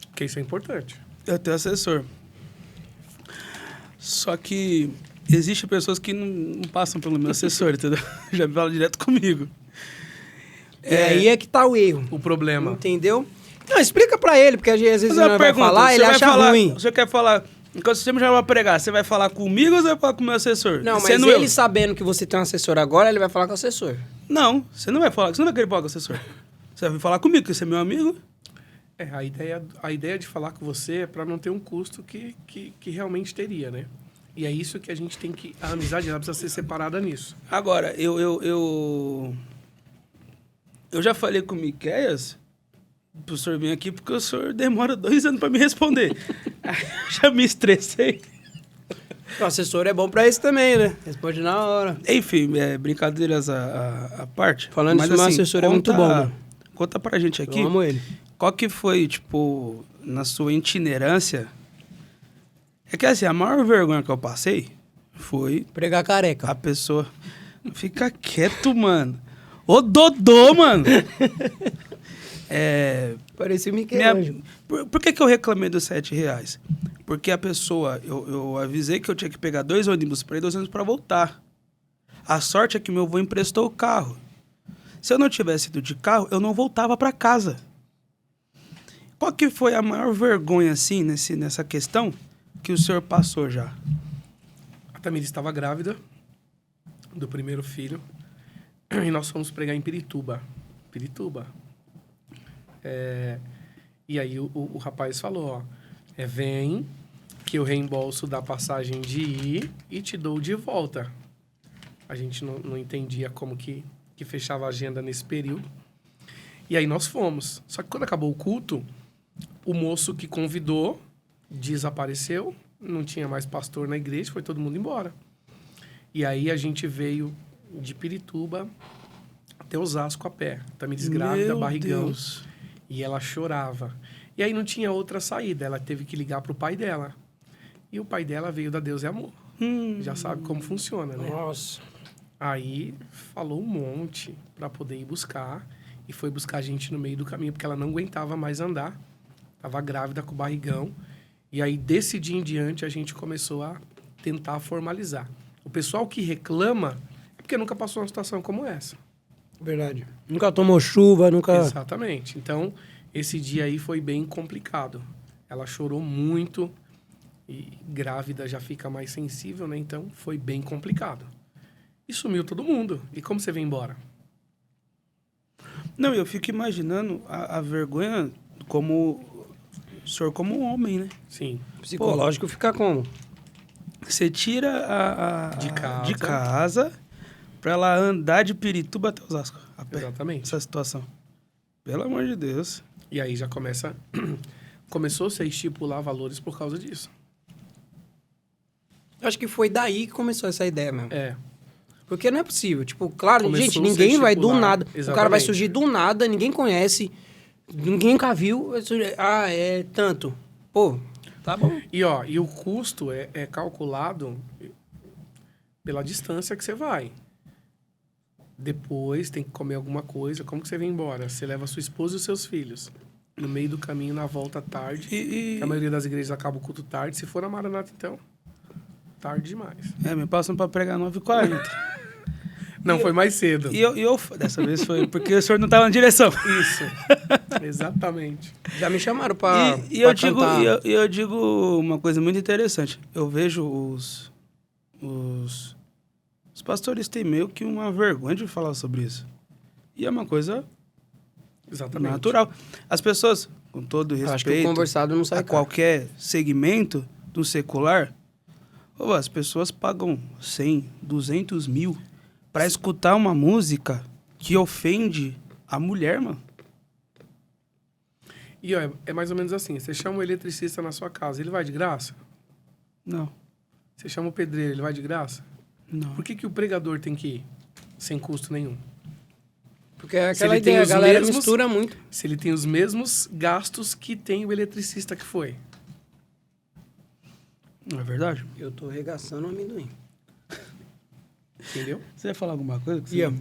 Porque isso é importante. Eu tenho assessor. Só que existem pessoas que não passam pelo meu assessor, entendeu? Já falam direto comigo. E aí é que tá o erro. O problema. Entendeu? Não, explica pra ele, porque às vezes Mas ele uma não vai pergunta, falar, você ele vai acha falar- ruim. Você quer falar... Enquanto você me chama pra pregar, você vai falar comigo ou você vai falar com o meu assessor? Não, mas Sendo ele eu. sabendo que você tem um assessor agora, ele vai falar com o assessor. Não, você não vai falar. Você não vai querer falar com o assessor. Você vai falar comigo, porque você é meu amigo. A ideia de falar com você é para não ter um custo que realmente teria, né? E é isso que a gente tem que... A amizade ela precisa ser separada nisso. Agora, eu já falei com o Miqueias pro senhor vir aqui porque o senhor demora 2 anos pra me responder. Aí eu já me estressei. O assessor é bom pra isso também, né? Responde na hora. Enfim, brincadeiras à parte. Falando Mas, isso, meu assessor é muito bom, mano. Conta pra gente aqui. Eu amo ele. Qual que foi, tipo, na sua itinerância? É que assim, a maior vergonha que eu passei foi Pregar careca. a pessoa... Fica quieto, mano. Ô, Dodô, mano! Parecia o Michelangelo. Por que eu reclamei dos R$7? Porque a pessoa... Eu avisei que eu tinha que pegar 2 ônibus pra ir, 2 ônibus pra voltar. A sorte é que meu avô emprestou o carro. Se eu não tivesse ido de carro, eu não voltava pra casa. Qual que foi a maior vergonha, assim, nessa questão que o senhor passou já? A Tamires estava grávida do primeiro filho e nós fomos pregar em Pirituba. E aí o rapaz falou, ó, vem que eu reembolso da passagem de ir e te dou de volta. A gente não entendia como que fechava a agenda nesse período. E aí nós fomos. Só que quando acabou o culto, o moço que convidou desapareceu, não tinha mais pastor na igreja, foi todo mundo embora. E aí a gente veio de Pirituba até Osasco a pé. Tamires grávida, Meu barrigão. Deus. E ela chorava. E aí não tinha outra saída, ela teve que ligar pro pai dela. E o pai dela veio da Deus e Amor. Já sabe como funciona, né? Nossa. Aí falou um monte para poder ir buscar. E foi buscar a gente no meio do caminho, porque ela não aguentava mais andar. Tava grávida com o barrigão. E aí, desse dia em diante, a gente começou a tentar formalizar. O pessoal que reclama é porque nunca passou uma situação como essa. Verdade. Nunca tomou chuva, nunca... Exatamente. Então, Esse dia aí foi bem complicado. Ela chorou muito e grávida já fica mais sensível, né? Então foi bem complicado. E sumiu todo mundo. E como você veio embora? Não, eu fico imaginando a vergonha como... O senhor como um homem, né? Sim. Psicológico fica como? Você tira De casa. de casa pra ela andar de Pirituba até Osasco. A pé. Exatamente. Essa situação. Pelo amor de Deus. E aí já começou-se a estipular valores por causa disso. Eu acho que foi daí que começou essa ideia mesmo. É. Porque não é possível. Tipo, claro, Começou gente, a ninguém se vai do estipular. nada. O cara vai Exatamente. surgir do nada, ninguém conhece, ninguém nunca viu. Ah, é tanto. Pô, tá bom. E o custo é calculado pela distância que você vai. Depois tem que comer alguma coisa. Como que você vem embora? Você leva a sua esposa e os seus filhos. No meio do caminho, na volta tarde. Que a maioria das igrejas acaba o culto tarde. Se for na Maranata, então, tarde demais. Me passam pra pregar 9h40. Não, foi mais cedo. E eu... Dessa vez foi porque o senhor não tava na direção. Isso. Exatamente. Já me chamaram pra, E pra eu digo, cantar. eu digo uma coisa muito interessante. Eu vejo os pastores têm meio que uma vergonha de falar sobre isso. E é uma coisa Exatamente. natural. As pessoas, com todo Acho que o respeito conversado não sai a caro. qualquer segmento do secular, as pessoas pagam 100, 200 mil pra escutar uma música que ofende a mulher, mano. E ó, é mais ou menos assim. Você chama o eletricista na sua casa, ele vai de graça? Não, Você chama o pedreiro, ele vai de graça? não. Por que o pregador tem que ir sem custo nenhum? Porque é Se aquela ele tem ideia, a os galera mesmos- mistura muito. Se ele tem os mesmos gastos que tem o eletricista que foi. Não é verdade? Eu tô regaçando o amendoim. Entendeu? Você ia falar alguma coisa? Que você... Ia.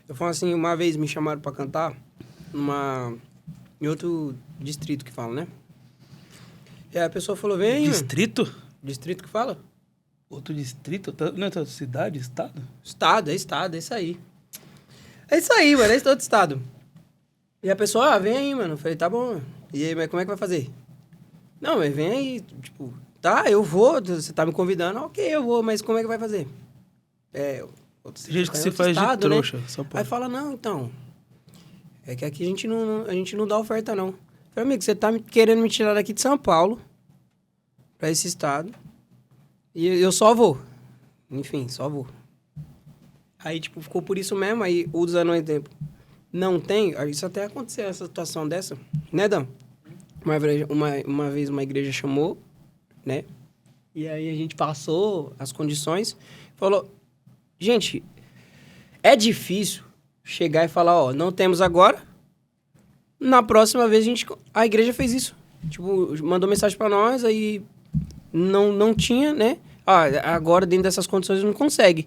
Eu falo assim, uma vez me chamaram pra cantar em outro distrito que fala, né? E aí a pessoa falou, vem aí, mano. Distrito? Distrito que fala? Outro distrito? Não é outra cidade, estado? Estado, é isso aí. É isso aí, mano, é esse outro estado. E a pessoa, vem aí, mano. Eu falei, tá bom. E aí, mas como é que vai fazer? Não, mas vem aí, tipo, tá, eu vou, você tá me convidando, ok, eu vou, mas como é que vai fazer? Outro Tem gente que tá em se outro faz estado, de né? trouxa. Só Aí pode. fala, não, então, é que aqui a gente não dá oferta, não. Eu falei, amigo, você tá querendo me tirar daqui de São Paulo pra esse estado e eu só vou. Enfim, só vou. Aí, tipo, ficou por isso mesmo, aí, usando um exemplo. Não tem, isso até aconteceu, essa situação dessa, né, Dan? Uma vez uma igreja chamou, né? E aí a gente passou as condições, falou, gente, é difícil chegar e falar, ó, não temos agora, na próxima vez a igreja fez isso. Tipo, mandou mensagem pra nós, aí não tinha, né? Agora dentro dessas condições não consegue.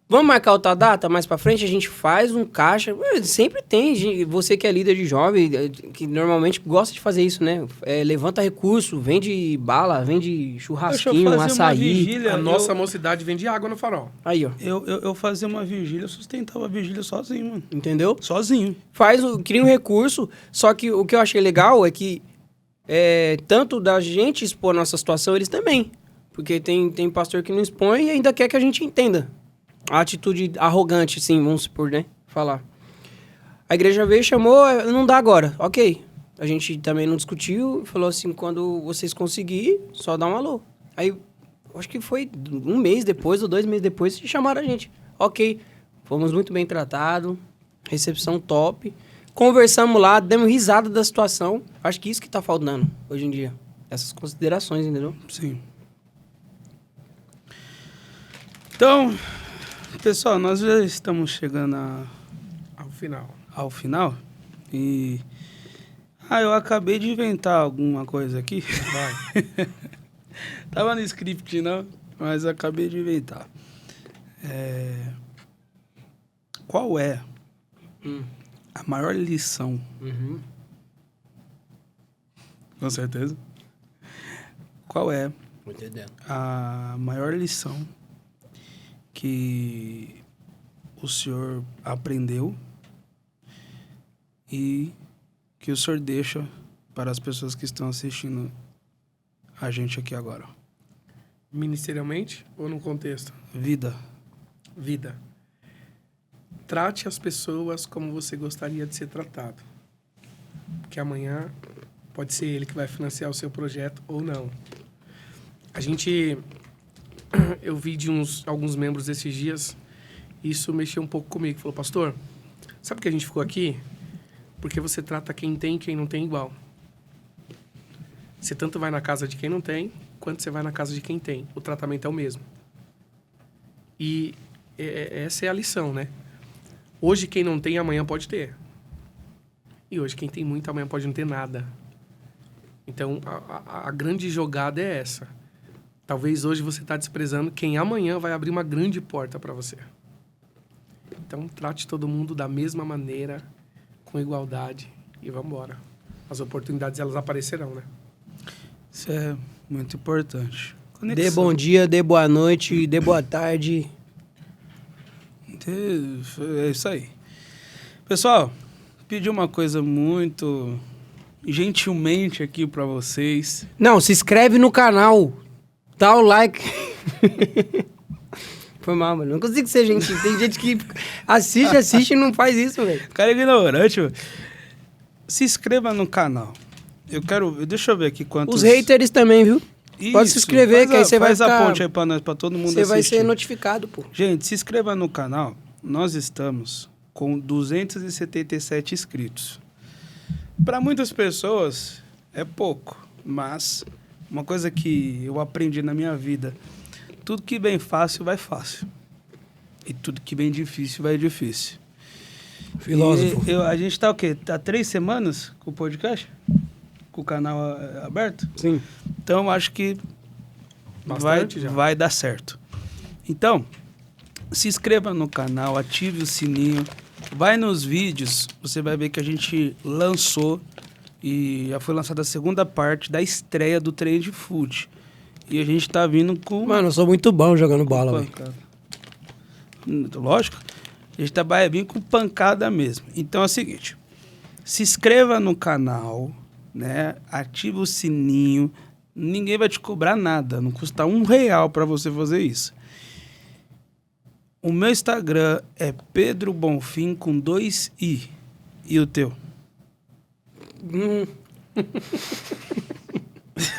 Vamos marcar outra data mais pra frente? A gente faz um caixa. Sempre tem você que é líder de jovem, que normalmente gosta de fazer isso, né? Levanta recurso, vende bala, vende churrasquinho, Deixa eu fazer uma açaí. vigília. A nossa mocidade vende água no farol. Aí, ó. Eu fazia uma vigília, eu sustentava a vigília sozinho, mano. Entendeu? Sozinho. Cria um recurso, só que o que eu achei legal é que tanto da gente expor a nossa situação, eles também. Porque tem pastor que não expõe e ainda quer que a gente entenda. A atitude arrogante, assim, vamos supor, né? Falar. A igreja veio e chamou, não dá agora. Ok. A gente também não discutiu, falou assim, quando vocês conseguirem, só dá um alô. Aí, acho que foi 1 mês depois ou 2 meses depois, chamaram a gente. Ok. Fomos muito bem tratados, recepção top. Conversamos lá, demos risada da situação. Acho que isso que tá faltando hoje em dia. Essas considerações, entendeu? Sim. Então, pessoal, nós já estamos chegando Ao final. ao final. E... eu acabei de inventar alguma coisa aqui. Vai. Tava no script, não, mas eu acabei de inventar. Qual é a maior lição? Uhum. Com certeza. Qual é Tô entendendo. a maior lição que o senhor aprendeu e que o senhor deixa para as pessoas que estão assistindo a gente aqui agora? Ministerialmente ou no contexto? Vida. Vida. Trate as pessoas como você gostaria de ser tratado. Porque amanhã pode ser ele que vai financiar o seu projeto ou não. Eu vi de alguns membros esses dias, isso mexeu um pouco comigo. Falou, pastor, sabe que a gente ficou aqui? Porque você trata quem tem e quem não tem igual. Você tanto vai na casa de quem não tem, quanto você vai na casa de quem tem. O tratamento é o mesmo. E essa é a lição, né? Hoje quem não tem, amanhã pode ter. E hoje quem tem muito, amanhã pode não ter nada. Então, a grande jogada é essa. Talvez hoje você está desprezando quem amanhã vai abrir uma grande porta para você. Então, trate todo mundo da mesma maneira, com igualdade, e vamos embora. As oportunidades, elas aparecerão, né? Isso é muito importante. Dê bom dia, dê boa noite, dê boa tarde. É isso aí. Pessoal, pedi uma coisa muito gentilmente aqui para vocês. Não, se inscreve no canal. Dá o like. Foi mal, mano. Não consigo ser gentil. Tem gente que assiste e não faz isso, velho. Cara ignorante, mano. Se inscreva no canal. Deixa eu ver aqui quantos... Os haters também, viu? Isso, pode se inscrever, que aí você vai ficar... Faz a ponte aí pra todo mundo assistir. Você vai ser notificado, pô. Gente, se inscreva no canal. Nós estamos com 277 inscritos. Para muitas pessoas é pouco, mas uma coisa que eu aprendi na minha vida, tudo que vem fácil vai fácil. E tudo que vem difícil vai difícil. Filósofo. A gente tá o quê? Tá 3 semanas com o podcast? Com o canal aberto? Sim. Então, acho que vai dar certo. Então, se inscreva no canal, ative o sininho, vai nos vídeos, você vai ver que a gente lançou e já foi lançada a segunda parte da estreia do Trend Food. E a gente tá vindo com... Mano, eu sou muito bom jogando bola, velho. Lógico. A gente vai vir com pancada mesmo. Então é o seguinte, se inscreva no canal, né? Ative o sininho, ninguém vai te cobrar nada, não custa R$1 para você fazer isso. O meu Instagram é Pedro Bonfim com 2 I. E o teu?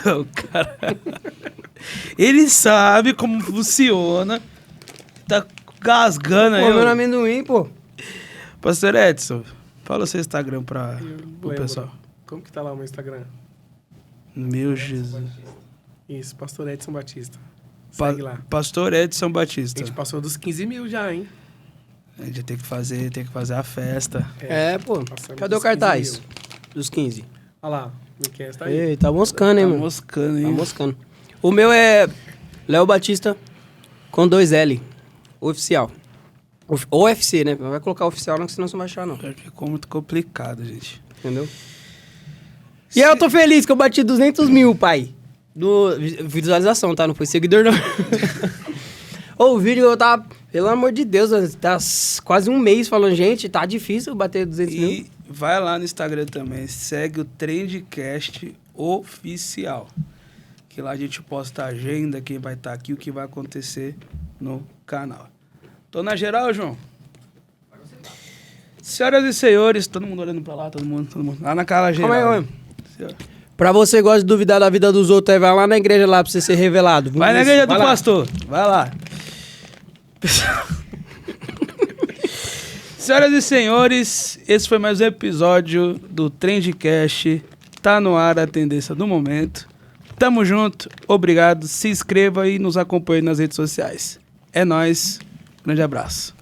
O cara... Ele sabe como funciona. Tá gasgando aí. Comendo amendoim, pô. Pastor Edson, fala o seu Instagram para o pessoal. Como que tá lá o meu Instagram? Meu Jesus. Isso, Pastor Edson Batista. Segue lá. Pastor Edson Batista. A gente passou dos 15 mil já, hein? A gente tem que fazer a festa. Pô. Cadê o cartaz? Dos 15. Olha lá, o que tá aí. Ei, tá moscando, hein, Tá mano? moscando, hein? Tá moscando. O meu é Léo Batista com 2 L. Oficial. OFC, né? Não vai colocar oficial, não, senão você não vai achar, não. Ficou muito complicado, gente. Entendeu? E eu tô feliz que eu bati 200 mil, pai. Visualização, tá? Não foi seguidor, não. O vídeo eu tava... Pelo amor de Deus, tá quase um mês falando, gente, tá difícil bater 200 mil. E vai lá no Instagram também, segue o Trendcast Oficial. Que lá a gente posta a agenda, quem vai estar aqui, o que vai acontecer no canal. Tô na geral, João? Senhoras e senhores, todo mundo olhando pra lá, todo mundo. Lá naquela geral. Calma aí, pra você que gosta de duvidar da vida dos outros, aí vai lá na igreja lá pra você ser revelado. Vai na igreja do pastor, vai lá. Senhoras e senhores, esse foi mais um episódio do Trendcast. Tá no ar a tendência do momento. Tamo junto, obrigado, se inscreva e nos acompanhe nas redes sociais. É nóis, grande abraço.